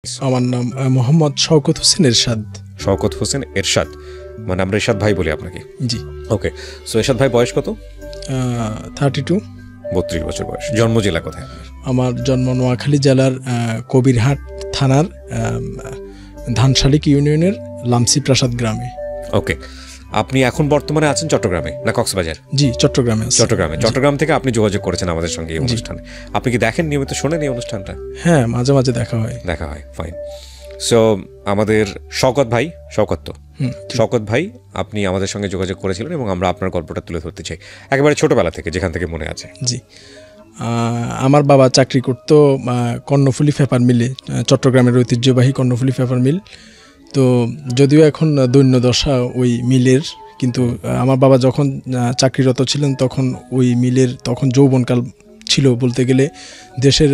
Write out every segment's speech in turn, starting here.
আমার নাম মোহাম্মদ শওকত হোসেন এরশাদ। শওকত হোসেন এরশাদ, মানে আমরা এরশাদ ভাই বলি আপনাকে। জি, ওকে। সো এরশাদ ভাই বয়স কত? 32। 32 বছর বয়স। জন্ম জেলা কোথায়? আমার জন্ম নোয়াখালী জেলার কবিরহাট থানার ধানশালিক ইউনিয়নের লামসি প্রাসাদ গ্রামে। ওকে। আপনি এখন বর্তমানে আছেন চট্টগ্রামে না কক্সবাজার? জি, চট্টগ্রামে। চট্টগ্রাম থেকে আপনি যোগাযোগ করেছেন আমাদের সঙ্গে এই অনুষ্ঠানে। আপনি কি দেখেন, নিয়মিত শোনেন এই অনুষ্ঠানটা? হ্যাঁ, মাঝে মাঝে দেখা হয়। ফাইন। সো আমাদের শওকত ভাই, শওকত ভাই আপনি আমাদের সঙ্গে যোগাযোগ করেছিলেন এবং আমরা আপনার গল্পটা তুলে ধরতে চাই একেবারে ছোটবেলা থেকে, যেখান থেকে মনে আছে। জি, আমার বাবা চাকরি করতো কর্ণফুলী পেপার মিলে, চট্টগ্রামের ঐতিহ্যবাহী কর্ণফুলী পেপার মিল। তো যদিও এখন দৈন্য দশা ওই মিলের, কিন্তু আমার বাবা যখন চাকরিরত ছিলেন তখন ওই মিলের তখন যৌবনকাল ছিল বলতে গেলে। দেশের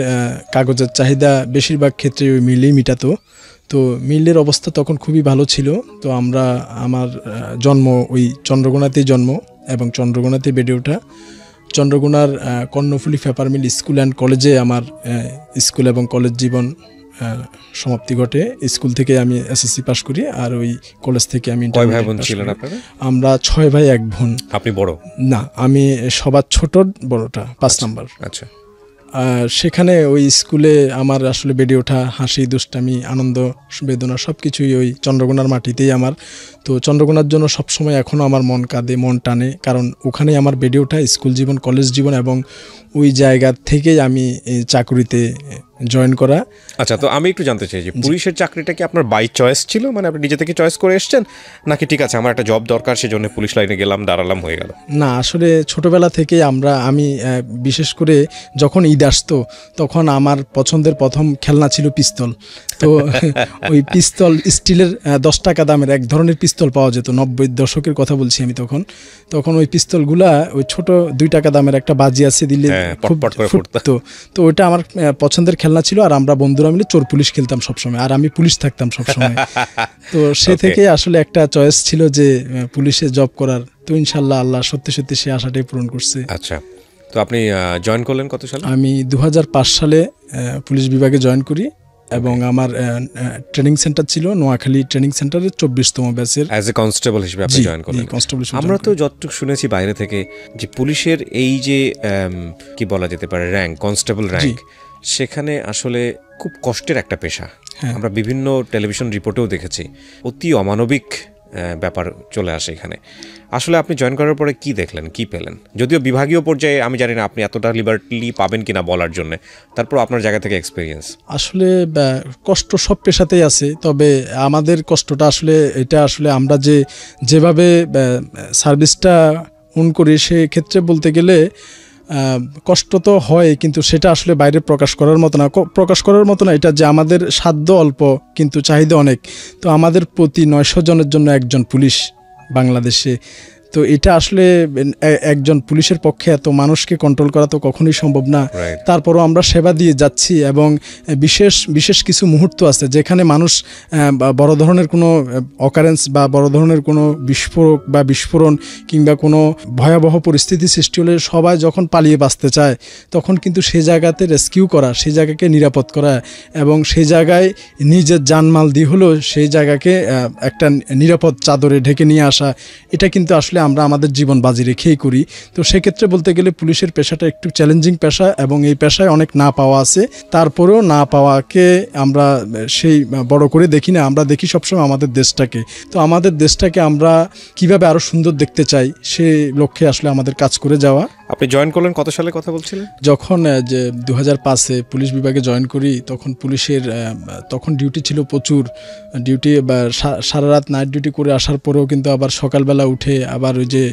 কাগজের চাহিদা বেশিরভাগ ক্ষেত্রে ওই মিলেই মিটাতো। তো মিলের অবস্থা তখন খুবই ভালো ছিল। তো আমার জন্ম ওই চন্দ্রকোনাতেই জন্ম এবং চন্দ্রকোনাতে বেড়ে ওঠা। চন্দ্রকোনার Karnaphuli paper mill school and কলেজে আমার স্কুল এবং কলেজ জীবন সমাপ্তি ঘটে। স্কুল থেকে আমি এসএসসি পাস করি, আর ওই কলেজ থেকে আমি কয় ভাই বোন ছিলেন আপনারা? আমরা 6 ভাই 1 বোন। আপনি বড়? না, আমি সবার ছোট, বড়টা 5 নাম্বার। আচ্ছা। সেখানে ওই স্কুলে আমার আসলে বেড়ে ওঠা, হাসি দুষ্টামি আনন্দ বেদনা সব কিছুই ওই চন্দ্রকোনার মাটিতেই আমার। তো চন্দ্রকোনার জন্য সবসময় এখনও আমার মন কাঁদে, মন টানে, কারণ ওখানেই আমার বেড়ে ওঠা স্কুল জীবন, কলেজ জীবন, এবং ওই জায়গা থেকেই আমি চাকরিতে জয়েন করা। আচ্ছা, তো আমি একটু জানতে চাই যে পুলিশের চাকরিটা কি আপনার বাই চয়েস ছিল, মানে আপনি নিজে থেকে চয়েস করে এসেছেন, নাকি ঠিক আছে আমার একটা জব দরকার সেজন্য পুলিশ লাইনে গেলাম, দাঁড়ালাম, হয়ে গেল? না, আসলে ছোটবেলা থেকে আমি বিশেষ করে যখন ঈদ আসতো তখন আমার পছন্দের প্রথম খেলনা ছিল পিস্তল। তো ওই পিস্তল, স্টিলের 10 টাকা দামের এক ধরনের পিস্তল পাওয়া যেত, 90 দশকের কথা বলছি আমি। তখন ওই পিস্তলগুলা ওই ছোট 2 টাকা দামের একটা বাজি আছে দিলে খুব ফুটতো। তো ওইটা আমার পছন্দের খেলনা ছিল, আর আমরা বন্ধুরা মিলে চোর পুলিশ খেলতাম সবসময়, আর আমি পুলিশ থাকতাম সবসময়। তো সে থেকে আসলে একটা চয়েস ছিল যে পুলিশে জব করার। তো ইনশাল্লাহ আল্লাহ সত্যি সত্যি সে আশাটাই পূরণ করছে। আচ্ছা, তো আপনি জয়েন করলেন কত সালে? আমি 2005 সালে পুলিশ বিভাগে জয়েন করি, এবং আমার ট্রেনিং সেন্টার ছিল নোয়াখালী ট্রেনিং সেন্টারের 24তম ব্যাচের অ্যাজ এ কনস্টেবল হিসেবে আপনি জয়েন করলেন। আমরা তো যতটুকু শুনেছি বাইরে থেকে যে পুলিশের এই যে কি বলা যেতে পারে র্যাঙ্ক, কনস্টেবল র্যাঙ্ক, সেখানে আসলে খুব কষ্টের একটা পেশা। আমরা বিভিন্ন টেলিভিশন রিপোর্টেও দেখেছি অতি অমানবিক ব্যাপার চলে আসে এখানে। আসলে আপনি জয়েন করার পরে কি দেখলেন, কি পেলেন? যদিও বিভাগীয় পর্যায়ে আমি জানি না আপনি এতটা লিবার্টি পাবেন কিনা বলার জন্য, তারপর আপনার জায়গা থেকে এক্সপিরিয়েন্স। আসলে কষ্ট সব পেশাতেই আছে, তবে আমাদের কষ্টটা এটা আসলে আমরা যেভাবে সার্ভিসটা করি সেক্ষেত্রে বলতে গেলে কষ্ট তো হয়, কিন্তু সেটা আসলে বাইরে প্রকাশ করার মতো না। এটা যে আমাদের সাধ্য অল্প কিন্তু চাহিদা অনেক। তো আমাদের প্রতি 900 জনের জন্য একজন পুলিশ বাংলাদেশে। তো এটা আসলে একজন পুলিশের পক্ষে এত মানুষকে কন্ট্রোল করা তো কখনোই সম্ভব না। তারপরও আমরা সেবা দিয়ে যাচ্ছি, এবং বিশেষ কিছু মুহূর্ত আছে যেখানে মানুষ বড় ধরনের কোনো অকারেন্স বা বড় ধরনের কোনো বিস্ফোরক বা বিস্ফোরণ কিংবা কোনো ভয়াবহ পরিস্থিতি সৃষ্টি হলে সবাই যখন পালিয়ে বাঁচতে চায়, তখন কিন্তু সেই জায়গাতে রেস্কিউ করা, সেই জায়গাকে নিরাপদ করা, এবং সেই জায়গায় নিজের জানমাল দিয়ে হলেও সেই জায়গাকে একটা নিরাপদ চাদরে ঢেকে নিয়ে আসা, এটা কিন্তু আসলে আমরা আমাদের জীবন বাজি রেখেই করি। তো সেক্ষেত্রে বলতে গেলে পুলিশের পেশাটা একটু চ্যালেঞ্জিং পেশা, এবং এই পেশায় অনেক না পাওয়া আছে। তারপরেও না পাওয়াকে আমরা সেই বড় করে দেখি না, আমরা দেখি সবসময় আমাদের দেশটাকে। তো আমাদের দেশটাকে আমরা কিভাবে আরো সুন্দর দেখতে চাই, সেই লক্ষ্যে আসলে আমাদের কাজ করে যাওয়া। আপনি জয়েন করলেন কত সালে কথা বলছিলেন? যখন 2005-এ পুলিশ বিভাগে জয়েন করি, তখন পুলিশের তখন ডিউটি ছিল প্রচুর ডিউটি, সারা রাত নাইট ডিউটি করে আসার পরেও কিন্তু আবার সকালবেলা উঠে আবার ওই যে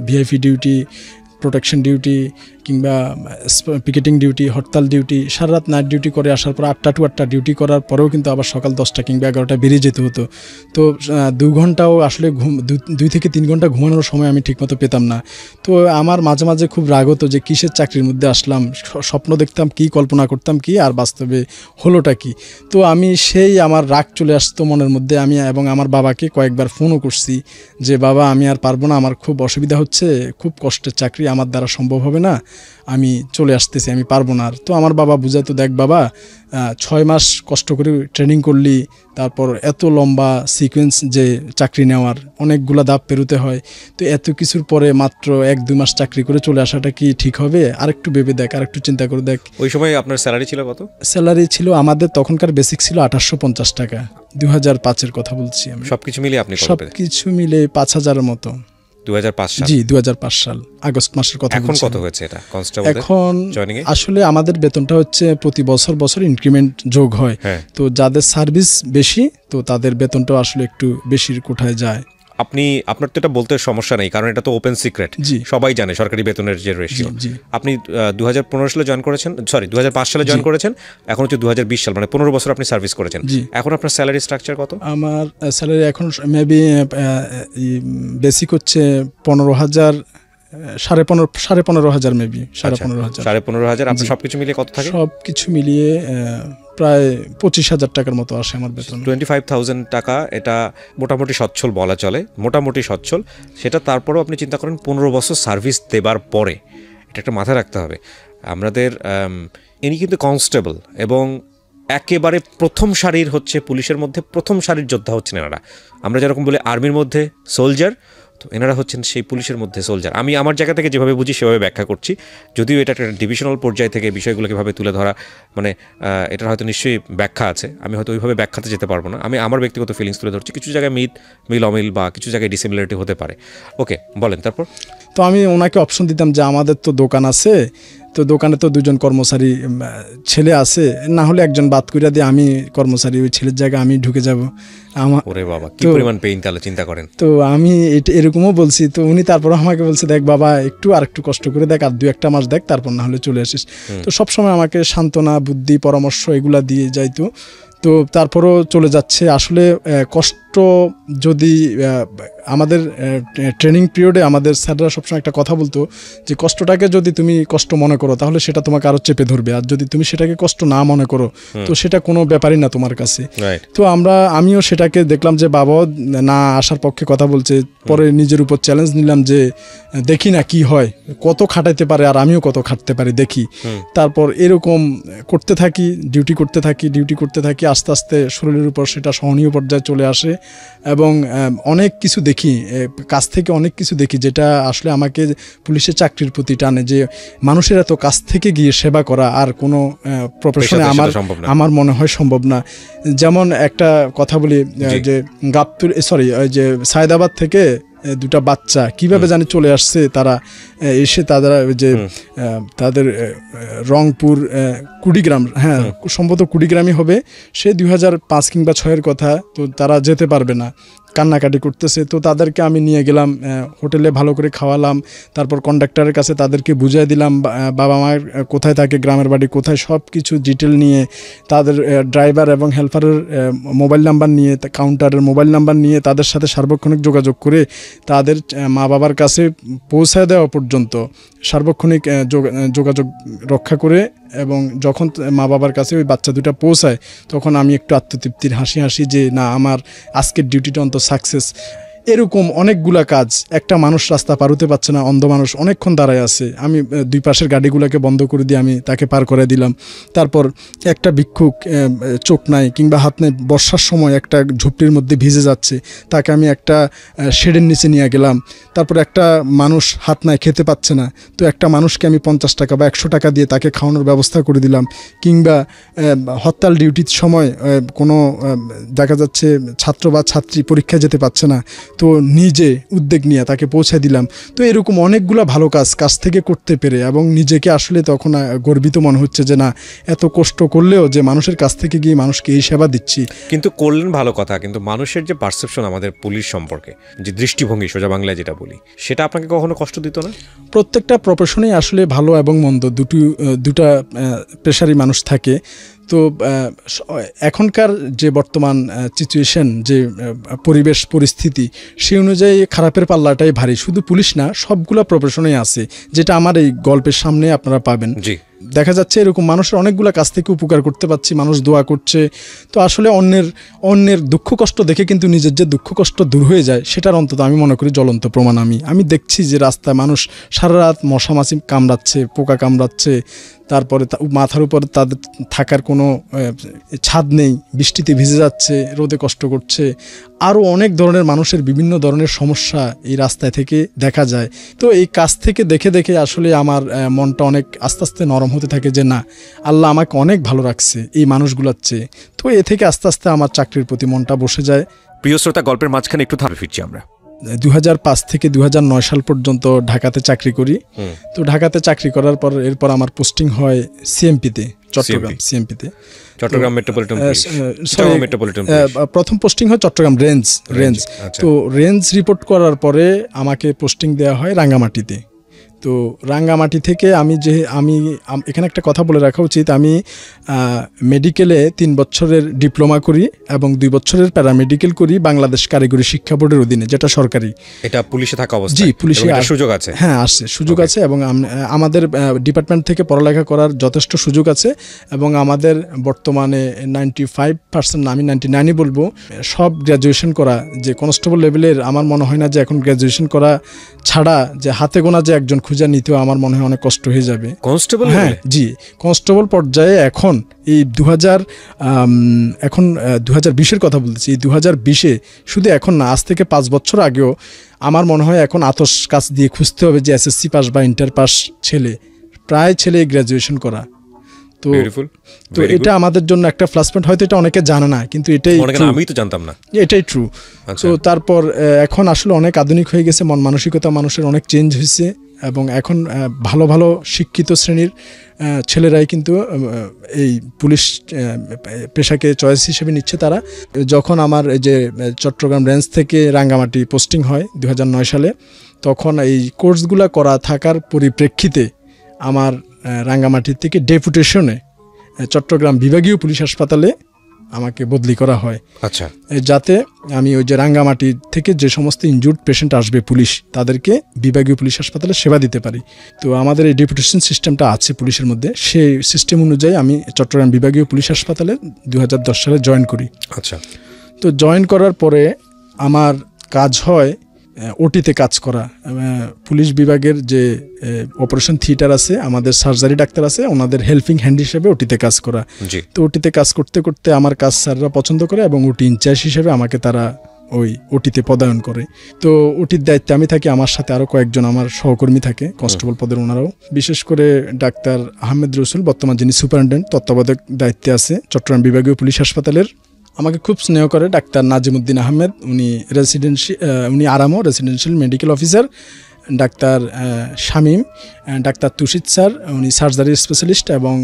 ভিআইপি ডিউটি, প্রোটেকশন ডিউটি কিংবা পিকেটিং ডিউটি, হরতাল ডিউটি, সারা রাত নাইট ডিউটি করে আসার পর 8টা to 8টা ডিউটি করার পরেও কিন্তু আবার সকাল 10টা কিংবা 11টা বেরিয়ে যেতে হতো। তো 2 ঘন্টাও আসলে 2 থেকে 3 ঘন্টা ঘুমানোর সময় আমি ঠিকমতো পেতাম না। তো আমার মাঝে মাঝে খুব রাগ হতো যে কিসের চাকরির মধ্যে আসলাম, স্বপ্ন দেখতাম কি, কল্পনা করতাম কি, আর বাস্তবে হলোটা কি। তো আমার রাগ চলে আসতো মনের মধ্যে। আমি এবং আমার বাবাকে কয়েকবার ফোনও করছি যে বাবা আমি আর পারবো না, আমার খুব অসুবিধা হচ্ছে, খুব কষ্টের চাকরি, আমার দ্বারা সম্ভব হবে না, আমি চলে আসতেছি, আমি পারবো না। তো আমার বাবা বুঝাতো, দেখ বাবা 6 মাস কষ্ট করে ট্রেনিং করলি, তারপর এত লম্বা সিকোয়েন্স যে চাকরি নেওয়ার অনেকগুলা ধাপ পেরোতে হয়, তো এত কিছুর পরে মাত্র 1-2 মাস চাকরি করে চলে আসাটা কি ঠিক হবে? আরেকটু ভেবে দেখ, আরেকটু চিন্তা করে দেখ। ওই সময় আপনার স্যালারি ছিল কত? স্যালারি ছিল আমাদের তখনকার বেসিক ছিল 2850 টাকা, 2005-এর কথা বলছি আমি। সবকিছু মিলে আপনি সবকিছু মিলে 5000-এর মতো। 2005 সাল? জি 2005 সাল আগস্ট মাসের কথা। এখন কত হয়েছে এটা কনস্টেবল? এখন আসলে আমাদের বেতনটা হচ্ছে প্রতি বছর ইনক্রিমেন্ট যোগ হয়, তো যাদের সার্ভিস বেশি তো তাদের বেতনটাও আসলে একটু বেশির কোঠায় যায়। আপনার তো এটা বলতে সমস্যা নেই, কারণ এটা তো ওপেন সিক্রেট, সবাই জানে সরকারি বেতনের যে রেশিও। আপনি 2015 সালে জয়েন করেছেন, 2005 সালে জয়েন করেছেন, এখন হচ্ছে 2020 সাল, মানে 15 বছর আপনি সার্ভিস করেছেন। এখন আপনার স্যালারি স্ট্রাকচার কত? আমার স্যালারি এখন মেবি বেসিক হচ্ছে 15,000, 15,500 মেবি 15,500। আপনার সবকিছু মিলিয়ে কত থাকে? সবকিছু মিলিয়ে প্রায় 25,000 টাকার মতো আসে আমার বেতন। 25,000 টাকা, এটা মোটামুটি সচ্ছল বলা চলে, মোটামুটি সচ্ছল। সেটা তারপরেও আপনি চিন্তা করেন 15 বছর সার্ভিস দেবার পরে, এটা একটা মাথায় রাখতে হবে। আমাদের ইনি কিন্তু কনস্টেবল এবং একেবারে প্রথম সারির হচ্ছে পুলিশের মধ্যে প্রথম সারির যোদ্ধা হচ্ছেন এনারা। আমরা যেরকম বলি আর্মির মধ্যে সোলজার, তো এনারা হচ্ছেন সেই পুলিশের মধ্যে সোলজার। আমি আমার জায়গা থেকে যেভাবে বুঝি সেভাবে ব্যাখ্যা করছি, যদিও এটা একটা ডিভিশনাল পর্যায় থেকে বিষয়গুলোকে ভাবে তুলে ধরা, মানে এটার হয়তো নিশ্চয়ই ব্যাখ্যা আছে, আমি হয়তো ওইভাবে ব্যাখ্যাতে যেতে পারবো না। আমি আমার ব্যক্তিগত ফিলিংস তুলে ধরছি, কিছু জায়গায় মিল অমিল বা কিছু জায়গায় ডিসিমিলারিটি হতে পারে। ওকে, বলেন তারপর। তো আমি ওনাকে অপশন দিতাম যে আমাদের তো দোকান আছে, তো দোকানে তো 2জন কর্মচারী ছেলে আছে, না হলে একজন বাদ কইরা দিয়ে আমি কর্মচারী, ওই ছেলের জায়গায় আমি ঢুকে যাব। ওরে বাবা, কি পরিমাণ পেইন তাহলে চিন্তা করেন। তো আমি এরকমও বলছি, তো উনি তারপর আমাকে বলছে, দেখ বাবা আরেকটু কষ্ট করে দেখ, আর 2-1 মাস দেখ, তারপর না হলে চলে আসিস। তো সবসময় আমাকে সান্ত্বনা, বুদ্ধি, পরামর্শ এগুলা দিয়ে যাইতো। তো তারপরও চলে যাচ্ছে। আসলে কষ্ট যদি আমাদের ট্রেনিং পিরিয়ডে আমাদের স্যাররা সবসময় একটা কথা বলতো যে কষ্টটাকে যদি তুমি কষ্ট মনে করো তাহলে সেটা তোমাকে আরও চেপে ধরবে, আর যদি তুমি সেটাকে কষ্ট না মনে করো তো সেটা কোনো ব্যাপারই না তোমার কাছে। তো আমিও সেটাকে দেখলাম যে বাবাও না আসার পক্ষে কথা বলছে, পরে নিজের উপর চ্যালেঞ্জ নিলাম যে দেখি না কি হয়, কত খাটাইতে পারে আর আমিও কত খাটতে পারি দেখি। তারপর এরকম করতে থাকি, ডিউটি করতে থাকি, আস্তে আস্তে শরীরের উপর সেটা সহনীয় পর্যায়ে চলে আসে এবং অনেক কিছু দেখি, কাছ থেকে অনেক কিছু দেখি যেটা আসলে আমাকে পুলিশের চাকরির প্রতি টানে, যে মানুষের এত কাছ থেকে গিয়ে সেবা করা আর কোনো প্রফেশনে আমার মনে হয় সম্ভব না। যেমন একটা কথা বলি যে যে সায়দাবাদ থেকে 2টা বাচ্চা কিভাবে জানি চলে আসছে, তারা এসে তাদের রংপুর কুড়িগ্রাম, হ্যাঁ সম্ভবত কুড়িগ্রামই হবে, সে 2005 কিংবা 2006-এর কথা, তো তারা যেতে পারবে না, কান্নাকাটি করতেছে। তো তাদেরকে আমি নিয়ে গেলাম হোটেলে, ভালো করে খাওয়ালাম, তারপর কন্ডাক্টরের কাছে তাদেরকে বুঝিয়ে দিলাম বাবা মায়ের কোথায় থাকে, গ্রামের বাড়ি কোথায়, সব কিছু ডিটেল নিয়ে, তাদের ড্রাইভার এবং হেল্পারের মোবাইল নাম্বার নিয়ে, কাউন্টারের মোবাইল নাম্বার নিয়ে তাদের সাথে সার্বক্ষণিক যোগাযোগ করে তাদের মা বাবার কাছে পৌঁছায় দেওয়া পর্যন্ত সার্বক্ষণিক যোগাযোগ রক্ষা করে, এবং যখন মা বাবার কাছে ওই বাচ্চা 2টা পৌঁছায় তখন আমি একটু আত্মতৃপ্তির হাসি যে না, আমার আজকের ডিউটিটা অন্তত সাকসেস। এরকম অনেকগুলা কাজ, একটা মানুষ রাস্তা পার হতে পারছে না, অন্ধ মানুষ অনেকক্ষণ দাঁড়ায় আছে, আমি 2 পাশের গাড়িগুলোকে বন্ধ করে দিয়ে আমি তাকে পার করে দিলাম। তারপর একটা ভিক্ষুক চোখ নাই কিংবা হাত নাই, বর্ষার সময় একটা ঝুপড়ির মধ্যে ভিজে যাচ্ছে, তাকে আমি একটা শেডের নিচে নিয়ে গেলাম। তারপর একটা মানুষ হাত নাই, খেতে পাচ্ছে না, তো একটা মানুষকে আমি 50 টাকা বা 100 টাকা দিয়ে তাকে খাওয়ানোর ব্যবস্থা করে দিলাম। কিংবা হরতাল ডিউটির সময় কোনো দেখা যাচ্ছে ছাত্র বা ছাত্রী পরীক্ষায় যেতে পারছে না, তো নিজে উদ্যোগ নিয়ে তাকে পৌঁছে দিলাম। তো এরকম অনেকগুলো ভালো কাজ থেকে করতে পেরে এবং নিজেকে আসলে তখন গর্বিত মনে হচ্ছে যে না, এত কষ্ট করলেও যে মানুষের কাছ থেকে গিয়ে মানুষকে এই সেবা দিচ্ছি। কিন্তু করলেন ভালো কথা, কিন্তু মানুষের যে পারসেপশন আমাদের পুলিশ সম্পর্কে, যে দৃষ্টিভঙ্গি সোজা বাংলায় যেটা বলি, সেটা আপনাকে কখনো কষ্ট দিত না? প্রত্যেকটা প্রফেশনেই আসলে ভালো এবং মন্দ দুটা পেশারি মানুষ থাকে। তো এখনকার যে বর্তমান সিচুয়েশন, যে পরিবেশ পরিস্থিতি, সেই অনুযায়ী খারাপের পাল্লাটাই ভারী। শুধু পুলিশ না, সবগুলো প্রফেশনেই আছে, যেটা আমার এই গল্পের সামনে আপনারা পাবেন। জি। দেখা যাচ্ছে এরকম মানুষের অনেকগুলো কাছ থেকে উপকার করতে পারছি, মানুষ দোয়া করছে। তো আসলে অন্যের দুঃখ কষ্ট দেখে কিন্তু নিজের যে দুঃখ কষ্ট দূর হয়ে যায়, সেটার অন্তত আমি মনে করি জ্বলন্ত প্রমাণ। আমি দেখছি যে রাস্তায় মানুষ সারা রাত মশা মাছি কামড়াচ্ছে, পোকা কামড়াচ্ছে, তারপরে মাথার উপর তাদের থাকার কোনো ছাদ নেই, বৃষ্টিতে ভিজে যাচ্ছে, রোদে কষ্ট করছে। আরও অনেক ধরনের মানুষের বিভিন্ন ধরনের সমস্যা এই রাস্তায় থেকে দেখা যায়। তো এই কাজ থেকে দেখে দেখে আসলে আমার মনটা অনেক আস্তে আস্তে নরম হতে থাকে যে না, আল্লাহ আমাকে অনেক ভালো রাখছে এই মানুষগুলোর চেয়ে। তো এ থেকে আস্তে আস্তে আমার চাকরির প্রতি মনটা বসে যায়। প্রিয় শ্রোতা, গল্পের মাঝখানে একটু থামে ফিরছি আমরা। 2005 থেকে 2009 সাল পর্যন্ত ঢাকাতে চাকরি করি। তো ঢাকাতে চাকরি করার পর এরপর আমার পোস্টিং হয় সিএমপিতে, সিএমপিতে চট্টগ্রাম মেট্রোপলিটন প্রথম পোস্টিং হয় চট্টগ্রাম রেঞ্জ। তো রেঞ্জ রিপোর্ট করার পরে আমাকে পোস্টিং দেওয়া হয় রাঙ্গামাটিতে। তো রাঙ্গামাটি থেকে আমি এখানে একটা কথা বলে রাখা উচিত, আমি মেডিকেলে 3 বছরের ডিপ্লোমা করি এবং 2 বছরের প্যারামেডিকেল করি বাংলাদেশ কারিগরি শিক্ষা বোর্ডের অধীনে, যেটা সরকারি। এটা পুলিশে থাকা অবস্থায়? জি, পুলিশে সুযোগ আছে। হ্যাঁ, আছে, সুযোগ আছে এবং আমাদের ডিপার্টমেন্ট থেকে পড়ালেখা করার যথেষ্ট সুযোগ আছে। এবং আমাদের বর্তমানে 95%, আমি 99ই বলবো, সব গ্র্যাজুয়েশন করা, যে কনস্টেবল লেভেলের, আমার মনে হয় না যে এখন গ্র্যাজুয়েশন করা ছাড়া যে হাতে গোনা যে একজন খুঁজে নিতেও আমার মনে হয় অনেক কষ্ট হয়ে যাবে। কনস্টেবল? হ্যাঁ, জি, কনস্টেবল পর্যায়ে এখন এই 2020-এর কথা বলতেছি, এই 2020-এ শুধু এখন না, আজ থেকে 5 বছর আগেও আমার মনে হয় এখন আতস কাজ দিয়ে খুঁজতে হবে যে এসএসসি পাস বা ইন্টার পাস প্রায় ছেলে গ্র্যাজুয়েশন করা। তো এটা আমাদের জন্য একটা প্লাস পয়েন্ট। হয়তো এটা অনেকে জানে না, কিন্তু এটাই, আমি তো জানতাম না, এটাই ট্রু। তো তারপর এখন আসলে অনেক আধুনিক হয়ে গেছে, মন মানসিকতা মানুষের অনেক চেঞ্জ হয়েছে এবং এখন ভালো ভালো শিক্ষিত শ্রেণীর ছেলেরাই কিন্তু এই পুলিশ পেশাকে চয়েস হিসেবে নিচ্ছে তারা। যখন আমার এই যে চট্টগ্রাম রেঞ্জ থেকে রাঙ্গামাটি পোস্টিং হয় 2009 সালে, তখন এই কোর্সগুলো করা থাকার পরিপ্রেক্ষিতে আমার রাঙ্গামাটি থেকে ডেপুটেশনে চট্টগ্রাম বিভাগীয় পুলিশ হাসপাতালে আমাকে বদলি করা হয়। আচ্ছা, যাতে আমি ওই যে রাঙ্গামাটি থেকে যে সমস্ত ইনজুর্ড পেশেন্ট আসবে পুলিশ, তাদেরকে বিভাগীয় পুলিশ হাসপাতালে সেবা দিতে পারি। তো আমাদের এই ডেপুটেশন সিস্টেমটা আছে পুলিশের মধ্যে, সেই সিস্টেম অনুযায়ী আমি চট্টগ্রাম বিভাগীয় পুলিশ হাসপাতালে 2010 সালে জয়েন করি। আচ্ছা, তো জয়েন করার পরে আমার কাজ হয় ওটিতে কাজ করা। পুলিশ বিভাগের যে অপারেশন থিয়েটার আছে, আমাদের সার্জারি ডাক্তার আছে, ওনাদের হেল্পিং হ্যান্ড হিসেবে ওটিতে কাজ করা। তো ওটিতে কাজ করতে করতে আমার কাজ স্যাররা পছন্দ করে এবং ওটি ইনচার্জ হিসেবে আমাকে তারা ওই ওটিতে পদায়ন করে। তো ওটির দায়িত্বে আমি থাকি, আমার সাথে আরও কয়েকজন আমার সহকর্মী থাকে কনস্টেবল পদের, ওনারাও। বিশেষ করে ডাক্তার আহমেদ রসুল, বর্তমান যিনি সুপারিনটেন্ডেন্ট, তত্ত্বাবধায়ক দায়িত্বে আছে চট্টগ্রাম বিভাগীয় পুলিশ হাসপাতালের। আমাকে খুব স্নেহ করে ডাক্তার নাজিমুদ্দিন আহমেদ, উনি আরামও রেসিডেন্সিয়াল মেডিকেল অফিসার। ডাক্তার শামীম, ডাক্তার তুষিত স্যার, উনি সার্জারি স্পেশালিস্ট, এবং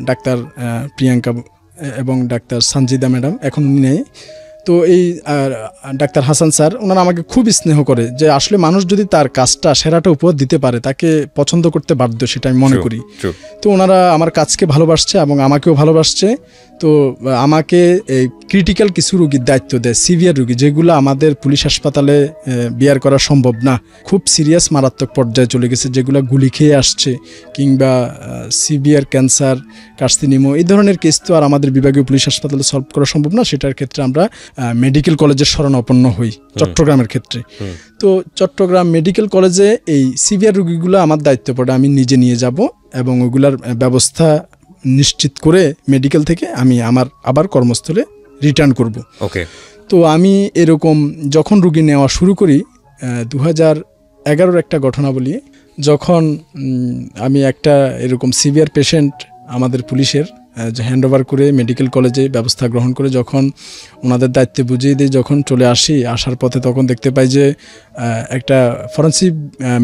ডাক্তার প্রিয়াঙ্কা এবং ডাক্তার সঞ্জিদা ম্যাডাম, এখন উনি নেই। তো এই ডাক্তার হাসান স্যার, ওনারা আমাকে খুব স্নেহ করে, যে আসলে মানুষ যদি তার কাজটা সেরাটা উপহার দিতে পারে, তাকে পছন্দ করতে বাধ্য, সেটা আমি মনে করি। তো ওনারা আমার কাজকে ভালোবাসছে এবং আমাকেও ভালোবাসছে। তো আমাকে এই ক্রিটিক্যাল কিছু রুগীর দায়িত্ব দেয়, সিভিয়ার রুগী, যেগুলো আমাদের পুলিশ হাসপাতালে বিয়ার করা সম্ভব না, খুব সিরিয়াস মারাত্মক পর্যায়ে চলে গেছে, যেগুলো গুলি খেয়ে আসছে, কিংবা সিভিয়ার ক্যান্সার, কার্সিনোমা, এই ধরনের কেস তো আর আমাদের বিভাগীয় পুলিশ হাসপাতালে সলভ করা সম্ভব না। সেটার ক্ষেত্রে আমরা মেডিকেল কলেজের শরণাপন্ন হই চট্টগ্রামের ক্ষেত্রে। তো চট্টগ্রাম মেডিকেল কলেজে এই সিভিয়ার রুগীগুলো আমার দায়িত্ব পড়ে, আমি নিজে নিয়ে যাব এবং ওইগুলার ব্যবস্থা নিশ্চিত করে মেডিকেল থেকে আমি আমার আবার কর্মস্থলে রিটার্ন করব। ওকে। তো আমি এরকম যখন রুগী নেওয়া শুরু করি, 2011-র একটা ঘটনা বলি, যখন আমি একটা এরকম সিভিয়ার পেশেন্ট আমাদের পুলিশের হ্যান্ড ওভার করে মেডিকেল কলেজে ব্যবস্থা গ্রহণ করে যখন ওনাদের দায়িত্বে বুঝিয়ে দিয়ে যখন চলে আসার পথে, তখন দেখতে পাই যে একটা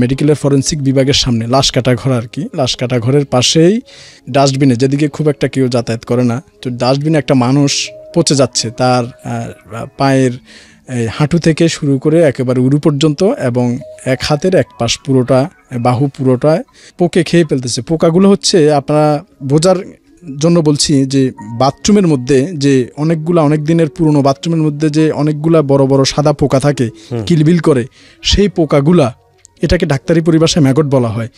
মেডিকেলের ফরেন্সিক বিভাগের সামনে লাশ কাটা ঘর, আর কি, লাশ কাটা ঘরের পাশেই ডাস্টবিনে, যেদিকে খুব একটা কেউ যাতায়াত করে না, তো ডাস্টবিনে একটা মানুষ পচে যাচ্ছে, তার পায়ের হাঁটু থেকে শুরু করে একেবারে উরু পর্যন্ত, এবং এক হাতের এক পাশ পুরোটা, বাহু পুরোটা পোকে খেয়ে ফেলতেছে। পোকাগুলো হচ্ছে, আপনারা বোঝার জন্য বলছি, যে বাথরুমের মধ্যে যে অনেক দিনের পুরনো বাথরুমের মধ্যে যে অনেকগুলা বড় বড় সাদা পোকা থাকে, কিলবিল করে, সেই পোকাগুলা, এটাকে ডাক্তারি পরিভাষায় ম্যাগট বলা হয়।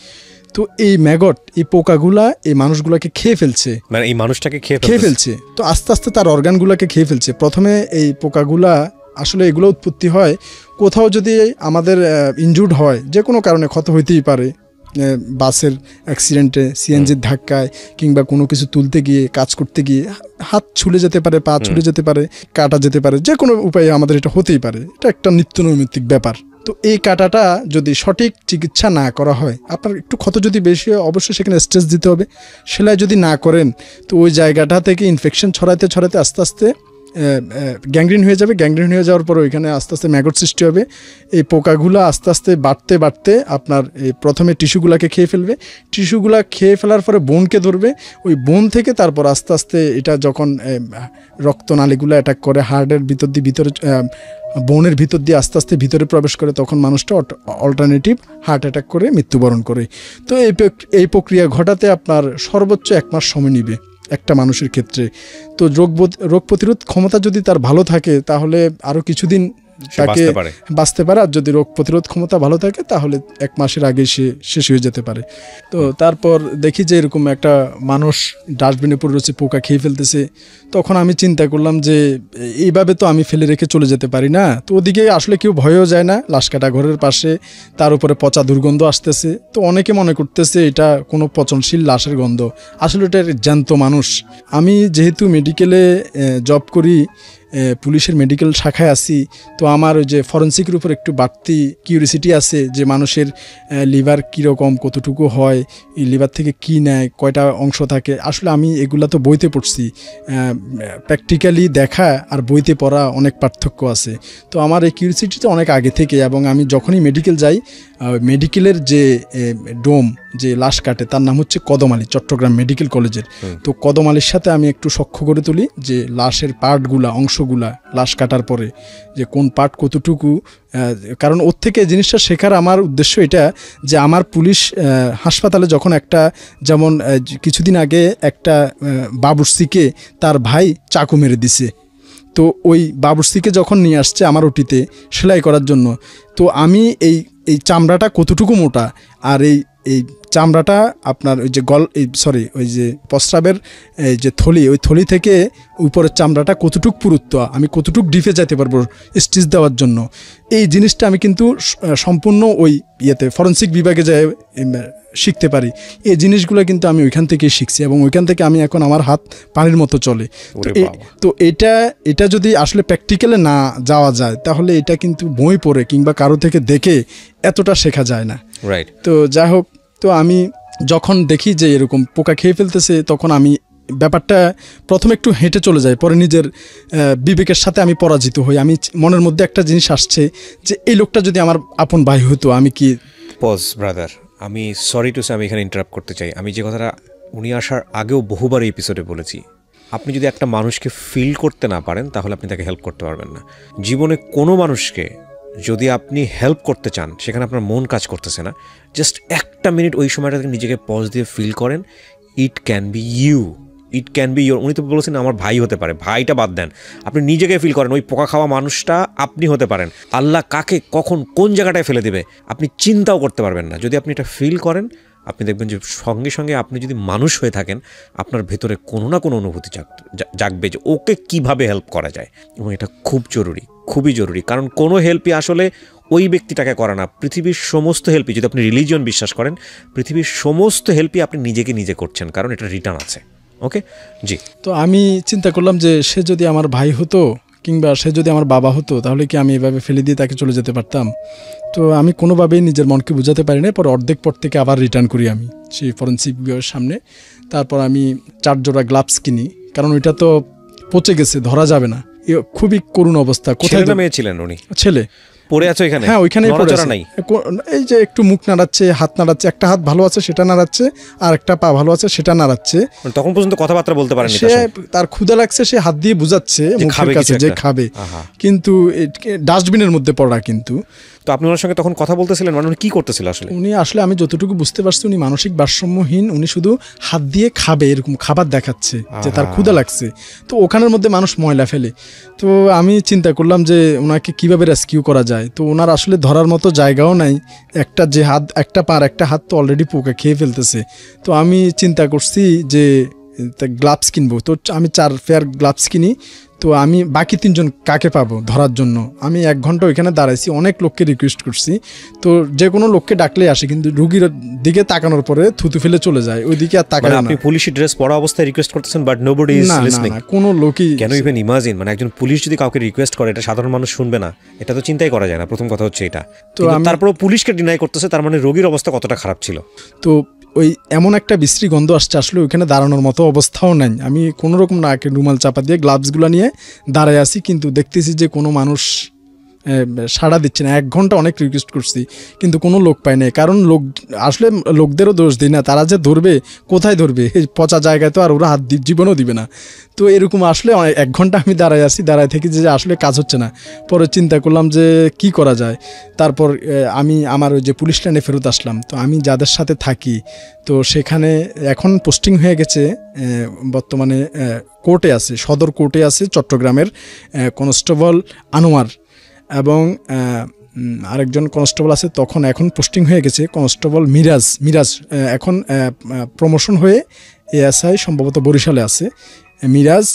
তো এই ম্যাগট, এই পোকাগুলা এই মানুষগুলাকে খেয়ে ফেলছে, মানে এই মানুষটাকে খেয়ে ফেলছে। তো আস্তে আস্তে তার অর্গানগুলাকে খেয়ে ফেলছে। প্রথমে এই পোকাগুলা আসলে এগুলো উৎপত্তি হয় কোথাও যদি আমাদের ইনজুর্ড হয়, যে কোনো কারণে ক্ষত হইতেই পারে, বাসের অ্যাক্সিডেন্টে, সিএনজির ধাক্কায়, কিংবা কোনো কিছু তুলতে গিয়ে, কাজ করতে গিয়ে হাত ছুলে যেতে পারে, পা ছুলে যেতে পারে, কাটা যেতে পারে, যে কোনো উপায়ে আমাদের এটা হতেই পারে। এটা একটা নিত্য নৈমিত্তিক ব্যাপার। তো এই কাটাটা যদি সঠিক চিকিৎসা না করা হয়, আপনার একটু ক্ষত যদি বেশি হয়, অবশ্যই সেখানে স্ট্রেস দিতে হবে। সেলাই যদি না করেন তো ওই জায়গাটা থেকে ইনফেকশন ছড়াতে ছড়াতে আস্তে আস্তে গ্যাংগ্রিন হয়ে যাবে। গ্যাংগ্রিন হয়ে যাওয়ার পর ওইখানে আস্তে আস্তে ম্যাগট সৃষ্টি হবে। এই পোকাগুলো আস্তে আস্তে বাড়তে বাড়তে আপনার এই প্রথমে টিস্যুগুলাকে খেয়ে ফেলবে। টিস্যুগুলা খেয়ে ফেলার পরে বোনকে ধরবে। ওই বোন থেকে তারপর আস্তে আস্তে এটা যখন রক্তনালীগুলো অ্যাটাক করে, হার্টের ভিতরে বোনের ভিতর দিয়ে আস্তে আস্তে ভিতরে প্রবেশ করে, তখন মানুষটা অল্টারনেটিভ হার্ট অ্যাটাক করে মৃত্যুবরণ করে। তো এই প্রক্রিয়া ঘটাতে আপনার সর্বোচ্চ 1 মাস সময় নেবে একটা মানুষের ক্ষেত্রে। তো রোগ প্রতিরোধ ক্ষমতা যদি তার ভালো থাকে তাহলে আরও কিছুদিন তাকে বাঁচতে পারে। আর যদি রোগ প্রতিরোধ ক্ষমতা ভালো থাকে তাহলে 1 মাসের আগে সে শেষ হয়ে যেতে পারে। তো তারপর দেখি যে এরকম একটা মানুষ ডাস্টবিনে পড়ে রয়েছে, পোকা খেয়ে ফেলতেছে। তখন আমি চিন্তা করলাম যে এইভাবে তো আমি ফেলে রেখে চলে যেতে পারি না। তো ওদিকে আসলে কেউ ভয়ও যায় না, লাশ কাটা ঘরের পাশে, তার উপরে পচা দুর্গন্ধ আসতেছে। তো অনেকে মনে করতেছে এটা কোনো পচনশীল লাশের গন্ধ, আসলে এটা জ্যান্ত মানুষ। আমি যেহেতু মেডিকেলে জব করি, পুলিশের মেডিকেল শাখায় আছি, তো আমার ওই যে ফরেন্সিকের উপর একটু বাড়তি কিউরিসিটি আছে যে মানুষের লিভার কীরকম, কতটুকু হয়, এই লিভার থেকে কি নেয়, কয়টা অংশ থাকে। আসলে আমি এগুলা তো বইতে পড়ছি, প্র্যাকটিক্যালি দেখা আর বইতে পড়া অনেক পার্থক্য আছে। তো আমার এই কিউরিসিটিটা অনেক আগে থেকে, এবং আমি যখনই মেডিকেল যাই, মেডিকেলের যে ডোম যে লাশ কাটে তার নাম হচ্ছে কদম আলী, চট্টগ্রাম মেডিকেল কলেজের। তো কদম আলীর সাথে আমি একটু সখ্য করে তুলি যে লাশের পার্টগুলা, অংশগুলা লাশ কাটার পরে যে কোন পার্ট কতটুকু, কারণ ওর থেকে জিনিসটা শেখার আমার উদ্দেশ্য এটা যে আমার পুলিশ হাসপাতালে যখন একটা, যেমন কিছুদিন আগে একটা বাবুর্চিকে তার ভাই চাকু মেরে দিছে, তো ওই বাবুর্চিকে যখন নিয়ে আসছে আমার ওটিতে সেলাই করার জন্য, তো আমি এই চামড়াটা কতটুকু মোটা, আর এই চামড়াটা আপনার ওই যে ওই যে প্রস্রাবের এই যে থলি, ওই থলি থেকে উপরের চামড়াটা কতটুক পুরুত্ব, আমি কতটুক ডিপে যেতে পারবো স্টিচ দেওয়ার জন্য, এই জিনিসটা আমি কিন্তু সম্পূর্ণ ওই ফরেন্সিক বিভাগে যায় শিখতে পারি। এই জিনিসগুলো কিন্তু আমি ওইখান থেকেই শিখছি, এবং ওইখান থেকে আমি এখন আমার হাত পানির মতো চলে। তো এটা যদি আসলে প্র্যাকটিক্যালে না যাওয়া যায় তাহলে এটা কিন্তু বই পড়ে কিংবা কারো থেকে দেখে এতটা শেখা যায় না। রাইট। তো যাই হোক, তো আমি যখন দেখি যে এরকম পোকা খেয়ে ফেলতেছে, তখন আমি ব্যাপারটা প্রথমে একটু হেঁটে চলে যাই, পরে নিজের বিবেকের সাথে আমি পরাজিত হই। আমি মনের মধ্যে একটা জিনিস আসছে যে এই লোকটা যদি আমার আপন ভাই হতো, আমি কি। পজ ব্রাদার, আমি সরি টু সে, আমি এখানে ইন্টারাপ্ট করতে চাই। আমি যে কথাটা উনি আসার আগেও বহুবার এই এপিসোডে বলেছি, আপনি যদি একটা মানুষকে ফিল করতে না পারেন তাহলে আপনি তাকে হেল্প করতে পারবেন না। জীবনে কোনো মানুষকে যদি আপনি হেল্প করতে চান, সেখানে আপনার মন কাজ করতেছে না, জাস্ট 1 মিনিট ওই সময়টাকে নিজেকে পজ দিয়ে ফিল করেন। It can be you, it can be your. উনি তো বলেছেন আমার ভাই হতে পারে, ভাইটা বাদ দেন, আপনি নিজেকে ফিল করেন ওই পোকা খাওয়া মানুষটা আপনি হতে পারেন। আল্লাহ কাকে কখন কোন জায়গাটায় ফেলে দেবে আপনি চিন্তাও করতে পারবেন না। যদি আপনি এটা ফিল করেন, আপনি দেখবেন যে সঙ্গে সঙ্গে আপনি যদি মানুষ হয়ে থাকেন, আপনার ভেতরে কোনো না কোনো অনুভূতি জাগবে যে ওকে কিভাবে হেল্প করা যায়। এবং এটা খুব জরুরি, খুবই জরুরি, কারণ কোনো হেল্পই আসলে ওই ব্যক্তিটাকে করে না। পৃথিবীর সমস্ত হেল্পই, যদি আপনি রিলিজিয়ন বিশ্বাস করেন, পৃথিবীর সমস্ত হেল্পই আপনি নিজেকে নিজে করছেন, কারণ এটা রিটার্ন আছে। ওকে জি। তো আমি চিন্তা করলাম যে সে যদি আমার ভাই হতো কিংবা সে যদি আমার বাবা হতো, তাহলে কি আমি এভাবে ফেলে দিয়ে তাকে চলে যেতে পারতাম? তো আমি কোনোভাবেই নিজের মনকে বোঝাতে পারি না। পরে অর্ধেক পর থেকে আবার রিটার্ন করি আমি সেই ফরেন্সিক বিভাগের সামনে। তারপর আমি 4 জোড়া গ্লাভস কিনি, কারণ ওইটা তো পচে গেছে, ধরা যাবে না। খুবই করুণ অবস্থা। কোথায় মেয়ে ছিলেন উনি? ছেলে। পড়ে আছে এখানে? হ্যাঁ, ওইখানেই পড়ে আছে। এই যে একটু মুখ নাড়াচ্ছে, হাত নাড়াচ্ছে, একটা হাত ভালো আছে সেটা নাড়াচ্ছে, আর একটা পা ভালো আছে সেটা নাড়াচ্ছে। তখন পর্যন্ত কথাবার্তা বলতে পারেনি। সে তার ক্ষুধা লাগছে, সে হাত দিয়ে বুঝাচ্ছে মুখের কাছে যে খাবে, কিন্তু ডাস্টবিনের মধ্যে পড়া। কিন্তু তো আপনি ওনার সঙ্গে তখন কথা বলতেছিলেন, মানে উনি কি করতেছিল আসলে? উনি আসলে, আমি যতটুকু বুঝতে পারছি, উনি মানসিক ভারসাম্যহীন। উনি শুধু হাত দিয়ে খাবে, এরকম খাবার দেখাচ্ছে যে তার ক্ষুধা লাগছে। তো ওখানের মধ্যে মানুষ ময়লা ফেলে। তো আমি চিন্তা করলাম যে ওনাকে কিভাবে রেস্কিউ করা যায়। যায়, তো ওনার আসলে ধরার মতো জায়গাও নাই, একটা হাত তো অলরেডি পোকা খেয়ে ফেলতেছে। তো আমি চিন্তা করছি যে গ্লাভস কিনবো, তো আমি 4 পেয়ার গ্লাভস কিনি। তো আমি বাকি 3 জন কাকে পাবো ধরার জন্য? আমি 1 ঘন্টা ওইখানে দাঁড়াইছি, অনেক লোককে রিকোয়েস্ট করছি, তো যে কোনো লোককে ডাকলেই আসে, কিন্তু রুগীর দিকে তাকানোর পরে থুতু ফেলে চলে যায়, ওইদিকে আর তাকায় না। আপনি পুলিশি ড্রেস পরা অবস্থায় রিকোয়েস্ট করতেছেন, বাট নোবডি ইজ লিসনিং। কোনো লোকই কেন ইভেন ইমাজিন, মানে একজন পুলিশ যদি কাউকে রিকোয়েস্ট করে, এটা সাধারণ মানুষ শুনবে না, এটা তো চিন্তাই করা যায় না। প্রথম কথা হচ্ছে এটা। তো তারপরেও পুলিশকে ডিনাই করতেছে, তার মানে রোগীর অবস্থা কতটা খারাপ ছিল। তো ওই এমন একটা বিশ্রী গন্ধ আসছে, আসলে ওইখানে দাঁড়ানোর মতো অবস্থাও নাই। আমি কোনো রকম নাকে রুমাল চাপা দিয়ে গ্লাভসগুলো নিয়ে দাঁড়ায় আছি, কিন্তু দেখতেছি যে কোনো মানুষ সাড়া দিচ্ছে না। 1 ঘন্টা অনেক রিকোয়েস্ট করছি, কিন্তু কোনো লোক পায় না। কারণ আসলে লোকদেরও দোষ দিই না, তারা যে ধরবে, কোথায় ধরবে? এই পচা জায়গায় তো আর ওরা হাত জীবনও দিবে না। তো এরকম আসলে 1 ঘন্টা আমি দাঁড়ায় আছি, দাঁড়ায় থেকে যে আসলে কাজ হচ্ছে না। পরে চিন্তা করলাম যে কি করা যায়। তারপর আমি আমার ওই যে পুলিশ লাইনে ফেরত আসলাম। তো আমি যাদের সাথে থাকি, তো সেখানে এখন পোস্টিং হয়ে গেছে, বর্তমানে কোর্টে আছে, সদর কোর্টে আছে চট্টগ্রামের কনস্টেবল আনোয়ার, এবং আরেকজন কনস্টেবল আছে, এখন পোস্টিং হয়ে গেছে কনস্টেবল মিরাজ এখন প্রমোশন হয়ে এএসআই সম্ভবত বরিশালে আছে। মিরাজ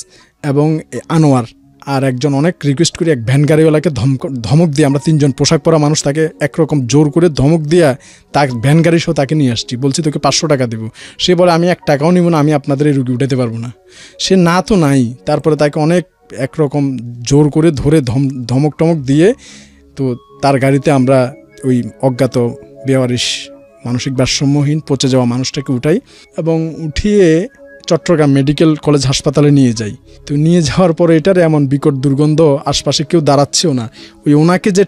এবং আনোয়ার, আর একজন অনেক রিকোয়েস্ট করি এক ভ্যান গাড়িওয়ালাকে ধমক দিয়ে, আমরা 3 জন পোশাক পরা মানুষ, তাকে একরকম জোর করে ধমক দিয়ে তাকে ভ্যান গাড়ি সহ তাকে নিয়ে আসছি। বলছি তোকে 500 টাকা দেবো। সে বলে আমি 1 টাকাও নিব না, আমি আপনাদের এই রুগী উঠাতে পারবো না। সে না তো নাই। তারপরে তাকে অনেক একরকম জোর করে ধরে ধমক টমক দিয়ে, তো তার গাড়িতে আমরা ওই অজ্ঞাত বেওয়ারিশ মানসিক ভারসাম্যহীন পচে যাওয়া মানুষটাকে উঠাই এবং উঠিয়ে চট্টগ্রাম মেডিকেল কলেজ হাসপাতালে নিয়ে যাই। তো নিয়ে যাওয়ার পরে এটার এমন বিকট দুর্গন্ধ, আশপাশে কেউ দাঁড়াচ্ছেও না। ওনাকে যে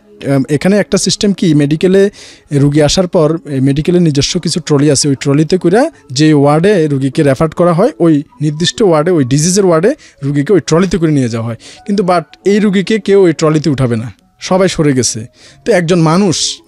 এখানে একটা সিস্টেম কি, মেডিকেলে রুগী আসার পর মেডিকেলের নিজস্ব কিছু ট্রলি আছে, ওই ট্রলিতে করে যে ওয়ার্ডে রুগীকে রেফার করা হয়, ওই নির্দিষ্ট ওয়ার্ডে, ওই ডিজিজের ওয়ার্ডে রুগীকে ওই ট্রলিতে করে নিয়ে যাওয়া হয়। কিন্তু এই রুগীকে কেউ ওই ট্রলিতে উঠাবে না, সবাই সরে গেছে। তো একজন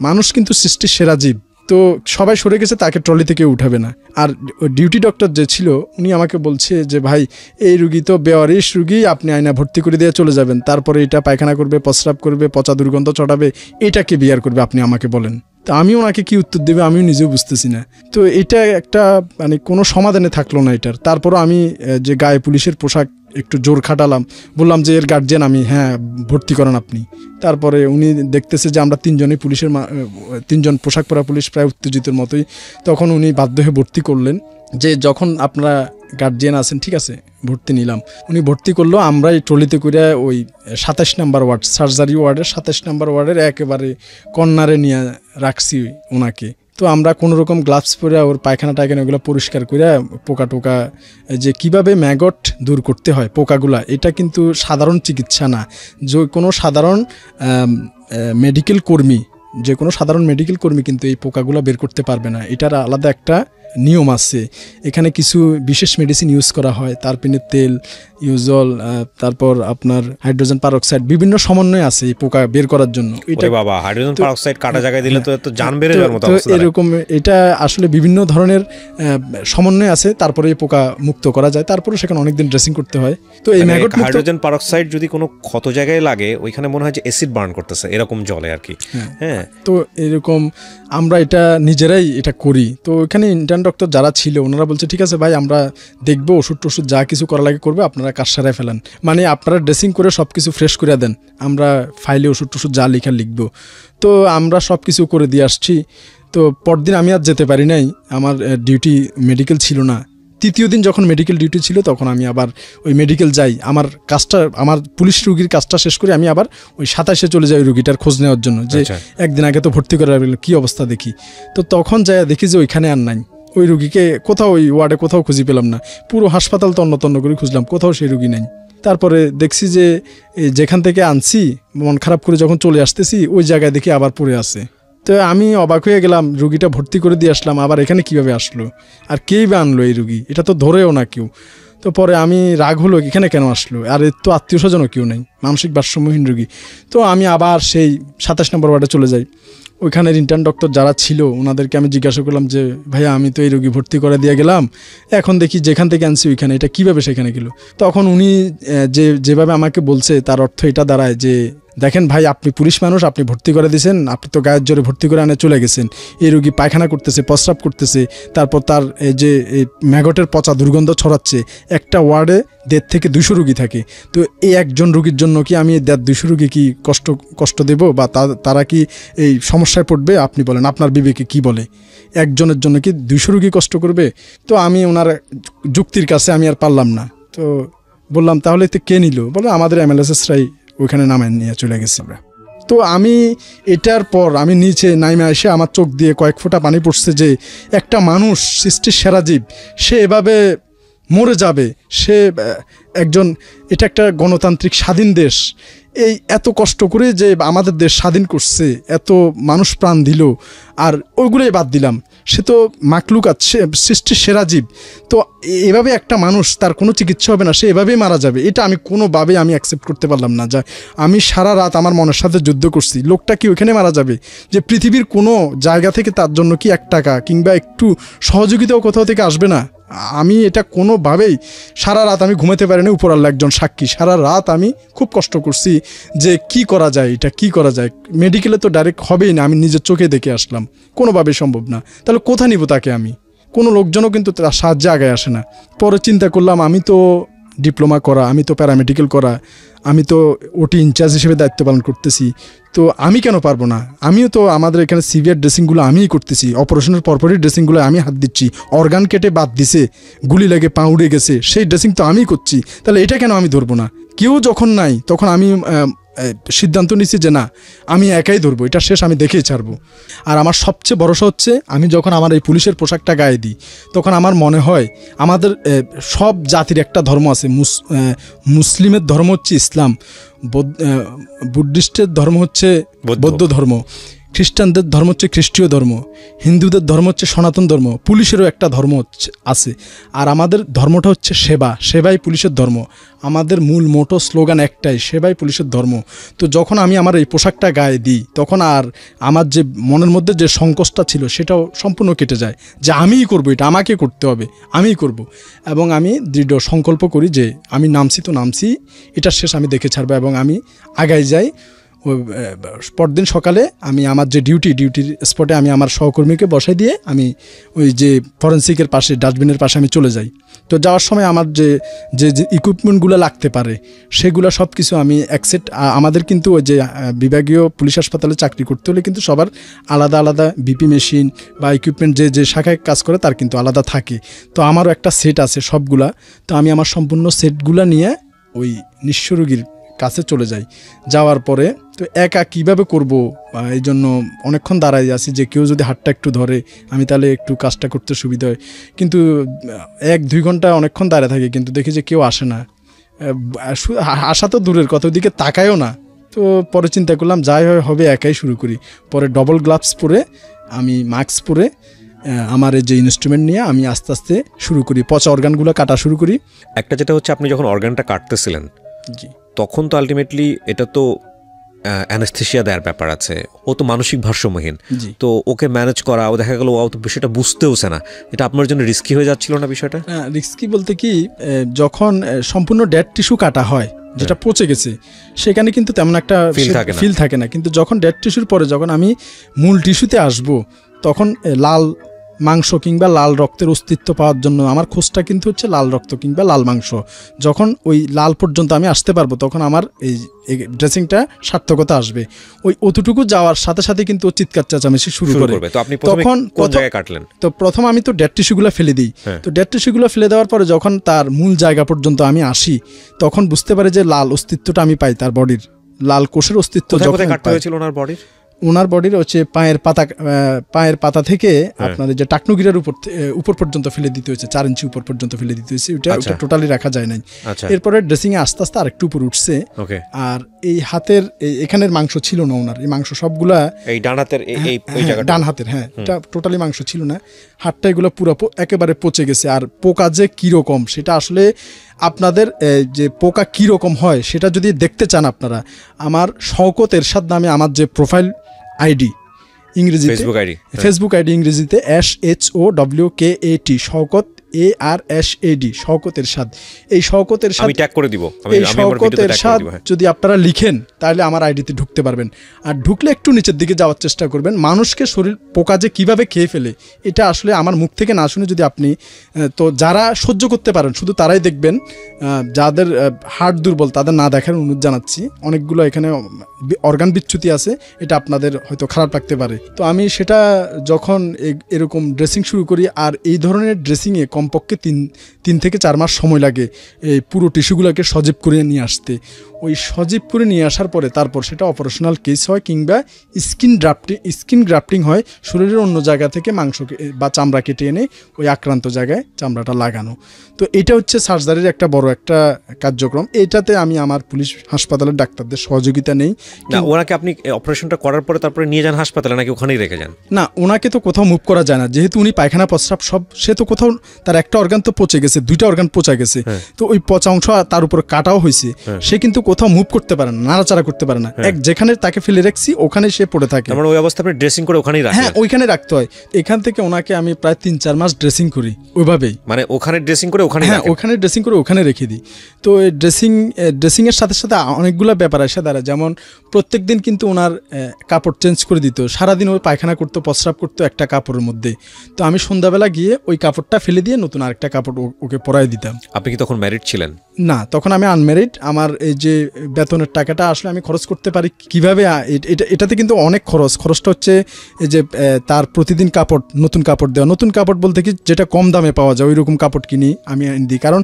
মানুষ কিন্তু সৃষ্টির সেরা জীব, তো সবাই সরে গেছে, তাকে ট্রলি থেকে উঠাবে না। আর ডিউটি ডক্টর যে ছিল, উনি আমাকে বলছে যে ভাই এই রুগী তো বেওয়ারিশ রুগী, আপনি আয়না ভর্তি করে দিয়ে চলে যাবেন, তারপরে এটা পায়খানা করবে, প্রস্রাব করবে, পচা দুর্গন্ধ চড়াবে, এটাকে বিয়ার করবে, আপনি আমাকে বলেন। তো আমি ওনাকে কি উত্তর দেবে আমিও নিজেও বুঝতেছি না। তো এটা একটা মানে কোনো সমাধানে থাকলো না এটার। তারপরও আমি যে গায়ে পুলিশের পোশাক একটু জোর খাটালাম, বললাম যে এর গার্জিয়ান আমি, হ্যাঁ ভর্তি করেন আপনি। তারপরে উনি দেখতেছে যে আমরা 3 জনই পুলিশের 3 জন পোশাক পরা পুলিশ, প্রায় উত্তেজিতের মতোই। তখন উনি বাধ্য হয়ে ভর্তি করলেন, যে যখন আপনারা গার্জিয়ান আছেন ঠিক আছে ভর্তি নিলাম। উনি ভর্তি করলো, আমরা এই ট্রলিতে করে ওই 27 নম্বর ওয়ার্ড, সার্জারি ওয়ার্ডের 27 নম্বর ওয়ার্ডের একেবারে কর্নারে নিয়ে রাখছি ওনাকে। তো আমরা কোনো রকম গ্লাভস পরে ওর পায়খানা টায়খানা ওগুলো পরিষ্কার করে, পোকা টোকা যে কিভাবে ম্যাগট দূর করতে হয় পোকাগুলা, এটা কিন্তু সাধারণ চিকিৎসা না। যে কোনো সাধারণ মেডিকেল কর্মী কিন্তু এই পোকাগুলো বের করতে পারবে না। এটার আলাদা একটা নিয়ম আছে। এখানে কিছু বিশেষ মেডিসিন ইউজ করা হয়, তারপিনের তেল, ইউজল, তারপর আপনার হাইড্রোজেন পারঅক্সাইড, বিভিন্ন সমন্বয় আছে এই পোকা বের করার জন্য। এটা বাবা হাইড্রোজেন পারঅক্সাইড কাটা জায়গায় দিলে তো জান বেড়ে যাওয়ার মতো অবস্থা। এরকম এটা আসলে বিভিন্ন ধরনের সমন্বয় আছে, তারপরে এই পোকা মুক্ত করা যায়। তারপরে সেখানে অনেকদিন ড্রেসিং করতে হয়। তো এই ম্যাগট হাইড্রোজেন পারঅক্সাইড যদি কোনো ক্ষত জায়গায় লাগে, ওইখানে মনে হয় যে অ্যাসিড বার্ন করতেছে, এরকম জলে আর কি। হ্যাঁ, তো এরকম আমরা এটা নিজেরাই এটা করি। তো ওইখানে ইন্টার্ন ডক্টর যারা ছিল ওনারা বলছে ঠিক আছে ভাই, আমরা দেখবো, ওষুধ টষুধ যা কিছু করা লাগে করবে, আপনারা কাজ সারায় ফেলেন, মানে আপনারা ড্রেসিং করে সব কিছু ফ্রেশ করে দেন, আমরা ফাইলে ওষুধ টষুধ যা লেখা লিখবো। তো আমরা সব কিছু করে দিয়ে আসছি। তো পরদিন আমি আর যেতে পারি নাই, আমার ডিউটি মেডিকেল ছিল না। 3য় দিন যখন মেডিকেল ডিউটি ছিল, তখন আমি আবার ওই মেডিকেল যাই, আমার পুলিশ রুগীর কাজটা শেষ করে আমি আবার ওই 27-এ চলে যাই রুগীটার খোঁজ নেওয়ার জন্য, যে একদিন আগে তো ভর্তি করা কি অবস্থা দেখি। তো তখন যাই দেখি যে ওইখানে আর নাই, ওই রুগীকে কোথাও ওই ওয়ার্ডে কোথাও খুঁজে পেলাম না। পুরো হাসপাতাল তন্ন তন্ন করে খুঁজলাম, কোথাও সেই রুগী নেই। তারপরে দেখছি যে যেখান থেকে আনছি, মন খারাপ করে যখন চলে আসতেছি, ওই জায়গায় দেখি আবার পড়ে আছে। তো আমি অবাক হয়ে গেলাম, রুগীটা ভর্তি করে দিয়ে আসলাম, আবার এখানে কিভাবে আসলো, আর কেই বা আনলো এই রুগী, এটা তো ধরেও না কেউ। তো পরে আমি রাগ হলো, এখানে কেন আসলো, আর এর তো আত্মীয় স্বজনও কেউ নেই, মানসিক ভারসাম্যহীন রুগী। তো আমি আবার সেই 27 নম্বর ওয়ার্ডে চলে যাই। ওইখানের ইন্টার্ন ডক্টর যারা ছিল ওনাদেরকে আমি জিজ্ঞাসা করলাম যে ভাইয়া, আমি তো এই রোগী ভর্তি করে দিয়ে গেলাম, এখন দেখি যেখান থেকে আনছি ওইখানে, এটা কীভাবে সেখানে গেল। তখন উনি যেভাবে আমাকে বলছে, তার অর্থ এটা দাঁড়ায় যে দেখেন ভাই, আপনি পুলিশ মানুষ, আপনি ভর্তি করে দিয়েছেন, আপনি তো গায়ের জোরে ভর্তি করে আনে চলে গেছেন, এই রোগী পায়খানা করতেছে, প্রস্রাব করতেছে, তারপর তার এই যে ম্যাগটের পচা দুর্গন্ধ ছড়াচ্ছে, একটা ওয়ার্ডে 150 থেকে 200 রোগী থাকে। তো এই একজন রোগীর জন্য কি আমি 150-200 রোগী কি কষ্ট দেব, বা তারা কি এই সমস্যায় পড়বে? আপনি বলেন, আপনার বিবেকে কি বলে? একজনের জন্য কি 200 রোগী কষ্ট করবে? তো আমি ওনার যুক্তির কাছে আমি আর পারলাম না, তো বললাম তাহলে তো কে নিল? বলে আমাদের এমএলএসএসরাই ওইখানে নামায় নিয়ে চলে গেছে আমরা। তো আমি এটার পর আমি নিচে নাইমে এসে আমার চোখ দিয়ে কয়েক ফোঁটা পানি পড়ছে যে একটা মানুষ, সৃষ্টির সেরা জীব, সে এভাবে মরে যাবে। সে একজন, এটা একটা গণতান্ত্রিক স্বাধীন দেশ, এই এত কষ্ট করে যে আমাদের দেশ স্বাধীন করছে, এত মানুষ প্রাণ দিল, আর ওইগুলোই বাদ দিলাম, সে তো মাকলুকাত, সে সৃষ্টির সেরা জীব। তো এভাবে একটা মানুষ, তার কোনো চিকিৎসা হবে না, সে এভাবেই মারা যাবে, এটা আমি কোনোভাবেই আমি অ্যাকসেপ্ট করতে পারলাম না। যা আমি সারা রাত আমার মনের সাথে যুদ্ধ করছি, লোকটা কি ওইখানে মারা যাবে? যে পৃথিবীর কোনো জায়গা থেকে তার জন্য কি 1 টাকা কিংবা একটু সহযোগিতাও কোথাও থেকে আসবে না? আমি এটা কোনোভাবেই, সারা রাত আমি ঘুমাতে পারিনি, উপর আল্লাহ একজন সাক্ষী, সারা রাত আমি খুব কষ্ট করছি যে কি করা যায়, এটা কি করা যায়। মেডিকেলে তো ডাইরেক্ট হবেই না, আমি নিজের চোখে দেখে আসলাম, কোনোভাবেই সম্ভব না। তাহলে কোথায় নিব তাকে? আমি কোনো লোকজনও কিন্তু তার সাহায্যে আগায় আসে না। পরে চিন্তা করলাম, আমি তো ডিপ্লোমা করা, আমি তো প্যারামেডিক্যাল করা, আমি তো ওটি ইনচার্জ হিসেবে দায়িত্ব পালন করতেছি, তো আমি কেন পারবো না? আমিও তো আমাদের এখানে সিভিয়ার ড্রেসিংগুলো আমিই করতেছি, অপারেশনের পরপরই ড্রেসিংগুলো আমি হাত দিচ্ছি, অর্গান কেটে বাদ দিছে, গুলি লেগে পা উড়ে গেছে, সেই ড্রেসিং তো আমিই করছি, তাহলে এটা কেন আমি ধরবো না? কেউ যখন নাই তখন আমি সিদ্ধান্ত নিচ্ছি যে না, আমি একাই ধরবো, এটা শেষ, আমি দেখেই ছাড়বো। আর আমার সবচেয়ে ভরসা হচ্ছে, আমি যখন আমার এই পুলিশের পোশাকটা গায়ে দিই, তখন আমার মনে হয় আমাদের সব জাতির একটা ধর্ম আছে, মুসলিমের ধর্ম হচ্ছে ইসলাম, বুদ্ধিস্টের ধর্ম হচ্ছে বৌদ্ধ ধর্ম, খ্রিস্টানদের ধর্ম হচ্ছে খ্রিস্টীয় ধর্ম, হিন্দুদের ধর্ম হচ্ছে সনাতন ধর্ম, পুলিশেরও একটা ধর্ম আছে। আর আমাদের ধর্মটা হচ্ছে সেবা, সেবাই পুলিশের ধর্ম। আমাদের মূল মোটো স্লোগান একটাই, সেবাই পুলিশের ধর্ম। তো যখন আমি আমার এই পোশাকটা গায়ে দিই, তখন আর আমার যে মনের মধ্যে যে সংকোচটা ছিল সেটাও সম্পূর্ণ কেটে যায়, যে আমিই করবো, এটা আমাকে করতে হবে, আমিই করব। এবং আমি দৃঢ় সংকল্প করি যে আমি নামছি তো নামছি, এটা শেষ, আমি দেখে ছাড়বো। এবং আমি আগাই যাই। পরদিন সকালে আমি আমার যে ডিউটির স্পটে আমি আমার সহকর্মীকে বসাই দিয়ে আমি ওই যে ফরেন্সিকের পাশে, ডাস্টবিনের পাশে আমি চলে যাই। তো যাওয়ার সময় আমার যে যে ইকুইপমেন্টগুলো লাগতে পারে সেগুলো সব কিছু আমি অ্যাকসেপ্ট, আমাদের কিন্তু ওই যে বিভাগীয় পুলিশ হাসপাতালে চাকরি করতে হলে কিন্তু সবার আলাদা আলাদা বিপি মেশিন বা ইকুইপমেন্ট যে শাখায় কাজ করে তার কিন্তু আলাদা থাকে। তো আমারও একটা সেট আছে সবগুলা। তো আমি আমার সম্পূর্ণ সেটগুলো নিয়ে ওই নিঃস্ব রোগীর কাছে চলে যাই। যাওয়ার পরে তো একা কিভাবে করব, এই জন্য অনেকক্ষণ দাঁড়াই আছি যে কেউ যদি হাতটা একটু ধরে আমি তাহলে একটু কাজটা করতে সুবিধা হয়। কিন্তু 1-2 ঘন্টা অনেকক্ষণ দাঁড়িয়ে থাকি, কিন্তু দেখি যে কেউ আসে না। আসা তো দূরের কথা, ওইদিকে তাকায়ও না। তো পরে চিন্তা করলাম যাই হবে একাই শুরু করি। পরে ডবল গ্লাভস পরে, আমি মাস্ক পরে, আমার এই যে ইনস্ট্রুমেন্ট নিয়ে আমি আস্তে আস্তে শুরু করি, পচা অর্গানগুলো কাটা শুরু করি। একটা যেটা হচ্ছে, আপনি যখন অর্গানটা কাটতেছিলেন, জি, তখন তো আলটিমেটলি এটা তো অ্যানেস্থেসিয়া দেওয়ার ব্যাপার আছে, ও তো মানসিক ভারসাম্যহীন, তো ওকে ম্যানেজ করা, ও দেখা গেল ও তো বিষয়টা বুঝতেওছে না, এটা আপনার জন্য রিস্কি হয়ে যাচ্ছিল না বিষয়টা? রিস্কি বলতে কি, যখন সম্পূর্ণ ডেড টিস্যু কাটা হয়, যেটা পচে গেছে, সেখানে কিন্তু তেমন একটা ফিল থাকে না। কিন্তু যখন ডেড টিস্যুর পরে যখন আমি মূল টিস্যুতে আসব, তখন লাল মাংস কিংবা লাল রক্তের অস্তিত্ব পাওয়ার জন্য আমার খোঁজটা কিন্তু হচ্ছে লাল রক্ত কিংবা লাল মাংস। যখন ওই লাল পর্যন্ত আমি আসতে পারবো, তখন আমার এই ড্রেসিংটা সার্থকতা আসবে। ওই অতটুকু যাওয়ার সাথে সাথে কিন্তু চিৎকার চেঁচামেচি শুরু করবে। তখন কোন জায়গায় কাটলেন? তো প্রথম আমি তো ডেড টিস্যুগুলো ফেলে দিই। তো ডেড টিস্যুগুলো ফেলে দেওয়ার পরে যখন তার মূল জায়গা পর্যন্ত আমি আসি, তখন বুঝতে পারি যে লাল অস্তিত্বটা আমি পাই, তার বডির লাল কোষের অস্তিত্ব। কোথায় কাটতে হয়েছিল ওনার বডির হচ্ছে পায়ের পাতা থেকে আপনার যে টাকনুগিরার উপর পর্যন্ত ফেলে দিতে হয়েছে, 4 ইঞ্চি উপর পর্যন্ত ফেলে দিতে হয়েছে। ওটা টোটালি রাখা যায় নাই। এরপরে ড্রেসিং এ আস্তে আস্তে আরেকটু উপর উঠছে। আর এই হাতের এখানের মাংস ছিল না ওনার, এই মাংস সবগুলা এই ডান হাতের, হ্যাঁ, এটা টোটালি মাংস ছিল না। হাতটা এগুলো পুরো একেবারে পচে গেছে। আর পোকা যে কিরকম সেটা আসলে আপনাদের যে পোকা কীরকম হয় সেটা যদি দেখতে চান আপনারা, আমার শওকত এরশাদ নামে আমার যে প্রোফাইল আইডি, ইংরেজিতে ফেসবুক আইডি, ইংরেজিতে SHOWKAT, ARSAD, শওকত এরশাদ। এই শওকত এরশাদ আমি ট্যাগ করে দিব, এই শওকত এরশাদ যদি আপনারা লিখেন তাহলে আমার আইডিতে ঢুকতে পারবেন। আর ঢুকলে একটু নিচের দিকে যাওয়ার চেষ্টা করবেন। মানুষকে শরীর পোকা যে কীভাবে খেয়ে ফেলে এটা আসলে আমার মুখ থেকে না শুনে যদি আপনি, তো যারা সহ্য করতে পারেন শুধু তারাই দেখবেন, যাদের হার্ট দুর্বল তাদের না দেখার অনুরোধ জানাচ্ছি। অনেকগুলো এখানে অর্গান বিচ্যুতি আছে, এটা আপনাদের হয়তো খারাপ লাগতে পারে। তো আমি সেটা যখন এরকম ড্রেসিং শুরু করি, আর এই ধরনের ড্রেসিংয়ে কমপক্ষে 3 থেকে 4 মাস সময় লাগে এই পুরো টিস্যুগুলোকে সজীব করে নিয়ে আসতে। ওই সজীব করে নিয়ে আসার পরে তারপর সেটা অপারেশনাল কেস হয় কিংবা স্কিন গ্রাফটিং হয়, শরীরের অন্য জায়গা থেকে মাংস বা চামড়া কেটে এনে ওই আক্রান্ত জায়গায় চামড়াটা লাগানো। তো এটা হচ্ছে সার্জারির একটা বড় একটা কার্যক্রম। এটাতে আমি আমার পুলিশ হাসপাতালের ডাক্তারদের সহযোগিতা নেই। না, ওনাকে আপনি অপারেশনটা করার পরে তারপরে নিয়ে যান হাসপাতালে নাকি ওখানেই রেখে যান? না, ওনাকে তো কোথাও মুভ করা যায় না, যেহেতু উনি পায়খানা প্রস্রাব সব, সে তো কোথাও তার একটা অর্গান তো পচে গেছে, 2টা অর্গান পচা গেছে, তো ওই পচা অংশ তার উপর কাটাও হয়েছে, সে কিন্তু কোথাও মুভ করতে পারে না, নাড়াচাড়া করতে পারে না। যেখানে তাকে ফেলে রাখছি ওখানে সে পড়ে থাকে। মানে ওই অবস্থা আপনি ড্রেসিং করে ওখানেই রাখেন? হ্যাঁ, ওইখানে রাখতে হয়। এখান থেকে ওনাকে আমি প্রায় 3-4 মাস ড্রেসিং করি ওইভাবেই। মানে ওখানে ড্রেসিং করে ওখানে? হ্যাঁ, ওখানে ড্রেসিং করে ওখানে রেখে দিই। তো এই ড্রেসিংয়ের সাথে সাথে অনেকগুলো ব্যাপার আসে দাঁড়ায়। যেমন প্রত্যেক দিন কিন্তু ওনার কাপড় চেঞ্জ করে দিত, সারাদিন ওই পায়খানা করতো, প্রস্রাব করতো একটা কাপড়ের মধ্যে। তো আমি সন্ধ্যাবেলা গিয়ে ওই কাপড়টা ফেলে দিয়ে নতুন আরেকটা কাপড় ওকে পরাই দিতাম। আপনি কি তখন ম্যারিড ছিলেন? না, তখন আমি আনম্যারিড। আমার এই যে বেতনের টাকাটা আসলে আমি খরচ করতে পারি কিভাবে, এটাতে কিন্তু অনেক খরচটা হচ্ছে এই যে তার প্রতিদিন কাপড়, নতুন কাপড় দেওয়া। নতুন কাপড় বলতে কি যেটা কম দামে পাওয়া যায় ওই রকম কাপড় কিনি আমি দিই। কারণ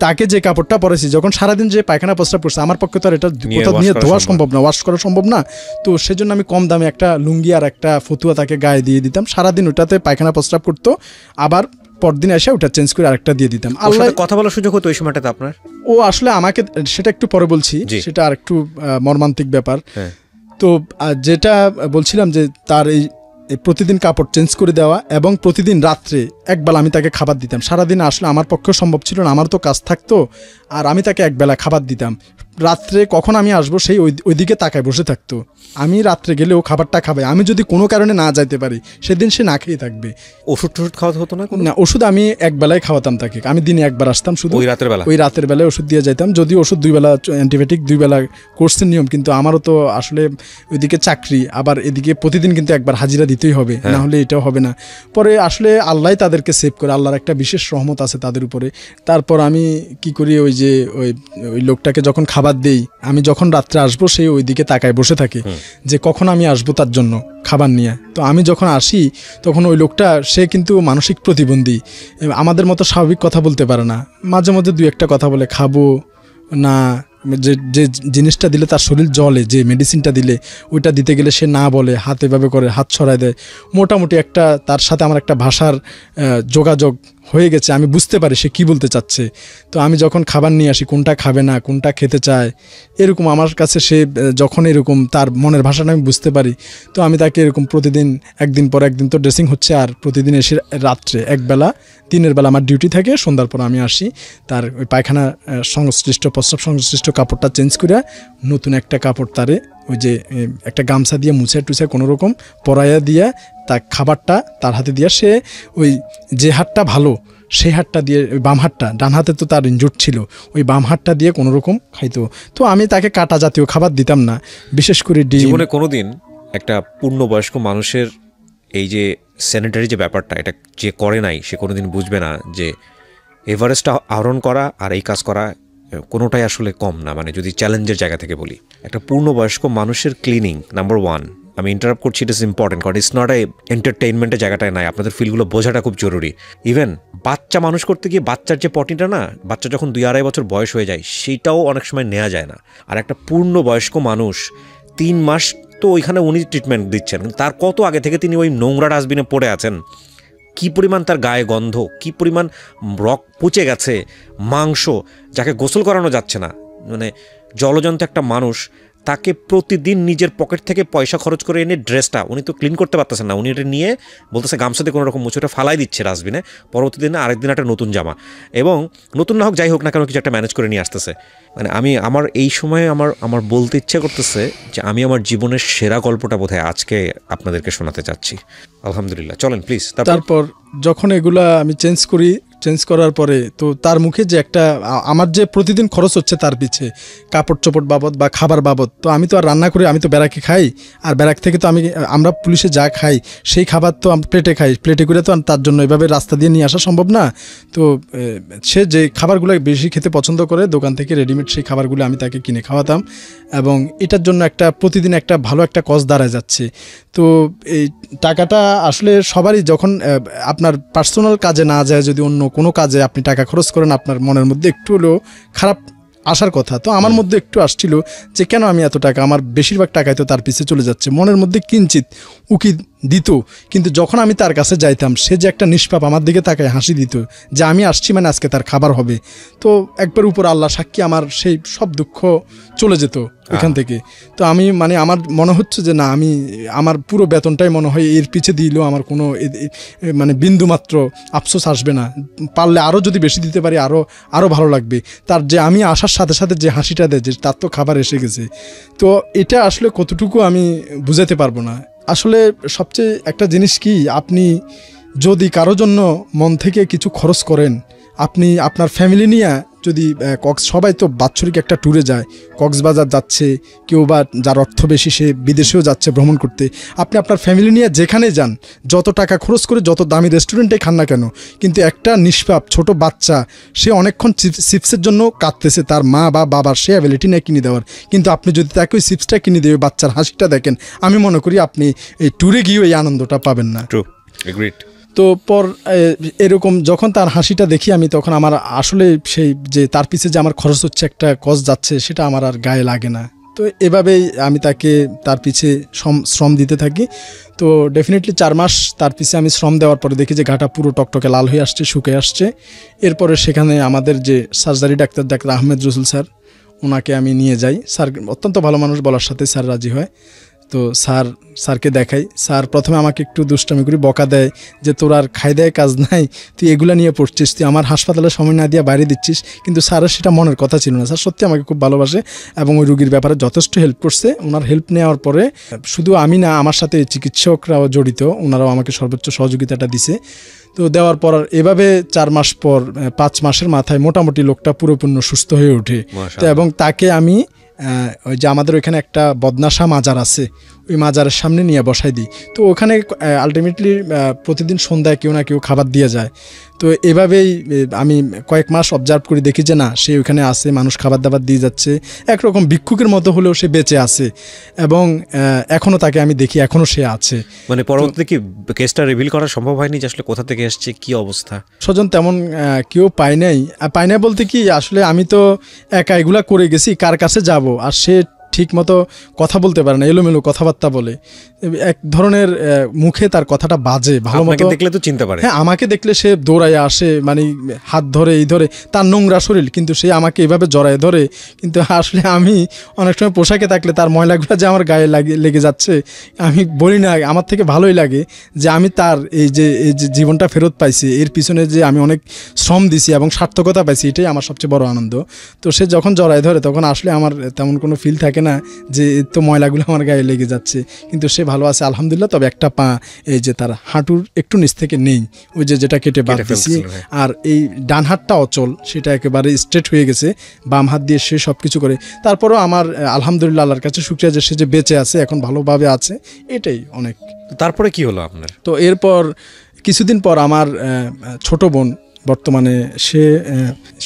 তাকে যে কাপড়টা পরেছি, যখন সারাদিন যে পায়খানা প্রস্রাব করছে, আমার পক্ষে তো আর এটা কোথাও নিয়ে ধোয়া সম্ভব না, ওয়াশ করা সম্ভব না। তো সেজন্য আমি কম দামে একটা লুঙ্গি আর একটা ফতুয়া তাকে গায়ে দিয়ে দিতাম। সারাদিন ওটাতে পায়খানা প্রস্রাব করতো, আবার পরদিন এসে ওটা চেঞ্জ করে আরেকটা দিয়ে দিতাম। আল্লাহ, কথা বলার সুযোগ হতো ওই সময়টাতে আপনার? ও আসলে আমাকে, সেটা একটু পরে বলছি, সেটা আর একটু মর্মান্তিক ব্যাপার। তো যেটা বলছিলাম যে তার এই প্রতিদিন কাপড় চেঞ্জ করে দেওয়া এবং প্রতিদিন রাত্রে একবেলা আমি তাকে খাবার দিতাম। সারাদিন আসলে আমার পক্ষে সম্ভব ছিল না, আমার তো কাজ থাকতো, আর আমি তাকে একবেলা খাবার দিতাম। রাত্রে কখন আমি আসবো সেই ওইদিকে তাকায় বসে থাকতো। আমি রাত্রে গেলে ও খাবারটা খাবে, আমি যদি কোনো কারণে না যাইতে পারি সেদিন সে না খেয়ে থাকবে। ওষুধ খাওয়াতে হতো না? না, ওষুধ আমি একবেলায় খাওয়াতাম তাকে। আমি দিনে একবার আসতাম, শুধু ওই রাতের বেলায় ওষুধ দিয়ে যাইতাম। যদিও ওষুধ 2 বেলা, অ্যান্টিবায়োটিক 2 বেলা কোর্সের নিয়ম, কিন্তু আমারও তো আসলে ওইদিকে চাকরি, আবার এদিকে প্রতিদিন কিন্তু একবার হাজিরা দিতেই হবে, না হলে এটাও হবে না। পরে আসলে আল্লাহ তাদেরকে সেভ করে, আল্লাহর একটা বিশেষ রহমত আছে তাদের উপরে। তারপর আমি কি করি, ওই যে ওই লোকটাকে যখন খাবার দেই, আমি যখন রাত্রে আসবো সেই ওইদিকে তাকায় বসে থাকে যে কখন আমি আসবো তার জন্য খাবার নিয়ে। তো আমি যখন আসি তখন ওই লোকটা, সে কিন্তু মানসিক প্রতিবন্ধী, আমাদের মতো স্বাভাবিক কথা বলতে পারে না। মাঝে মধ্যে 2-1টা কথা বলে, খাবো না, যে জিনিসটা দিলে তার শরীর জ্বলে, যে মেডিসিনটা দিলে ওইটা দিতে গেলে সে না বলে, হাত এভাবে করে হাত ছড়ায় দেয়। মোটামুটি একটা তার সাথে আমার একটা ভাষার যোগাযোগ হয়ে গেছে, আমি বুঝতে পারি সে কি বলতে চাচ্ছে। তো আমি যখন খাবার নিয়ে আসি, কোনটা খাবে না, কোনটা খেতে চায়, এরকম আমার কাছে সে যখন এরকম তার মনের ভাষাটা আমি বুঝতে পারি, তো আমি তাকে এরকম প্রতিদিন একদিন পর একদিন তো ড্রেসিং হচ্ছে, আর প্রতিদিন এসে রাত্রে একবেলা, দিনের বেলা আমার ডিউটি থাকে, সন্ধ্যার পর আমি আসি, তার ওই পায়খানা সংশ্লিষ্ট, প্রস্রাব সংশ্লিষ্ট কাপড়টা চেঞ্জ করে নতুন একটা কাপড় তারে ওই যে একটা গামছা দিয়ে মুছে টুছে কোনো রকম পরাইয়া দিয়া তার খাবারটা তার হাতে দিয়া, সে ওই যে হাতটা ভালো সেই হাতটা দিয়ে, ওই বাম হাতটা, ডান হাতে তো তার ইনজুর্ড ছিল, ওই বাম হাতটা দিয়ে কোনো রকম খাইতো। তো আমি তাকে কাটা জাতীয় খাবার দিতাম না, বিশেষ করে ডিম। জীবনে কোনোদিন একটা পূর্ণবয়স্ক মানুষের এই যে স্যানিটারি যে ব্যাপারটা, এটা যে করে নাই সে কোনোদিন বুঝবে না যে এভারেস্টটা আহরণ করা আর এই কাজ করা কোনোটাই আসলে কম না। মানে যদি চ্যালেঞ্জের জায়গা থেকে বলি, একটা পূর্ণবয়স্ক মানুষের ক্লিনিং নাম্বার 1, আমি ইন্টারাপ্ট করছি, ইট ইজ ইম্পর্টেন্ট, কারণ ইটস নট এ এন্টারটেইনমেন্টের জায়গাটায় নাই, আপনাদের ফিলগুলো বোঝাটা খুব জরুরি। ইভেন বাচ্চা মানুষ করতে গিয়ে বাচ্চার যে পটিটা না, বাচ্চা যখন 2-2.5 বছর বয়স হয়ে যায় সেইটাও অনেক সময় নেওয়া যায় না। আর একটা পূর্ণবয়স্ক মানুষ 3 মাস তো ওইখানে উনি ট্রিটমেন্ট দিচ্ছেন, কিন্তু তার কত আগে থেকে তিনি ওই নোংরা ডাস্টবিনে পড়ে আছেন, কি পরিমাণ তার গায়ে গন্ধ, কি পরিমাণ রক পচে গেছে, মাংস, যাকে গোসল করানো যাচ্ছে না, মানে জলজন্ত একটা মানুষ, তাকে প্রতিদিন নিজের পকেট থেকে পয়সা খরচ করে এনে ড্রেসটা উনি তো ক্লিন করতে পারতেছেন না, উনি এটা নিয়ে বলতেছে গামছাতে কোনো রকম মুছে ওটা ফালাই দিচ্ছে ডাস্টবিনে, পরবর্তী দিনে আরেকদিন একটা নতুন জামা, এবং নতুন না হোক যাই হোক না কেন কিছু একটা ম্যানেজ করে নিয়ে আসতেছে। মানে আমি আমার এই সময়ে আমার বলতে ইচ্ছে করতেছে যে আমি আমার জীবনের সেরা গল্পটা বোধহয় আজকে আপনাদেরকে শোনাতে চাচ্ছি। আলহামদুলিল্লাহ, চলেন প্লিজ। তারপর যখন এগুলা আমি চেঞ্জ করি, চেঞ্জ করার পরে তো তার মুখে যে একটা আমার যে প্রতিদিন খরচ হচ্ছে তার পিছে কাপড় চোপড় বাবদ বা খাবার বাবদ, তো আমি তো আর রান্না করে আমি তো ব্যারাকে খাই, আর ব্যারাক থেকে তো আমরা পুলিশে যা খাই সেই খাবার তো আমি প্লেটে খাই, প্লেটে করে তো তার জন্য এভাবে রাস্তা দিয়ে নিয়ে আসা সম্ভব না। তো সে যে খাবারগুলো বেশি খেতে পছন্দ করে দোকান থেকে রেডিমেড সেই খাবারগুলো আমি তাকে কিনে খাওয়াতাম, এবং এটার জন্য একটা প্রতিদিন একটা ভালো একটা কজ দাঁড়ায় যাচ্ছে। তো এই টাকাটা আসলে সবারই যখন আপনার পার্সোনাল কাজে না যায়, যদি অন্য কোনো কাজে আপনি টাকা খরচ করেন, আপনার মনের মধ্যে একটু হলেও খারাপ আসার কথা। তো আমার মধ্যে একটু আসছিল যে কেন আমি এত টাকা, আমার বেশিরভাগ টাকায় তো তার পিছে চলে যাচ্ছে, মনের মধ্যে কিঞ্চিত উকি দিত। কিন্তু যখন আমি তার কাছে যাইতাম, সে যে একটা নিষ্পাপ আমার দিকে তাকায় হাসি দিত যে আমি আসছি মানে আজকে তার খাবার হবে, তো একবার উপর আল্লাহ সাক্ষী আমার সেই সব দুঃখ চলে যেত এখান থেকে। তো আমি মানে আমার মনে হচ্ছে যে না, আমি আমার পুরো বেতনটাই মনে হয় এর পিছে দিলেও আমার কোনো মানে বিন্দুমাত্র আফসোস আসবে না, পারলে আরও যদি বেশি দিতে পারি আরও ভালো লাগবে। তার যে আমি আসার সাথে সাথে যে হাসিটা দেয় যে তার তো খাবার এসে গেছে, তো এটা আসলে কতটুকু আমি বুঝাতে পারবো না। আসলে সবচেয়ে একটা জিনিস কি, আপনি যদি কারো জন্য মন থেকে কিছু খরচ করেন, আপনি আপনার ফ্যামিলি নিয়ে যদি সবাই তো বাৎসরিক একটা ট্যুরে যায়, কক্সবাজার যাচ্ছে, কেউ বা যার অর্থ বেশি সে বিদেশেও যাচ্ছে ভ্রমণ করতে, আপনি আপনার ফ্যামিলি নিয়ে যেখানে যান, যত টাকা খরচ করে যত দামি রেস্টুরেন্টে খান না কেন, কিন্তু একটা নিষ্পাপ ছোট বাচ্চা সে অনেকক্ষণ চিপসের জন্য কাঁদতেছে, তার মা বা বাবার সে অ্যাবিলিটি নেই কিনে দেওয়ার, কিন্তু আপনি যদি তাকে ওই চিপসটা কিনে দেবে, বাচ্চার হাসিটা দেখেন, আমি মনে করি আপনি এই ট্যুরে গিয়েও এই আনন্দটা পাবেন না। তো এরকম যখন তার হাসিটা দেখি আমি, তখন আমার আসলে সেই যে তার পিছে যে আমার খরচ হচ্ছে একটা কজ যাচ্ছে, সেটা আমার আর গায়ে লাগে না। তো এভাবেই আমি তার পিছে শ্রম দিতে থাকি। তো ডেফিনেটলি 4 মাস তার পিছে আমি শ্রম দেওয়ার পরে দেখি যে ঘাটা পুরো টকটকে লাল হয়ে আসছে, শুকিয়ে আসছে। এরপরে সেখানে আমাদের যে সার্জারি ডাক্তার আহমেদ রসুল স্যার, ওনাকে আমি নিয়ে যাই। স্যার অত্যন্ত ভালো মানুষ, বলার সাথে স্যার রাজি হয়। তো স্যারকে দেখাই। স্যার প্রথমে আমাকে একটু দুষ্টামি করে বকা দেয় যে তোর আর খাই দেয় কাজ নাই, তুই এগুলো নিয়ে পড়ছিস, তুই আমার হাসপাতালে সময় না দিয়ে বাইরে দিচ্ছিস। কিন্তু স্যারের সেটা মনের কথা ছিল না। স্যার সত্যি আমাকে খুব ভালোবাসে এবং ওই রুগীর ব্যাপারে যথেষ্ট হেল্প করছে। ওনার হেল্প নেওয়ার পরে শুধু আমি না, আমার সাথে চিকিৎসকরাও জড়িত, ওনারাও আমাকে সর্বোচ্চ সহযোগিতাটা দিছে। তো দেওয়ার পর এভাবে 4 মাস পর 5 মাসের মাথায় মোটামুটি লোকটা পুরোপূর্ণ সুস্থ হয়ে ওঠে। তো এবং তাকে আমি ওই যে আমাদের ওইখানে একটা বদনাশা মাজার আছে, ওই মাজারের সামনে নিয়ে বসাই দিই। তো ওখানে আলটিমেটলি প্রতিদিন সন্ধ্যায় কেউ না কেউ খাবার দিয়ে যায়। তো এভাবেই আমি কয়েক মাস অবজার্ভ করে দেখি যে না, সে ওইখানে আছে, মানুষ খাবার দাবার দিয়ে যাচ্ছে, একরকম ভিক্ষুকের মতো হলেও সে বেঁচে আছে, এবং এখনও তাকে আমি দেখি, এখনও সে আছে। মানে পরবর্তীতে কি কেসটা রিভিল করা সম্ভব হয়নি যে আসলে কোথা থেকে এসছে, কি অবস্থা? স্বজন তেমন কেউ পায় নাই বলতে কি, আসলে আমি তো একা এগুলা করে গেছি, কার কাছে যাব, আর সে ঠিক মতো কথা বলতে পারে না, এলোমেলো কথাবার্তা বলে, এক ধরনের মুখে তার কথাটা বাজে। ভালো মতো দেখলে তো চিনতে পারে। হ্যাঁ, আমাকে দেখলে সে দৌড়ায় আসে, মানে হাত ধরে এই ধরে, তার নোংরা শরীর, কিন্তু সে আমাকে এইভাবে জড়ায় ধরে। কিন্তু আসলে আমি অনেক সময় পোশাকে থাকলে তার ময়লাগুলো যে আমার গায়ে লেগে যাচ্ছে, আমি বলি না, আমার থেকে ভালোই লাগে যে আমি তার এই যে জীবনটা ফেরত পাইছি, এর পিছনে যে আমি অনেক শ্রম দিছি এবং সার্থকতা পাইছি, এটাই আমার সবচেয়ে বড় আনন্দ। তো সে যখন জড়ায় ধরে তখন আসলে আমার তেমন কোনো ফিল থাকে না যে তো ময়লাগুলো আমার গায়ে লেগে যাচ্ছে, কিন্তু সে ভালো আছে আলহামদুলিল্লাহ। তবে একটা পা এই যে তার হাঁটুর একটু নিচ থেকে নেই, ওই যেটা কেটে বাদ দিয়েছি, আর এই ডান হাতটা অচল, সেটা একেবারে স্ট্রেট হয়ে গেছে, বাম হাত দিয়ে সে সব কিছু করে। তারপরেও আমার আলহামদুলিল্লাহ আল্লাহর কাছে শুকরিয়া যে সে যে বেঁচে আছে, এখন ভালোভাবে আছে, এটাই অনেক। তারপরে কি হলো আপনার? তো এরপর কিছুদিন পর আমার ছোট বোন, বর্তমানে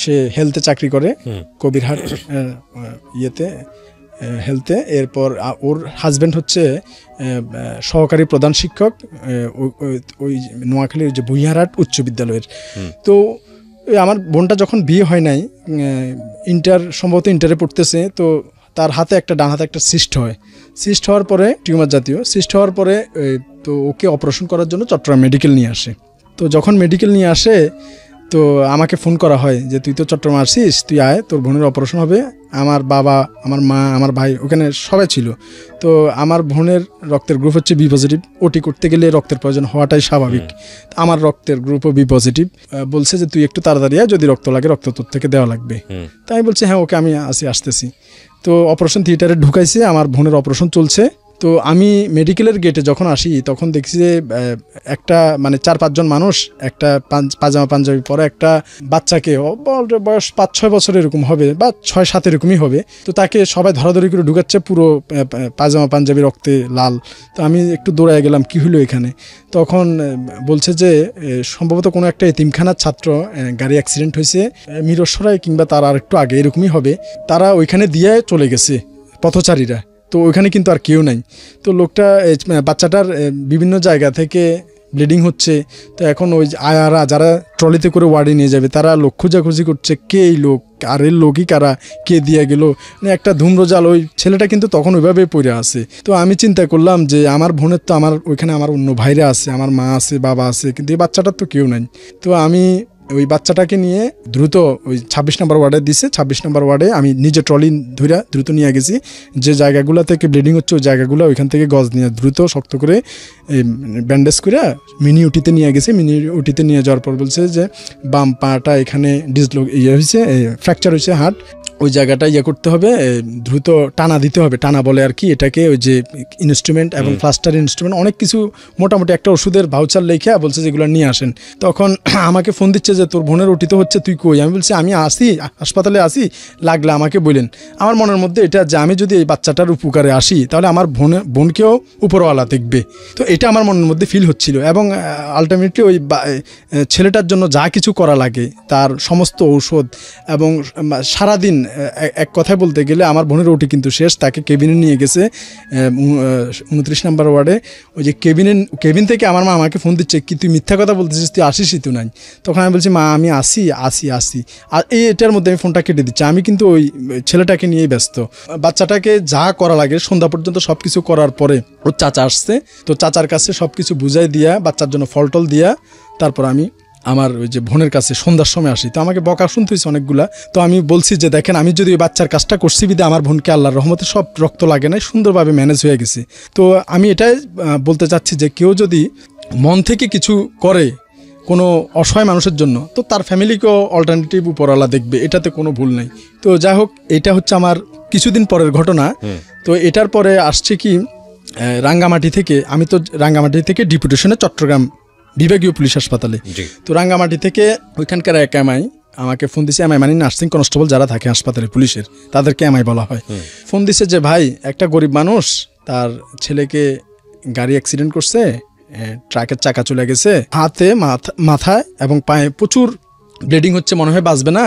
সে হেলথে চাকরি করে, কবিরহাট ইয়েতে হেলথে। এরপর ওর হাজব্যান্ড হচ্ছে সহকারী প্রধান শিক্ষক ওই নোয়াখালীর যে ভুইয়ারহাট উচ্চ বিদ্যালয়ের। তো আমার বোনটা যখন বিয়ে হয় নাই, সম্ভবত ইন্টারে পড়তেছে, তো তার হাতে ডান হাতে একটা সিস্ট হয়। সিস্ট হওয়ার পরে, টিউমার জাতীয় সিস্ট হওয়ার পরে, তো ওকে অপারেশন করার জন্য চট্টগ্রাম মেডিকেল নিয়ে আসে। তো যখন মেডিকেল নিয়ে আসে, তো আমাকে ফোন করা হয় যে তুই তো চট্টগ্রাম আসছিস, তুই আয়, তোর বোনের অপারেশন হবে। আমার বাবা, আমার মা, আমার ভাই ওখানে সবাই ছিল। তো আমার বোনের রক্তের গ্রুপ হচ্ছে বি পজিটিভ। ওটি করতে গেলে রক্তের প্রয়োজন হওয়াটাই স্বাভাবিক। আমার রক্তের গ্রুপও বি পজিটিভ। বলছে যে তুই একটু তাড়াতাড়ি আয়, যদি রক্ত লাগে রক্ত তোর থেকে দেওয়া লাগবে। তাই বলছে হ্যাঁ ওকে, আমি আসতেছি। তো অপারেশন থিয়েটারে ঢুকাইছে, আমার বোনের অপারেশন চলছে। তো আমি মেডিকেলের গেটে যখন আসি তখন দেখছি যে একটা মানে 4-5 জন মানুষ একটা পাজামা পাঞ্জাবি পরে একটা বাচ্চাকে বয়স 5-6 বছর এরকম হবে বা 6-7 এরকমই হবে, তো তাকে সবাই ধরাধরি করে ঢুকাচ্ছে, পুরো পাজামা পাঞ্জাবি রক্তে লাল। তো আমি একটু দৌড়ায় গেলাম, কি হলো এখানে? তখন বলছে যে সম্ভবত কোনো একটা এতিমখানার ছাত্র গাড়ি অ্যাক্সিডেন্ট হয়েছে মিরসরাই কিংবা তার আর একটু আগে এরকমই হবে, তারা ওইখানে দিয়ে চলে গেছে পথচারীরা, তো ওইখানে কিন্তু আর কেউ নাই। তো লোকটা বাচ্চাটার বিভিন্ন জায়গা থেকে ব্লিডিং হচ্ছে। তো এখন ওই আয়ারা যারা ট্রলিতে করে ওয়ার্ডে নিয়ে যাবে তারা লোক খোঁজাখুঁজি করছে, কে এই লোক, আর এর লোকই কারা, কে দিয়ে গেল, মানে একটা ধূম্রজাল। ওই ছেলেটা কিন্তু তখন ওইভাবেই পড়ে আছে। তো আমি চিন্তা করলাম যে আমার বোনের তো আমার ওইখানে আমার অন্য ভাইরা আছে, আমার মা আছে, বাবা আছে, কিন্তু এই বাচ্চাটার তো কেউ নাই। তো আমি ওই বাচ্চাটাকে নিয়ে দ্রুত ওই 26 নম্বর ওয়ার্ডে দিছে, 26 নম্বর ওয়ার্ডে আমি নিজে ট্রলি ধরে দ্রুত নিয়ে গেছি। যে জায়গাগুলো থেকে ব্লিডিং হচ্ছে ওই জায়গাগুলো ওইখান থেকে গজ নিয়ে দ্রুত শক্ত করে ব্যান্ডেজ করে মিনি উটিতে নিয়ে গেছি। মিনি উটিতে নিয়ে যাওয়ার পর বলছে যে বাম পাটা এখানে হয়েছে, ফ্র্যাকচার হয়েছে হার্ট, ওই জায়গাটা করতে হবে, দ্রুত টানা দিতে হবে, টানা বলে আর কি এটাকে, ওই যে ইনস্ট্রুমেন্ট এবং প্লাস্টার ইনস্ট্রুমেন্ট অনেক কিছু, মোটামুটি একটা ওষুধের ভাউচার লেখা বলছে যেগুলো নিয়ে আসেন। তখন আমাকে ফোন দিচ্ছে যে তোর বোনের ওটিতে হচ্ছে, তুই কই? আমি বলছি আমি আসি, হাসপাতালে আসি, লাগলে আমাকে বললেন। আমার মনের মধ্যে এটা যে আমি যদি এই বাচ্চাটার উপকারে আসি তাহলে আমার বোনকেও উপরওয়ালা দেখবে, তো এটা আমার মনের মধ্যে ফিল হচ্ছিল। এবং আলটিমেটলি ওই ছেলেটার জন্য যা কিছু করা লাগে তার সমস্ত ঔষধ এবং সারাদিন এক কথায় বলতে গেলে আমার বোনের ওটি কিন্তু শেষ। তাকে কেবিনে নিয়ে গেছে 29 নম্বর ওয়ার্ডে। ওই যে কেবিন থেকে আমার মা আমাকে ফোন দিচ্ছে, কি তুই মিথ্যা কথা বলতেছিস, তুই আসিসই তো নাই? তখন আমি বলছি মা আমি আসি। আর এটার মধ্যে আমি ফোনটা কেটে দিচ্ছি, আমি কিন্তু ওই ছেলেটাকে নিয়েই ব্যস্ত। বাচ্চাটাকে যা করা লাগে সন্ধ্যা পর্যন্ত সব কিছু করার পরে ওর চাচা আসছে, তো চাচার কাছে সব কিছু বুঝাই দিয়া বাচ্চার জন্য ফল টল দিয়া তারপর আমি আমার ওই যে বোনের কাছে সন্ধ্যার সময় আসি। তো আমাকে বকা শুনতে হয়েছে অনেকগুলা। তো আমি বলছি যে দেখেন আমি যদি ওই বাচ্চার কাজটা করছি বিদে আমার বোনকে আল্লাহর রহমতে সব রক্ত লাগে নাই, সুন্দরভাবে ম্যানেজ হয়ে গেছে। তো আমি এটাই বলতে চাচ্ছি যে কেউ যদি মন থেকে কিছু করে কোনো অসহায় মানুষের জন্য, তো তার ফ্যামিলিকেও অল্টারনেটিভ উপরওয়ালা দেখবে, এটাতে কোনো ভুল নেই। তো যাই হোক, এটা হচ্ছে আমার কিছুদিন পরের ঘটনা। তো এটার পরে আসছে কি রাঙ্গামাটি থেকে, আমি তো রাঙ্গামাটি থেকে ডিপুটেশনে চট্টগ্রাম বিভাগীয় পুলিশ হাসপাতালে। তো রাঙ্গামাটি থেকে ওইখানকার এক এমআই আমাকে ফোন দিছে, এমআই মানে নার্সিং কনস্টেবল যারা থাকে হাসপাতালে পুলিশের, তাদেরকে এমআই বলা হয়। ফোন দিছে যে ভাই একটা গরিব মানুষ, তার ছেলেকে গাড়ি অ্যাক্সিডেন্ট করছে, ট্রাকের চাকা চলে গেছে, হাতে মাথায় এবং পায়ে প্রচুর ব্লিডিং হচ্ছে, মনে হয় বাঁচবে না,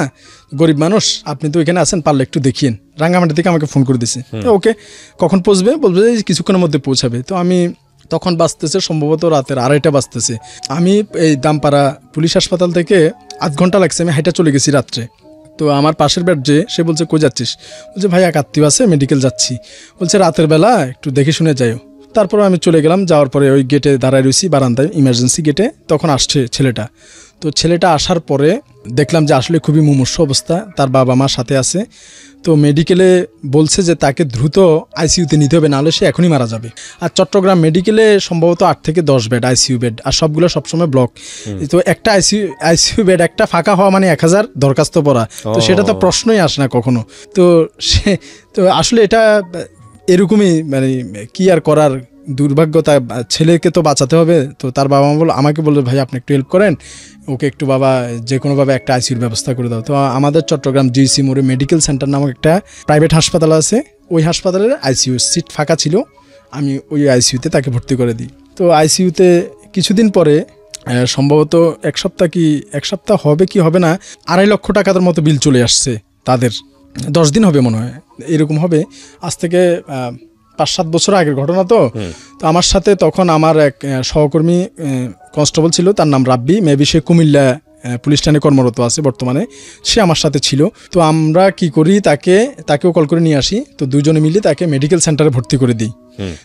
গরিব মানুষ, আপনি তো এখানে আছেন, পারলে একটু দেখিয়েন। রাঙ্গামাটি থেকে আমাকে ফোন করে দিছে। ওকে, কখন পৌঁছবে? বলবে যে কিছুক্ষণের মধ্যে পৌঁছাবে। তো আমি তখন বাজতেছে সম্ভবত রাতের 2:30 বাজতেছে। আমি এই দামপাড়া পুলিশ হাসপাতাল থেকে আধ ঘন্টা লাগছে, আমি হাইটা চলে গেছি রাত্রে। তো আমার পাশের বেড যে সে বলছে কই যাচ্ছিস? বলছে ভাই এক আত্মীয় আছে, মেডিকেল যাচ্ছি। বলছে রাতের বেলা একটু দেখে শুনে যাইও। তারপরে আমি চলে গেলাম, যাওয়ার পরে ওই গেটে দাঁড়ায় রয়েছি বারান্দায়, ইমার্জেন্সি গেটে। তখন আসছে ছেলেটা। তো ছেলেটা আসার পরে দেখলাম যে আসলে খুবই মুমূর্ষ অবস্থা, তার বাবা মা সাথে আছে। তো মেডিকেলে বলছে যে তাকে দ্রুত আইসিইউতে নিতে হবে, নাহলে সে এখনই মারা যাবে। আর চট্টগ্রাম মেডিকেলে সম্ভবত 8 থেকে 10 বেড আইসিইউ বেড, আর সবগুলো সবসময় ব্লক। তো একটা আইসিইউ বেড একটা ফাঁকা হওয়া মানে 1000 দরখাস্ত পড়া, তো সেটা তো প্রশ্নই আসে না কখনো। তো আসলে এটা এরকমই, মানে কি আর করার, দুর্ভাগ্যতা, ছেলেকে তো বাঁচাতে হবে। তো তার বাবা মা আমাকে বললো ভাই আপনি একটু হেল্প করেন, ওকে একটু বাবা যে কোনোভাবে একটা আইসিইউর ব্যবস্থা করে দাও। তো আমাদের চট্টগ্রাম জিসি মোড়ে মেডিকেল সেন্টার নামক একটা প্রাইভেট হাসপাতাল আছে, ওই হাসপাতালের আইসিইউ সিট ফাঁকা ছিল, আমি ওই আইসিইউতে তাকে ভর্তি করে দিই। তো আইসিইউতে কিছুদিন পরে সম্ভবত এক সপ্তাহ হবে কি হবে না, 2.5 লক্ষ টাকার মতো বিল চলে আসছে তাদের। 10 দিন হবে মনে হয়, এরকম হবে। আজ থেকে 5-7 বছর আগের ঘটনা। তো আমার সাথে তখন আমার এক সহকর্মী কনস্টেবল ছিল, তার নাম রাব্বি, মেবি সে কুমিল্লা পুলিশ স্টেশনে কর্মরত আছে বর্তমানে, সে আমার সাথে ছিল। তো আমরা কি করি, তাকেও কল করে নিয়ে আসি। তো দুজনে মিলে তাকে মেডিকেল সেন্টারে ভর্তি করে দিই।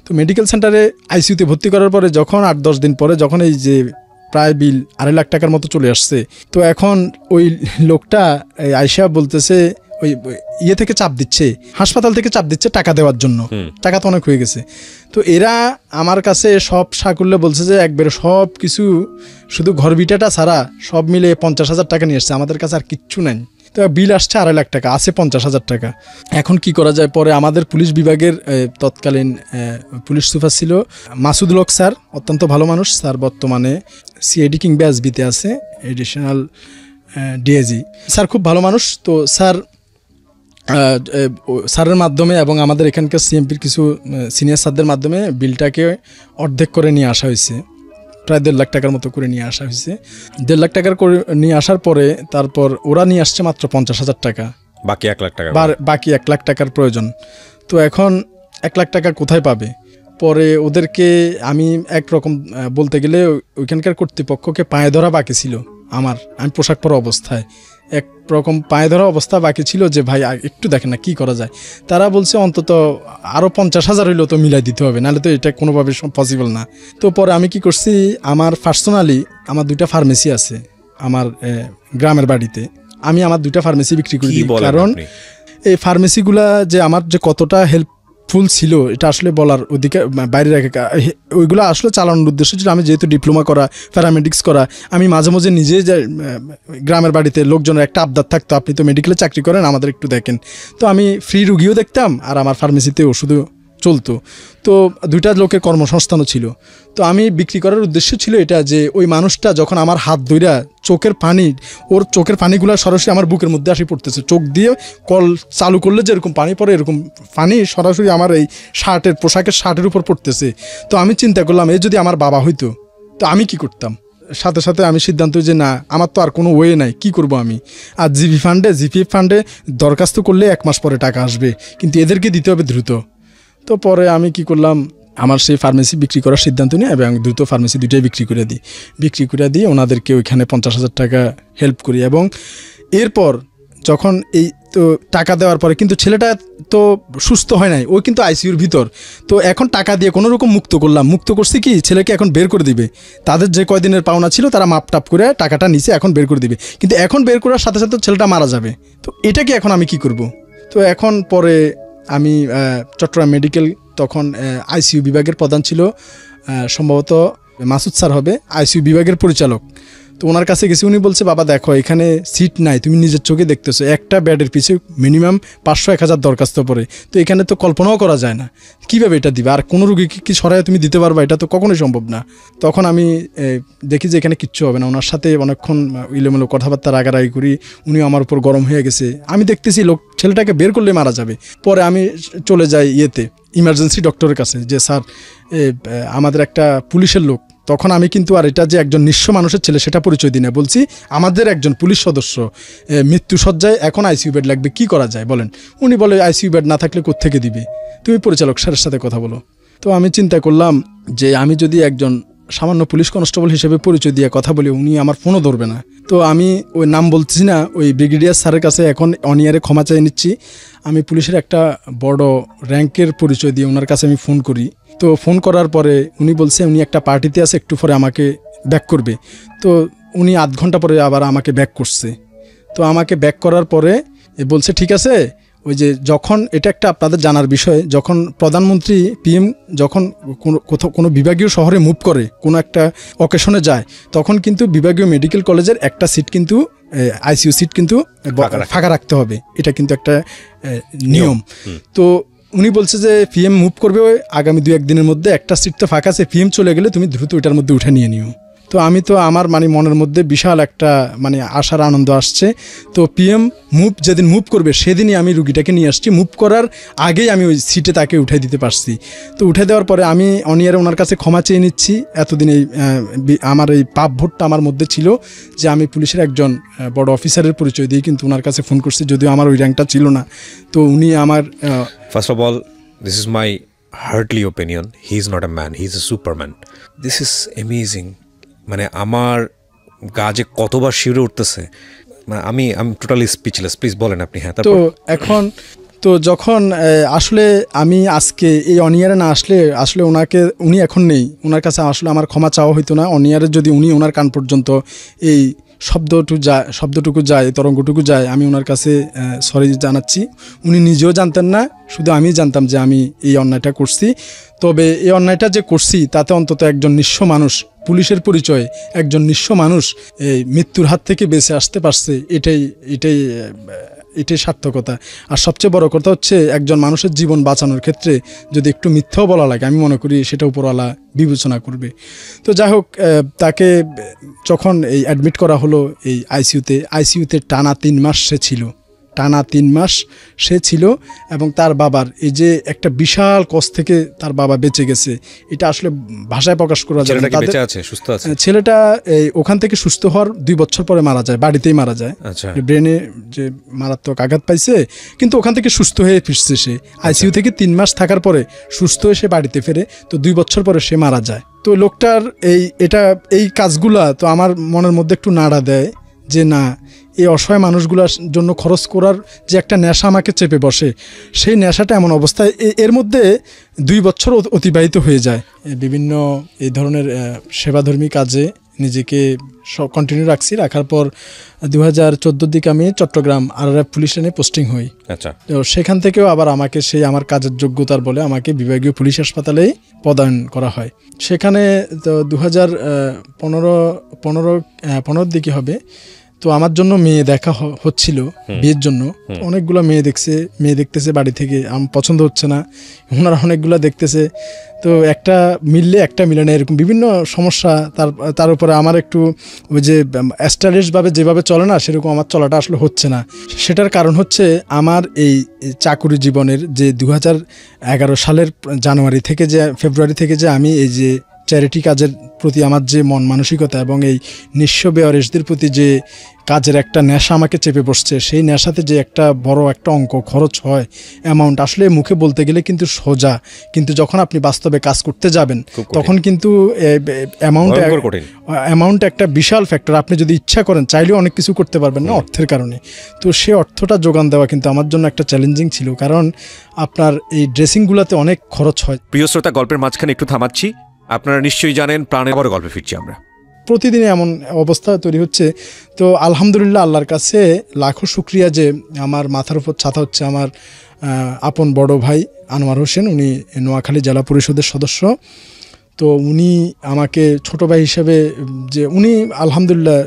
তো মেডিকেল সেন্টারে আইসিইউতে ভর্তি করার পরে যখন 8-10 দিন পরে যখন এই যে প্রায় বিল 2.5 লাখ টাকার মতো চলে আসছে, তো এখন ওই লোকটা আয়শা বলতেছে ওই ইয়ে থেকে চাপ দিচ্ছে, হাসপাতাল থেকে চাপ দিচ্ছে টাকা দেওয়ার জন্য, টাকা তো অনেক হয়ে গেছে। তো এরা আমার কাছে সব সাকুল্যে বলছে যে একবারে সব কিছু, শুধু ঘর ভিটাটা ছাড়া সব মিলে 50,000 টাকা নিয়ে আসছে, আমাদের কাছে আর কিচ্ছু নাই। তো বিল আসছে 2.5 লাখ টাকা, আছে 50,000 টাকা। এখন কি করা যায়? পরে আমাদের পুলিশ বিভাগের তৎকালীন পুলিশ সুপার ছিল মাসুদুল হক স্যার, অত্যন্ত ভালো মানুষ স্যার, বর্তমানে সিআইডি কিংবা এসবিতে আছে, এডিশনাল ডিআইজি স্যার, খুব ভালো মানুষ। তো স্যারের মাধ্যমে এবং আমাদের এখানকার সিএমপির কিছু সিনিয়র স্যারদের মাধ্যমে বিলটাকে অর্ধেক করে নিয়ে আসা হয়েছে, প্রায় 1.5 লাখ টাকার মতো করে নিয়ে আসা হয়েছে। 1.5 লাখ টাকার করে নিয়ে আসার পরে তারপর ওরা নিয়ে আসছে মাত্র 50,000 টাকা, বাকি 1 লাখ টাকা, বাকি 1 লাখ টাকার প্রয়োজন। তো এখন 1 লাখ টাকা কোথায় পাবে? পরে ওদেরকে আমি একরকম বলতে গেলে ওইখানকার কর্তৃপক্ষকে পায়ে ধরা বাকি ছিল আমি পোশাক পরা অবস্থায় একরকম পায়ে ধরা অবস্থা বাকি ছিল যে ভাই একটু দেখেন না কী করা যায়। তারা বলছে অন্তত আরও 50,000 হইলেও তো মিলাই দিতে হবে, নাহলে তো এটা কোনোভাবে পসিবল না। তো পরে আমি কি করছি, আমার পার্সোনালি আমার 2টা ফার্মেসি আছে আমার গ্রামের বাড়িতে, আমি আমার 2টা ফার্মেসি বিক্রি করি। কারণ এই ফার্মেসিগুলা যে আমার যে কতটা হেল্পফুল ছিল এটা আসলে বলার ওদিকে বাইরে রেখে, ওইগুলো আসলে চালানোর উদ্দেশ্য ছিল আমি যেহেতু ডিপ্লোমা করা, প্যারামেডিক্স করা, আমি মাঝে মাঝে নিজে যে গ্রামের বাড়িতে লোকজনের একটা আবদার থাকতো, আপনি তো মেডিকেলে চাকরি করেন, আমাদের একটু দেখেন। তো আমি ফ্রি রুগীও দেখতাম আর আমার ফার্মেসিতে ওষুধও চলতো। তো 2টা লোকের কর্মসংস্থানও ছিল। তো আমি বিক্রি করার উদ্দেশ্য ছিল এটা যে ওই মানুষটা যখন আমার হাত ধইরা ওর চোখের পানিগুলো সরাসরি আমার বুকের মধ্যে আসি পড়তেছে, চোখ দিয়ে কল চালু করলে যেরকম পানি পড়ে এরকম পানি সরাসরি আমার এই পোশাকের শার্টের উপর পড়তেছে। তো আমি চিন্তা করলাম এই যদি আমার বাবা হইতো তো আমি কি করতাম। সাথে সাথে আমি সিদ্ধান্ত যে না, আমার তো আর কোনো ওয়ে নাই, কি করব আমি। আর জিপিএফ ফান্ডে দরখাস্ত করলে 1 মাস পরে টাকা আসবে, কিন্তু এদেরকে দিতে হবে দ্রুত। তো পরে আমি কি করলাম, আমার সেই ফার্মেসি বিক্রি করার সিদ্ধান্ত নিই এবং দ্রুত ফার্মেসি 2টাই বিক্রি করে দিই ওনাদেরকে ওইখানে 50,000 টাকা হেল্প করি। এবং এরপর যখন এই তো টাকা দেওয়ার পরে কিন্তু ছেলেটা তো সুস্থ হয় নাই, ও কিন্তু আইসিইউর ভিতর। তো এখন টাকা দিয়ে কোনো রকম মুক্ত করছি কি ছেলেকে এখন বের করে দিবে, তাদের যে কয়দিনের পাওনা ছিল তারা মাপটাপ করে টাকাটা নিচে এখন বের করে দিবে, কিন্তু এখন বের করার সাথে সাথে ছেলেটা মারা যাবে। তো এটা কি এখন আমি কি করব? তো এখন পরে আমি চট্টগ্রাম মেডিকেল, তখন আইসিইউ বিভাগের প্রধান ছিল সম্ভবত মাসুদ স্যার হবে, আইসিইউ বিভাগের পরিচালক। তো ওনার কাছে গেছি, উনি বলছে বাবা দেখো এখানে সিট নাই, তুমি নিজের চোখে দেখতেছো, একটা বেডের পিছু মিনিমাম 500-1000 দরখাস্ত পড়ে, তো এখানে তো কল্পনাও করা যায় না কীভাবে এটা দিবে, আর কোনো রুগীকে কি সরাইয়া তুমি দিতে পারবা, এটা তো কখনোই সম্ভব না। তখন আমি দেখি যে এখানে কিচ্ছু হবে না, ওনার সাথে অনেকক্ষণ ইলেমেলো কথাবার্তা রাগারাগি করি, উনিও আমার উপর গরম হয়ে গেছে। আমি দেখতেছি ছেলেটাকে বের করলে মারা যাবে। পরে আমি চলে যাই ইমার্জেন্সি ডক্টরের কাছে যে স্যার আমাদের একটা পুলিশের লোক, তখন আমি কিন্তু আর এটা যে একজন নিঃস্ব মানুষের ছেলে সেটা পরিচয় দিই না, বলছি আমাদের একজন পুলিশ সদস্য মৃত্যুসজ্জায়, এখন আইসিইউ বেড লাগবে, কি করা যায় বলেন। উনি বলে আইসিইউ বেড না থাকলে কোত্থেকে দিবে, তুমি পরিচালক স্যারের সাথে কথা বলো। তো আমি চিন্তা করলাম যে আমি যদি একজন সামান্য পুলিশ কনস্টেবল হিসেবে পরিচয় দিয়ে কথা বলি, উনি আমার ফোনও ধরবে না। তো আমি ওই নাম বলছি না, ওই ব্রিগেডিয়ার স্যারের কাছে এখন অনিয়ারে ক্ষমা চেয়ে নিচ্ছি। আমি পুলিশের একটা বড় র্যাঙ্কের পরিচয় দিয়ে ওনার কাছে আমি ফোন করি। তো ফোন করার পরে উনি বলছে উনি একটা পার্টিতে আছে, একটু পরে আমাকে ব্যাক করবে। তো উনি আধ ঘন্টা পরে আবার আমাকে ব্যাক করছে। তো আমাকে ব্যাক করার পরে বলছে ঠিক আছে, ওই যে যখন এটা একটা আপনাদের জানার বিষয়, যখন প্রধানমন্ত্রী পিএম যখন কোনো বিভাগীয় শহরে মুভ করে, কোনো একটা অকেশনে যায়, তখন কিন্তু বিভাগীয় মেডিকেল কলেজের একটা সিট কিন্তু আইসিইউ সিট কিন্তু ফাঁকা রাখতে হবে, এটা কিন্তু একটা নিয়ম। তো উনি বলছে যে পিএম মুভ করবে আগামী 2-1 দিনের মধ্যে, একটা সিট তো ফাঁকা আছে, পিএম চলে গেলে তুমি দ্রুত ওইটার মধ্যে উঠে নিয়ে নিও। তো আমি তো আমার মনের মধ্যে বিশাল একটা আশার আনন্দ আসছে। তো পিএম যেদিন মুভ করবে সেদিনই আমি রুগীটাকে নিয়ে আসছি, মুভ করার আগেই আমি ওই সিটে তাকে উঠাই দিতে পারছি। তো উঠে দেওয়ার পরে আমি অনিয়ারে ওনার কাছে ক্ষমা চেয়ে নিচ্ছি। এতদিন আমার এই পাপভোটটা আমার মধ্যে ছিল যে আমি পুলিশের একজন বড় অফিসারের পরিচয় দিয়ে কিন্তু ওনার কাছে ফোন করছি, যদিও আমার ওই র্যাঙ্কটা ছিল না। তো উনি আমার first of all this is my Hartley opinion, he is not a man, he is a Superman. This is amazing. আমার গা যে কতবার শিউরে উঠতেছে, আমি টোটালি স্পিচলেস। প্লিজ বলেন আপনি। হ্যাঁ, তো এখন তো যখন আসলে আমি আজকে এই অনিয়ারে না আসলে উনি এখন নেই, ওনার কাছে আসলে আমার ক্ষমা চাওয়া হইতো না। অনিয়ারের যদি উনি ওনার কান পর্যন্ত এই শব্দটুকু যায়, তরঙ্গটুকু যায়, আমি ওনার কাছে সরি জানাচ্ছি। উনি নিজেও জানতেন না, শুধু আমি জানতাম যে আমি এই অন্যায়টা করছি। তবে এই অন্যায়টা যে করছি তাতে অন্তত একজন নিঃস্ব মানুষ, পুলিশের পরিচয়ে একজন নিঃস্ব মানুষ এই মৃত্যুর হাত থেকে বেঁচে আসতে পারছে, এটাই সার্থকতা। আর সবচেয়ে বড় কথা হচ্ছে একজন মানুষের জীবন বাঁচানোর ক্ষেত্রে যদি একটু মিথ্যাও বলা লাগে, আমি মনে করি সেটা উপরওয়ালা বিবেচনা করবে। তো যাই হোক, তাকে যখন এই অ্যাডমিট করা হলো এই আইসিইউতে টানা 3 মাস সে ছিল এবং তার বাবার এই যে একটা বিশাল কষ্ট থেকে তার বাবা বেঁচে গেছে, এটা আসলে ভাষায় প্রকাশ করা যায় না। ছেলেটা ওখান থেকে সুস্থ হওয়ার 2 বছর পরে মারা যায়, বাড়িতেই মারা যায়। ব্রেনে যে মারাত্মক আঘাত পাইছে, কিন্তু ওখান থেকে সুস্থ হয়ে ফিরছে সে। আইসিইউ থেকে 3 মাস থাকার পরে সুস্থ হয়ে সে বাড়িতে ফেরে, তো 2 বছর পরে সে মারা যায়। তো লোকটার এই কাজগুলা তো আমার মনের মধ্যে একটু নাড়া দেয় যে না, এই অসহায় মানুষগুলোর জন্য খরচ করার যে একটা নেশা আমাকে চেপে বসে, সেই নেশাটা এমন অবস্থায় এর মধ্যে 2 বছর অতিবাহিত হয়ে যায়। বিভিন্ন এই ধরনের সেবাধর্মী কাজে নিজেকে কন্টিনিউ রাখার পর 2014 দিকে আমি চট্টগ্রাম RRF পুলিশ লাইনে পোস্টিং হই। তো সেখান থেকেও আবার আমাকে আমার কাজের যোগ্যতার বলে আমাকে বিভাগীয় পুলিশ হাসপাতালেই পদায়ন করা হয়। সেখানে তো 2015 দিকে হবে। তো আমার জন্য মেয়ে দেখা হচ্ছিল বিয়ের জন্য। অনেকগুলো মেয়ে দেখতেছে বাড়ি থেকে, আমার পছন্দ হচ্ছে না, ওনারা অনেকগুলো দেখতেছে। তো একটা মিললে একটা মিলে না, এরকম বিভিন্ন সমস্যা। তার উপরে আমার একটু ওই যে স্টাইলিশভাবে যেভাবে চলে না, সেরকম আমার চলাটা আসলে হচ্ছে না। সেটার কারণ হচ্ছে আমার এই চাকুরি জীবনের যে 2011 সালের ফেব্রুয়ারি থেকে যে আমি এই যে চ্যারিটি কাজের প্রতি আমার যে মন মানসিকতা এবং এই নিঃস্ব বেওয়ারিশদের প্রতি যে কাজের একটা নেশা আমাকে চেপে বসছে, সেই নেশাতে যে একটা বড় একটা অঙ্ক খরচ হয়, অ্যামাউন্ট আসলে মুখে বলতে গেলে কিন্তু সোজা, কিন্তু যখন আপনি বাস্তবে কাজ করতে যাবেন তখন কিন্তু অ্যামাউন্ট একটা বিশাল ফ্যাক্টর। আপনি যদি ইচ্ছা করেন চাইলেও অনেক কিছু করতে পারবেন না অর্থের কারণে। তো সে অর্থটা যোগান দেওয়া কিন্তু আমার জন্য একটা চ্যালেঞ্জিং ছিল, কারণ আপনার এই ড্রেসিংগুলোতে অনেক খরচ হয়। প্রিয় শ্রোতা, গল্পের মাঝখানে একটু থামাচ্ছি। আপনারা নিশ্চয়ই জানেন প্রাণের বড় গল্পে ফিরছি আমরা। প্রতিদিনই এমন অবস্থা তৈরি হচ্ছে। তো আলহামদুলিল্লাহ, আল্লাহর কাছে লাখো শুক্রিয়া যে আমার মাথার উপর ছাতা হচ্ছে আমার আপন বড় ভাই আনোয়ার হোসেন। উনি নোয়াখালী জেলা পরিষদের সদস্য। তো উনি আমাকে ছোট ভাই হিসেবে, যে উনি আলহামদুলিল্লাহ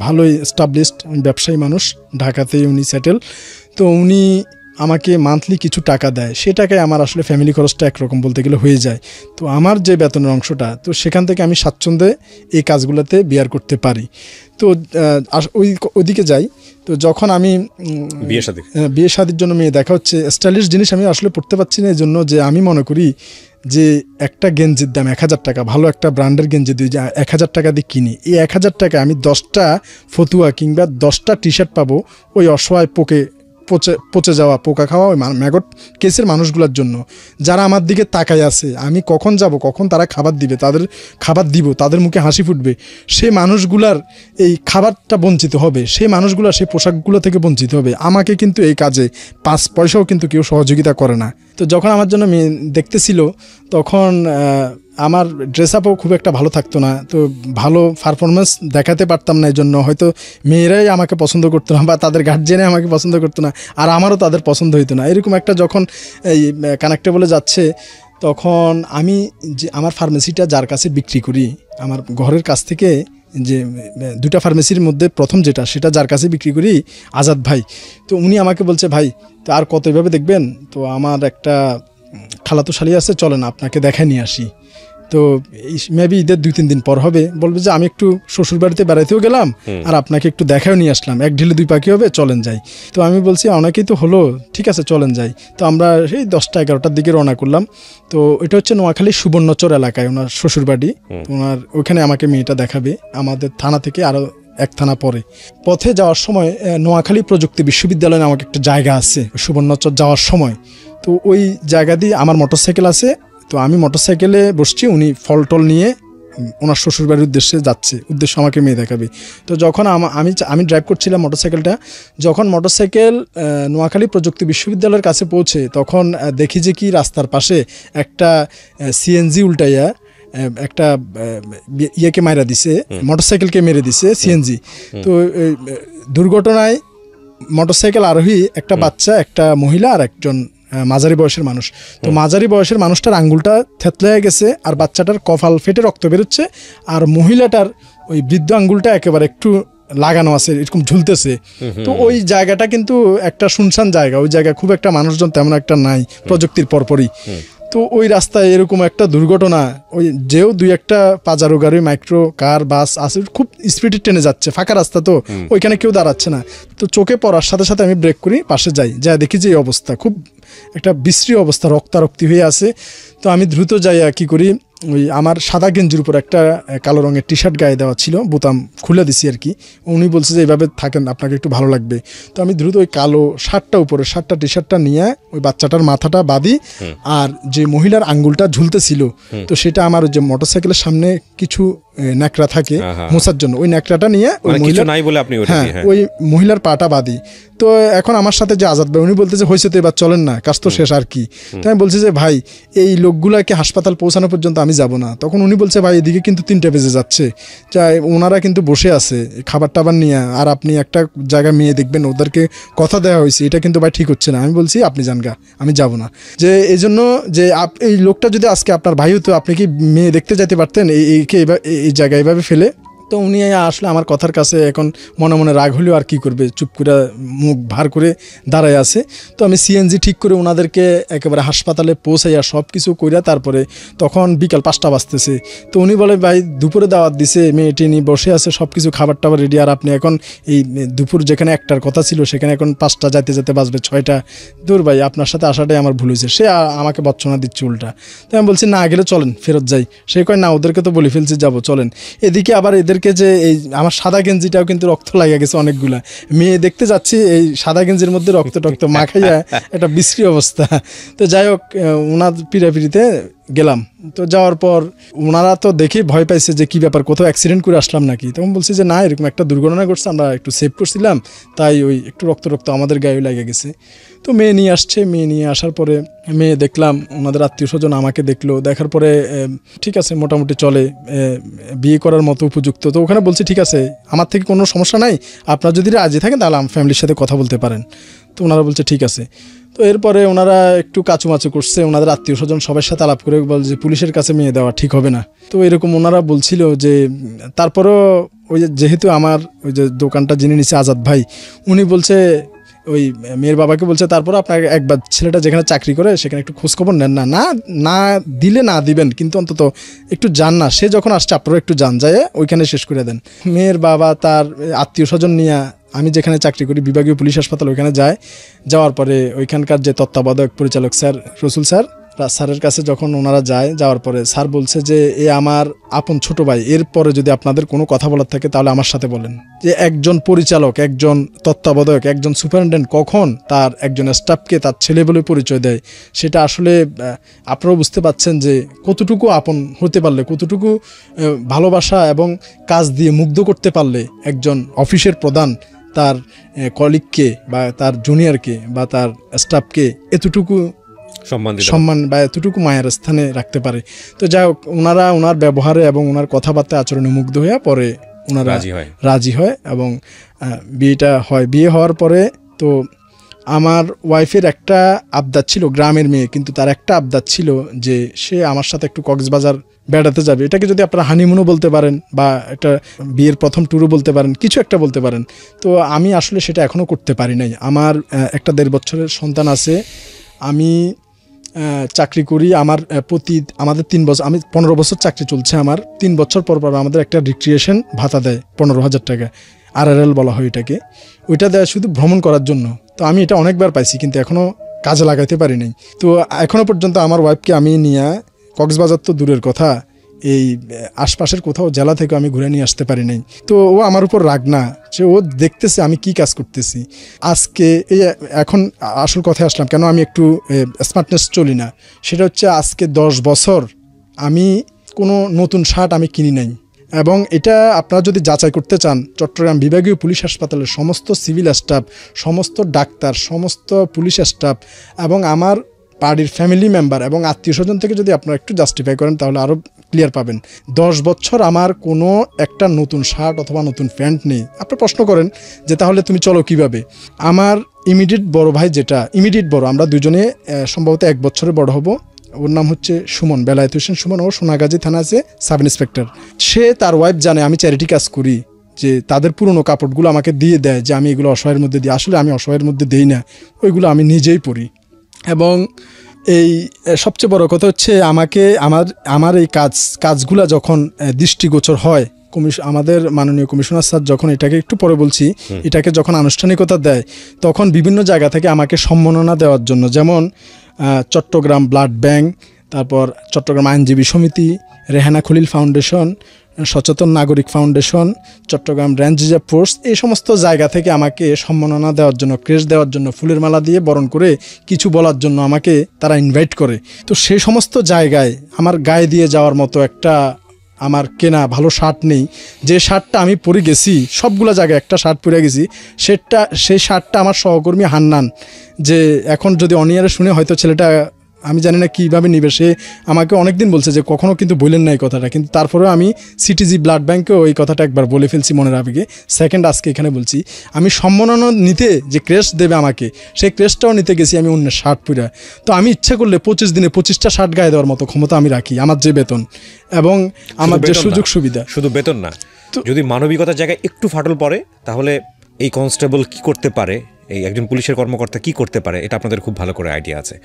ভালোই এস্টাবলিশড ব্যবসায়ী মানুষ, ঢাকাতেই উনি সেটেল। তো উনি আমাকে মান্থলি কিছু টাকা দেয়, সে টাকায় আমার আসলে ফ্যামিলি খরচটা একরকম বলতে গেলে হয়ে যায়। তো আমার যে বেতনের অংশটা, তো সেখান থেকে আমি স্বাচ্ছন্দ্যে এই কাজগুলোতে বিয়ার করতে পারি। তো ওইদিকে যাই। তো যখন আমি বিয়ে শাদির জন্য মেয়ে দেখা হচ্ছে, স্টাইলিশ জিনিস আমি আসলে পড়তে পারছি না, এই জন্য যে আমি মনে করি যে একটা গেঞ্জির দাম 1000 টাকা, ভালো একটা ব্র্যান্ডের গেঞ্জি 1000 টাকা দিয়ে কিনি, এই 1000 টাকা আমি 10টা ফতুয়া কিংবা 10টা টি-শার্ট পাবো ওই অসহায় পচে যাওয়া, পোকা খাওয়া ওই ম্যাগট কেসের মানুষগুলোর জন্য, যারা আমার দিকে তাকায় আছে। আমি কখন যাব, কখন তারা খাবার দিবে, তাদের খাবার দিব, তাদের মুখে হাসি ফুটবে, সেই মানুষগুলার এই খাবারটা বঞ্চিত হবে, সেই মানুষগুলা সেই পোশাকগুলো থেকে বঞ্চিত হবে। আমাকে কিন্তু এই কাজে 5 পয়সাও কিন্তু কেউ সহযোগিতা করে না। তো যখন আমার জন্য মেয়ে দেখতেছিল, তখন আমার ড্রেস আপও খুব একটা ভালো থাকতো না, তো ভালো পারফরমেন্স দেখাতে পারতাম না, এই জন্য হয়তো মেয়েরাই আমাকে পছন্দ করতো না বা তাদের গার্জিয়ানে আমাকে পছন্দ করতো না, আর আমারও তাদের পছন্দ হইতো না। এরকম একটা যখন এই কানেক্টেবলে যাচ্ছে, তখন আমি যে আমার ফার্মেসিটা যার কাছে বিক্রি করি, আমার ঘরের কাছ থেকে যে 2টা ফার্মেসির মধ্যে প্রথম যেটা, সেটা যার কাছে বিক্রি করি আজাদ ভাই। তো উনি আমাকে বলছে, ভাই তো আর কত এভাবে দেখবেন, তো আমার একটা খালাতো শালি আছে, চলেন আপনাকে দেখায় নিয়ে আসি। তো মেবি ঈদের 2-3 দিন পর হবে, বলবে যে আমি একটু শ্বশুর বাড়িতে বেড়াইতেও গেলাম আর আপনাকে একটু দেখাও নিয়ে আসলাম, 1 ঢিলে 2 পাখি হবে, চলেন যাই। তো আমি বলছি অনেকেই তো হলো, ঠিক আছে চলেন যাই। তো আমরা সেই 10টা-11টার দিকে রওনা করলাম। তো এটা হচ্ছে নোয়াখালী সুবর্ণচর এলাকায় ওনার শ্বশুর বাড়ি। ওনার ওখানে আমাকে মেয়েটা দেখাবে, আমাদের থানা থেকে আরও 1 থানা পরে। পথে যাওয়ার সময় নোয়াখালী প্রযুক্তি বিশ্ববিদ্যালয়ে আমাকে একটা জায়গা আছে ওই সুবর্ণচর যাওয়ার সময়। তো ওই জায়গা দিয়ে আমার মোটরসাইকেল আছে, তো আমি মোটরসাইকেলে বসছি, উনি ফল টল নিয়ে ওনার শ্বশুরবাড়ির উদ্দেশ্য আমাকে মেয়ে দেখাবে। তো যখন আমি ড্রাইভ করছিলাম মোটরসাইকেলটা, যখন মোটরসাইকেল নোয়াখালী প্রযুক্তি বিশ্ববিদ্যালয়ের কাছে পৌঁছে, তখন দেখি যে কি রাস্তার পাশে একটা সিএনজি উল্টাইয়া একটা ইয়েকে মারা দিছে, মোটরসাইকেলকে মেরে দিছে সিএনজি। তো দুর্ঘটনায় মোটরসাইকেল আরোহী একটা বাচ্চা, একটা মহিলা আর একজন মাঝারি বয়সের মানুষ। তো মাঝারি বয়সের মানুষটার আঙ্গুলটা থেতলে গেছে, আর বাচ্চাটার কপাল ফেটে রক্ত বেরোচ্ছে, আর মহিলাটার ওই বৃদ্ধ আঙ্গুলটা একেবারে একটু লাগানো আছে, এরকম ঝুলতেছে। তো ওই জায়গাটা কিন্তু একটা শুনশান জায়গা, ওই জায়গায় খুব একটা মানুষজন তেমন একটা নাই প্রযুক্তির পরপরই। তো ওই রাস্তায় এরকম একটা দুর্ঘটনা, ওই যেও দুই একটা পাজারো গাড়ি, মাইক্রো কার, বাস আছে, খুব স্পিডে ট্রেনে যাচ্ছে, ফাঁকা রাস্তা, তো ওইখানে কেউ দাঁড়াচ্ছে না। তো চোখে পড়ার সাথে সাথে আমি ব্রেক করি, পাশে যাই, যা দেখি যে এই অবস্থা, খুব একটা বিশ্রী অবস্থা, রক্তারক্তি হয়ে আছে। তো আমি দ্রুত যাইয়া কি করি, ওই আমার সাদা গেঞ্জির উপর একটা কালো রঙের টি শার্ট গায়ে দেওয়া ছিল, বোতাম খুলে দিছি আর কি। উনি বলছে যে এইভাবে থাকেন, আপনাকে একটু ভালো লাগবে। তো আমি দ্রুত ওই কালো শার্টটা উপরে, শার্টটা টি শার্টটা নিয়ে ওই বাচ্চাটার মাথাটা বাঁধি, আর যে মহিলার আঙ্গুলটা ঝুলতেছিল, তো সেটা আমার যে মোটরসাইকেলের সামনে কিছু ন্যাকড়া থাকে মোছার জন্য, ওই ন্যাকড়াটা নিয়ে ওই মহিলা, হ্যাঁ, ওই মহিলার পাটা বাঁধি। তো এখন আমার সাথে যে আজাদ ভাই, উনি বলতেছে হয়েছে তো এবার চলেন না, কাজ তো শেষ আর কি। তো আমি বলছি যে ভাই, এই লোকগুলাকে হাসপাতাল পৌঁছানো পর্যন্ত আমি যাব না। তখন উনি বলছে ভাই এদিকে কিন্তু 3টা বেজে যাচ্ছে, ওনারা কিন্তু বসে আছে খাবার টাবার নিয়ে, আর আপনি একটা জায়গায় মেয়ে দেখবেন, ওদেরকে কথা দেওয়া হয়েছে, এটা কিন্তু ভাই ঠিক হচ্ছে না। আমি বলছি আপনি যান গা, আমি যাব না। যে এই জন্য যে এই লোকটা যদি আজকে আপনার ভাই হতো, আপনি কি মেয়ে দেখতে যেতে পারতেন এই জায়গায় এভাবে ফেলে? তো উনি আসলে আমার কথার কাছে এখন মনে মনে রাগ হলেও আর কি করবে, চুপ করে মুখ ভার করে দাঁড়ায় আছে। তো আমি সিএনজি ঠিক করে ওনাদেরকে একেবারে হাসপাতালে পৌঁছাইয়া সব কিছু কইরা, তারপরে তখন বিকাল 5টা বাজতেছে। তো উনি বলে ভাই দুপুরে দাওয়াত দিছে, মেয়েটি নিয়ে বসে আছে, সব কিছু খাবার টাবার রেডি, আর আপনি এখন এই দুপুর যেখানে 1টার কথা ছিল সেখানে এখন 5টা যেতে যেতে বাজবে 6টা। দূর ভাই, আপনার সাথে আসাটাই আমার ভুল হয়েছে। সে আমাকে বর্চনা দিচ্ছে উল্টা। তো আমি বলছি না গেলে চলেন, ফেরত যাই। সে কয় না, ওদেরকে তো বলে ফেলছি যাবো, চলেন। এদিকে আবার এদেরকে যে এই আমার সাদা গেঞ্জিটাও কিন্তু রক্ত লাগিয়ে গেছে অনেকগুলা, মেয়ে দেখতে যাচ্ছি এই সাদা গেঞ্জির মধ্যে রক্ত টক্ত মাখাইয়া একটা বিশ্রী অবস্থা। তো যাই হোক, ওনার পিড়াপিড়িতে গেলাম। তো যাওয়ার পর ওনারা তো দেখে ভয় পাইছে যে কি ব্যাপার, কোথাও অ্যাক্সিডেন্ট করে আসলাম নাকি। তখন বলছি যে না, এরকম একটা দুর্ঘটনা ঘটছে, আমরা একটু সেভ করছিলাম, তাই ওই একটু রক্ত আমাদের গায়ে লেগে গেছে। তো মেয়ে নিয়ে আসছে, মেয়ে নিয়ে আসার পরে মেয়ে দেখলাম, ওনাদের আত্মীয় স্বজন আমাকে দেখলো, দেখার পরে ঠিক আছে মোটামুটি চলে, বিয়ে করার মতো উপযুক্ত। তো ওখানে বলছি ঠিক আছে, আমার থেকে কোনো সমস্যা নাই, আপনার যদি রাজি থাকেন তাহলে আমার ফ্যামিলির সাথে কথা বলতে পারেন। তো ওনারা বলছে ঠিক আছে। তো এরপরে ওনারা একটু কাচুমাচু করছে, ওনাদের আত্মীয় স্বজন সবার সাথে আলাপ করে বল যে পুলিশের কাছে মেয়ে দেওয়া ঠিক হবে না। তো এরকম ওনারা বলছিল যে, তারপরও ওই যেহেতু আমার ওই যে দোকানটা যিনি নিচ্ছে আজাদ ভাই, উনি বলছে ওই মেয়ের বাবাকে বলছে তারপর আপনাকে একবার ছেলেটা যেখানে চাকরি করে সেখানে একটু খোঁজখবর নেন না, না দিলে না দিবেন, কিন্তু অন্তত একটু যান না, সে যখন আসছে আপনারা একটু যান, যায় ওইখানে শেষ করে দেন। মেয়ের বাবা তার আত্মীয় স্বজন নিয়ে আমি যেখানে চাকরি করি বিভাগীয় পুলিশ হাসপাতাল, ওইখানে যায়। যাওয়ার পরে ওইখানকার যে তত্ত্বাবধায়ক পরিচালক স্যার রসুল স্যারের কাছে যখন ওনারা যায়, যাওয়ার পরে স্যার বলছে যে এ আমার আপন ছোট ভাই, এরপরে যদি আপনাদের কোনো কথা বলার থাকে তাহলে আমার সাথে বলেন। যে একজন পরিচালক, একজন তত্ত্বাবধায়ক, একজন সুপারিনটেন্ডেন্ট কখন তার একজন স্টাফকে তার ছেলে বলে পরিচয় দেয়, সেটা আসলে আপনারাও বুঝতে পারছেন যে কতটুকু আপন হতে পারলে, কতটুকু ভালোবাসা এবং কাজ দিয়ে মুগ্ধ করতে পারলে একজন অফিসের প্রধান তার কলিগকে বা তার জুনিয়রকে বা তার স্টাফকে এতটুকু সম্মান বা এতটুকু মায়ের স্থানে রাখতে পারে। তো যাই হোক, ওনারা ওনার ব্যবহারে এবং ওনার কথাবার্তা আচরণে মুগ্ধ হয়ে পরে ওনারা রাজি হয় এবং বিয়েটা হয়। বিয়ে হওয়ার পরে তো আমার ওয়াইফের একটা আবদার ছিল, গ্রামের মেয়ে, কিন্তু তার একটা আবদার ছিল যে সে আমার সাথে একটু কক্সবাজার বেড়াতে যাবে। এটাকে যদি আপনারা হানিমুনও বলতে পারেন বা একটা বিয়ের প্রথম ট্যুরও বলতে পারেন, কিছু একটা বলতে পারেন। তো আমি আসলে সেটা এখনও করতে পারি নাই। আমার একটা 1.5 বছরের সন্তান আছে, আমি চাকরি করি, আমাদের 3 বছর, আমি 15 বছর চাকরি চলছে আমার, 3 বছর পর পর আমাদের একটা রিক্রিয়েশন ভাতা দেয় 15,000 টাকা, RRL বলা হয় এটাকে, ওইটা দেয় শুধু ভ্রমণ করার জন্য। তো আমি এটা অনেকবার পাইছি কিন্তু এখনও কাজে লাগাইতে পারি নাই। তো এখনও পর্যন্ত আমার ওয়াইফকে আমি নিয়ে কক্সবাজার তো দূরের কথা, এই আশপাশের কোথাও জেলা থেকে আমি ঘুরে নিয়ে আসতে পারি নাই। তো ও আমার উপর রাগ না, যে ও দেখতেছে আমি কি কাজ করতেছি। আজকে এই এখন আসল কথায় আসলাম, কেন আমি একটু স্মার্টনেস চলি না, সেটা হচ্ছে আজকে 10 বছর আমি কোনো নতুন শার্ট আমি কিনি নাই। এবং এটা আপনারা যদি যাচাই করতে চান, চট্টগ্রাম বিভাগীয় পুলিশ হাসপাতালের সমস্ত সিভিল স্টাফ, সমস্ত ডাক্তার, সমস্ত পুলিশ স্টাফ এবং আমার বাড়ির ফ্যামিলি মেম্বার এবং আত্মীয় স্বজন থেকে যদি আপনারা একটু জাস্টিফাই করেন, তাহলে আরও ক্লিয়ার পাবেন। 10 বছর আমার কোনো একটা নতুন শার্ট অথবা নতুন প্যান্ট নেই। আপনি প্রশ্ন করেন যে তাহলে তুমি চলো কিভাবে? আমার ইমিডিয়েট বড় ভাই, যেটা ইমিডিয়েট বড়, আমরা দুজনে সম্ভবত 1 বছরের বড় হব, ওর নাম হচ্ছে সুমন, বেলায়েত হোসেন সুমন, ও সোনাগাজী থানা আছে সাব ইন্সপেক্টর। সে তার ওয়াইফ জানে আমি চ্যারিটি কাজ করি, যে তাদের পুরনো কাপড়গুলো আমাকে দিয়ে দেয় যে আমি এগুলো অসহায়ের মধ্যে দিই। আসলে আমি অসহায়ের মধ্যে দিই না, ওইগুলো আমি নিজেই পরি। এবং এই সবচেয়ে বড় কথা হচ্ছে আমাকে আমার এই কাজগুলো যখন দৃষ্টিগোচর হয়, আমাদের মাননীয় কমিশনার স্যার যখন এটাকে একটু পরে বলছি, এটাকে যখন আনুষ্ঠানিকতা দেয়, তখন বিভিন্ন জায়গা থেকে আমাকে সম্মাননা দেওয়ার জন্য, যেমন চট্টগ্রাম ব্লাড ব্যাংক, তারপর চট্টগ্রাম আইনজীবী সমিতি, রেহানা খলিল ফাউন্ডেশন, সচেতন নাগরিক foundation, Chattogram range reserve force, এই সমস্ত জায়গা থেকে আমাকে সম্মাননা দেওয়ার জন্য, ক্রেস্ট দেওয়ার জন্য, ফুলের মালা দিয়ে বরণ করে কিছু বলার জন্য আমাকে তারা ইনভাইট করে। তো সেই সমস্ত জায়গায় আমার গায়ে দিয়ে যাওয়ার মতো একটা আমার কেনা ভালো শার্ট নেই। যে শার্টটা আমি পরে গেছি, সবগুলো জায়গায় একটা শার্ট পরে গেছি, সেই শার্টটা আমার সহকর্মী হান্নান, যে এখন যদি অনিয়ারে শুনে হয়তো ছেলেটা আমি জানি না কীভাবে নিবে, সে আমাকে অনেকদিন বলছে যে কখনও কিন্তু বললেন না এই কথাটা, কিন্তু তারপরেও আমি সিটিজি ব্লাড ব্যাংকেও এই কথাটা একবার বলে ফেলছি মনের আবেগে, সেকেন্ড আজকে এখানে বলছি। আমি সম্মাননা নিতে যে ক্রেস্ট দেবে আমাকে, সেই ক্রেস্টটাও নিতে গেছি আমি অন্য শার্ট পরে। তো আমি ইচ্ছা করলে 25 দিনে 25টা শার্ট গায়ে দেওয়ার মতো ক্ষমতা আমি রাখি, আমার যে বেতন এবং আমার যে সুযোগ সুবিধা। শুধু বেতন না, যদি মানবিকতার জায়গায় একটু ফাটল পড়ে, তাহলে এই কনস্টেবল কি করতে পারে, এই একজন পুলিশের কর্মকর্তা কি করতে পারে, এটা আপনাদের খুব ভালো করে আইডিয়া আছে।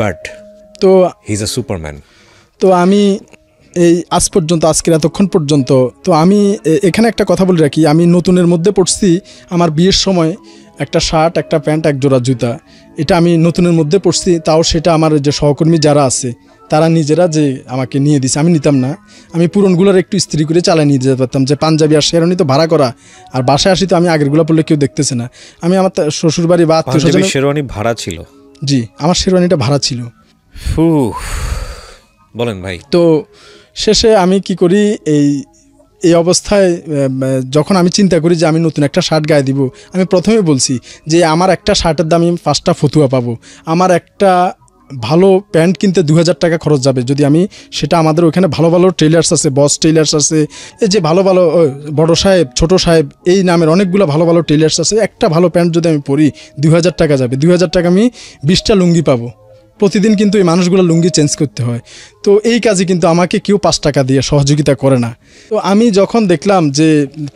বাট তো হি ইজ আ সুপারম্যান। তো আমি এই আজ পর্যন্ত, আজকের এতক্ষণ পর্যন্ত, তো আমি এখানে একটা কথা বলে রাখি, আমি নতুনের মধ্যে পড়ছি। আমার বিয়ের সময় একটা শার্ট, একটা প্যান্ট, এক জোড়া জুতা, এটা আমি নতুনের মধ্যে পড়ছি। তাও সেটা আমার যে সহকর্মী যারা আছে তারা নিজেরা যে আমাকে নিয়ে দিছে, আমি নিতাম না। আমি পুরনগুলোর একটু ইস্ত্রি করে চালাই নিয়ে যেতে পারতাম, যে পাঞ্জাবি আর শেরওয়ানি তো ভাড়া করা, আর বাসায় আসি তো আমি আগেরগুলো পড়লে কেউ দেখতেছে না। আমি আমার শ্বশুরবাড়ি বা আত্মীয়স্বজন, শেরওয়ানি ভাড়া ছিল? জি, আমার শেরওয়ানিটা ভাড়া ছিল। বলেন ভাই। তো শেষে আমি কি করি, এই অবস্থায় যখন আমি চিন্তা করি যে আমি নতুন একটা শার্ট গায়ে দিব, আমি প্রথমে বলছি যে আমার একটা শার্টের দাম আমি 5টা ফতুয়া পাবো, আমার একটা ভালো প্যান্ট কিনতে 2000 টাকা খরচ যাবে। যদি আমি সেটা, আমাদের ওখানে ভালো ভালো টেইলার্স আছে, বস টেইলার্স আছে, এই যে ভালো ভালো বড় সাহেব, ছোট সাহেব, এই নামের অনেকগুলো ভালো ভালো টেইলার্স আছে। একটা ভালো প্যান্ট যদি আমি পরি 2000 টাকা যাবে, 2000 টাকা আমি 20টা লুঙ্গি পাবো। প্রতিদিন কিন্তু এই মানুষগুলো লুঙ্গি চেঞ্জ করতে হয়। তো এই কাজে কিন্তু আমাকে কেউ 5 টাকা দিয়ে সহযোগিতা করে না। তো আমি যখন দেখলাম যে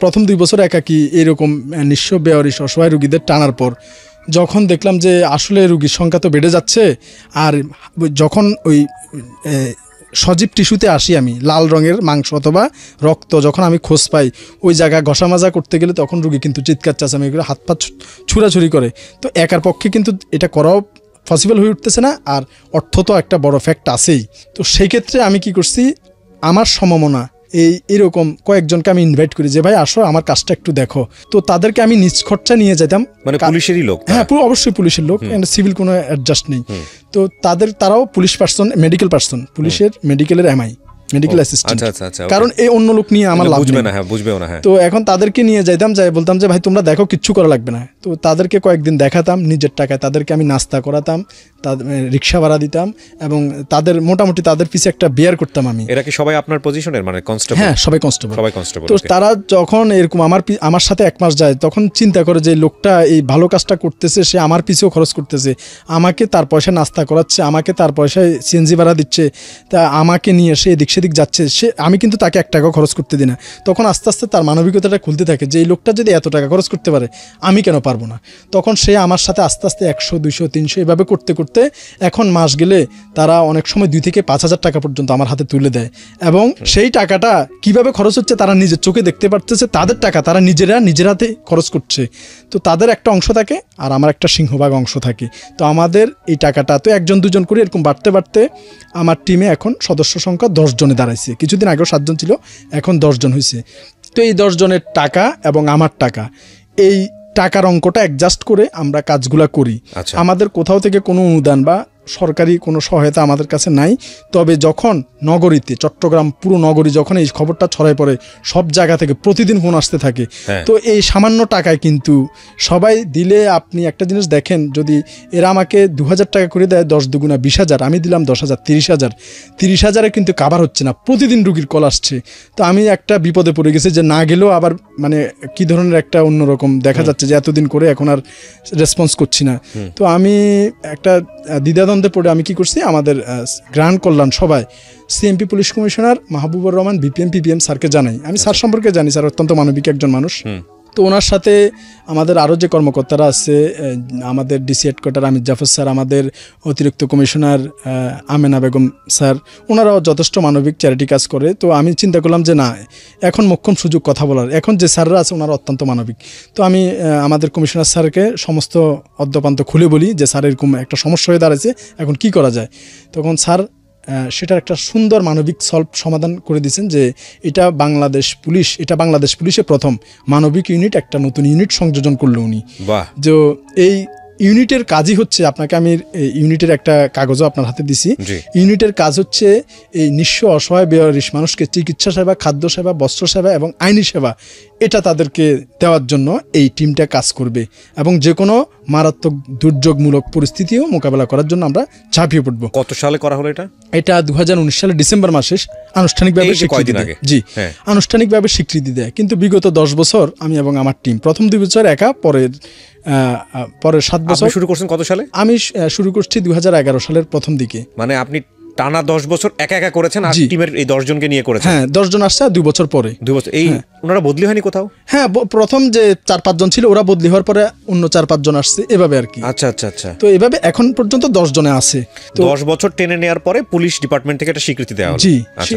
প্রথম 2 বছর একাকি এরকম নিঃস্ব বেয়ারিশ অসহায় রুগীদের টানার পর, যখন দেখলাম যে আসলে রুগীর সংখ্যা তো বেড়ে যাচ্ছে, আর যখন ওই সজীব টিস্যুতে আসি, আমি লাল রঙের মাংস অথবা রক্ত যখন আমি খোঁজ পাই, ওই জায়গায় ঘষা মাজা করতে গেলে তখন রুগী কিন্তু চিৎকার চাচামি করে হাত পা ছুড়াছুড়ি করে। তো একার পক্ষে কিন্তু এটা করাও পসিবল হয়ে উঠতেছে না, আর অর্থ তো একটা বড় ফ্যাক্ট আছেই। তো সেই ক্ষেত্রে আমি কি করছি, আমার সমমনা এরকম কয়েকজনকে আমি ইনভাইট করি যে ভাই আসো আমার কাজটা একটু দেখো। তো তাদেরকে আমি নিজ খরচা নিয়ে যেতাম। মানে পুলিশেরই লোক? হ্যাঁ, অবশ্যই পুলিশের লোক, সিভিল কোনো অ্যাডজাস্ট নেই। তো তারাও পুলিশ পার্সন, মেডিকেল পার্সন, পুলিশের মেডিকেলের এমআই, মেডিকেল অ্যাসিস্ট্যান্ট। কারণ এই অন্য লোক নিয়ে আমার লাভ নেই। তো এখন তাদেরকে নিয়ে যাইতাম, যাই বলতাম যে ভাই তোমরা দেখো, কিচ্ছু করা লাগবে না। তো তাদেরকে কয়েকদিন দেখাতাম নিজের টাকায়, তাদেরকে আমি নাস্তা করাতাম, তাদের রিক্সা ভাড়া দিতাম, এবং তাদের মোটামুটি তাদের পিছে একটা বিয়ার করতাম আমি। এরা কি সবাই আপনার পজিশনের, মানে কনস্টেবল? হ্যাঁ, সবাই কনস্টেবল। তো তারা যখন এরকম আমার সাথে 1 মাস যায়, তখন চিন্তা করে যে লোকটা এই ভালো কাজটা করতেছে, সে আমার পিছেও খরচ করতেছে, আমাকে তার পয়সা নাস্তা করাচ্ছে, আমাকে তার পয়সায় সিএনজি ভাড়া দিচ্ছে, তা আমাকে নিয়ে সে এদিক সেদিক যাচ্ছে, আমি কিন্তু তাকে 1 টাকাও খরচ করতে দিই না। তখন আস্তে আস্তে তার মানবিকতাটা খুলতে থাকে যে এই লোকটা যদি এত টাকা খরচ করতে পারে, আমি কেন পারবো না। তখন সে আমার সাথে আস্তে আস্তে 100, 200, 300 এভাবে করতে করতে এখন মাস গেলে তারা অনেক সময় 2 থেকে 5,000 টাকা পর্যন্ত আমার হাতে তুলে দেয়, এবং সেই টাকাটা কিভাবে খরচ হচ্ছে তারা নিজের চোখে দেখতে পারতেছে। তাদের টাকা তারা নিজের হাতে খরচ করছে। তো তাদের একটা অংশ থাকে আর আমার একটা সিংহভাগ অংশ থাকে। তো আমাদের এই টাকাটা তো 1 জন 2 জন করে এরকম বাড়তে বাড়তে আমার টিমে এখন সদস্য সংখ্যা 10 জনে দাঁড়াইছে। কিছুদিন আগেও 7 জন ছিল, এখন 10 জন হয়েছে। তো এই 10 জনের টাকা এবং আমার টাকা, এই টাকার অঙ্কটা অ্যাডজাস্ট করে আমরা কাজগুলা করি। আমাদের কোথাও থেকে কোনো অনুদান বা সরকারি কোনো সহায়তা আমাদের কাছে নাই। তবে যখন নগরীতে চট্টগ্রাম পুরো নগরী যখন এই খবরটা ছড়ায় পড়ে, সব জায়গা থেকে প্রতিদিন ফোন আসতে থাকে। তো এই সামান্য টাকায় কিন্তু সবাই দিলে, আপনি একটা জিনিস দেখেন, যদি এরা আমাকে 2000 টাকা করে দেয়, 10 দুগুণা 20,000, আমি দিলাম 10,000, 30,000, 30,000-এ কিন্তু কাভার হচ্ছে না, প্রতিদিন রুগীর কল আসছে। তো আমি একটা বিপদে পড়ে গেছি যে না গেলেও আবার মানে কি ধরনের একটা অন্যরকম দেখা যাচ্ছে যে এতদিন করে এখন আর রেসপন্স করছি না। তো আমি একটা দ্বিধাদ্বন্দ্বে পড়ে আমি কি করছি, আমাদের গ্রান্ট কল্যাণ সবাই CMP police commissioner Mahbubur Rahman BPM PPM স্যারকে জানাই। আমি স্যার সম্পর্কে জানি, স্যার অত্যন্ত মানবিক একজন মানুষ। তো ওনার সাথে আমাদের আরও যে কর্মকর্তারা আছে, আমাদের ডিসি হেডকোয়ার্টার আমির জাফর স্যার, আমাদের অতিরিক্ত কমিশনার আমেনা বেগম স্যার, ওনারাও যথেষ্ট মানবিক চ্যারিটি কাজ করে। তো আমি চিন্তা করলাম যে না, এখন মোক্ষম সুযোগ কথা বলার, এখন যে স্যাররা আছে ওনারা অত্যন্ত মানবিক। তো আমি আমাদের কমিশনার স্যারকে সমস্ত অদ্যপান্ত খুলে বলি যে স্যার এরকম একটা সমস্যা হয়ে দাঁড়াচ্ছে, এখন কি করা যায়। তখন স্যার সেটার একটা সুন্দর মানবিক সমাধান করে দিয়েছেন যে এটা বাংলাদেশ পুলিশে প্রথম মানবিক ইউনিট, একটা নতুন ইউনিট সংযোজন করলো উনি। যে এই ইউনিটের কাজই হচ্ছে, আপনাকে আমি ইউনিটের একটা কাগজও আপনার হাতে দিছি, ইউনিটের কাজ হচ্ছে এই নিঃস্ব অসহায় বেওয়ারিশ মানুষকে চিকিৎসা সেবা, খাদ্য সেবা, বস্ত্র সেবা এবং আইনি সেবা এটা তাদেরকে দেওয়ার জন্য এই টিমটা কাজ করবে, এবং যে কোনো মারাত্মক দুর্যোগমূলক পরিস্থিতিও মোকাবেলা করার জন্য আমরা ঝাঁপিয়ে পড়বো। কত সালে করা হলো এটা? এটা 2019 সালের ডিসেম্বর মাসে আনুষ্ঠানিকভাবে স্বীকৃতি দেয়। জি, আনুষ্ঠানিকভাবে স্বীকৃতি দেয়। কিন্তু বিগত 10 বছর আমি এবং আমার টিম, প্রথম 2 বছর একা, পরের 7 বছর। শুরু করছেন কত সালে? আমি শুরু করছি 2011 সালের প্রথম দিকে। মানে আপনি টানা 10 বছর একা একা করেছেন, আর টিমের এই 10 জনকে নিয়ে করেছেন? হ্যাঁ, 10 জন আসছে 2 বছর পরে। 2 বছর এই ওনারা বদলি হয়নি কোথাও? হ্যাঁ, প্রথম যে 4-5 জন ছিল ওরা বদলি হওয়ার পরে অন্য 4-5 জন আসছে, এভাবে আর কি। আচ্ছা আচ্ছা আচ্ছা। তো এভাবে এখন পর্যন্ত 10 জনে আছে। তো 10 বছর টেনে নেওয়ার পরে পুলিশ ডিপার্টমেন্ট থেকে একটা স্বীকৃতি দেওয়া হলো। জি,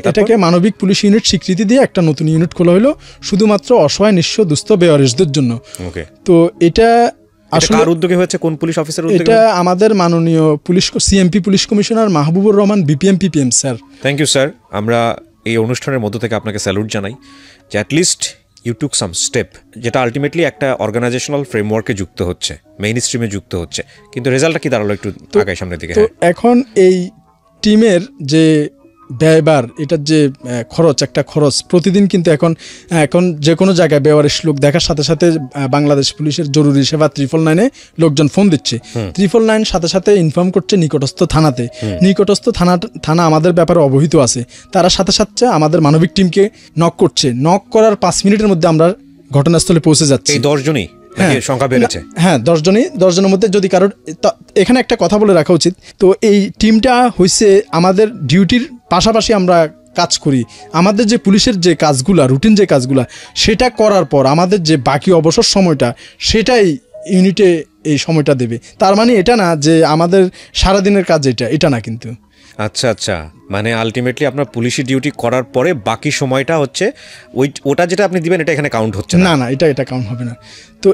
এটাকে মানবিক পুলিশ ইউনিট স্বীকৃতি দিয়ে একটা নতুন ইউনিট খোলা হলো শুধুমাত্র অসহায় নিঃস্ব দুস্থ বেওয়ারিশদের জন্য। ওকে। তো এটা আসলে কার উদ্যোগে হয়েছে, কোন পুলিশ অফিসার উদ্যোগে? এটা আমাদের মাননীয় CMP police commissioner Mahbubur Rahman BPM PPM sir. Thank you sir. আমরা এই অনুষ্ঠানের মধ্য থেকে আপনাকে স্যালুট জানাই যে at least you took some step, যেটা আলটিমেটলি একটা অর্গানাইজেশনাল ফ্রেমওয়ার্কে যুক্ত হচ্ছে, মেইন স্ট্রিমে যুক্ত হচ্ছে, কিন্তু রেজাল্টটা কি দাঁড়ালো একটু আগায় সামনের দিকে? তো এখন এই টিমের যে ব্যয়বার, এটার যে খরচ, একটা খরচ প্রতিদিন কিন্তু এখন যে কোনো জায়গায় বেওয়ারিশ লোক দেখার সাথে সাথে বাংলাদেশ পুলিশের জরুরি সেবা 999-এ লোকজন ফোন দিচ্ছে। 999 সাথে সাথে ইনফর্ম করছে নিকটস্থ থানাতে। নিকটস্থ থানা আমাদের ব্যাপারে অবহিত আছে, তারা সাথে সাথে আমাদের মানবিক টিমকে নক করছে। নক করার 5 মিনিটের মধ্যে আমরা ঘটনাস্থলে পৌঁছে যাচ্ছি। এই 10 জনই সংখ্যা বেড়েছে? হ্যাঁ, 10 জনের মধ্যে যদি কারোর, এখানে একটা কথা বলে রাখা উচিত, তো এই টিমটা হয়েছে আমাদের ডিউটির পাশাপাশি আমরা কাজ করি। আমাদের যে পুলিশের যে কাজগুলা, রুটিন যে কাজগুলা, সেটা করার পর আমাদের যে বাকি অবসর সময়টা, সেটাই ইউনিটে এই সময়টা দেবে। তার মানে এটা না যে আমাদের সারাদিনের কাজ এটা না কিন্তু। আচ্ছা আচ্ছা, মানে আলটিমেটলি আপনার পুলিশি ডিউটি করার পরে বাকি সময়টা হচ্ছে ওটা যেটা আপনি দিবেন, এটা এখানে কাউন্ট হচ্ছে না? না, এটা কাউন্ট হবে না। তো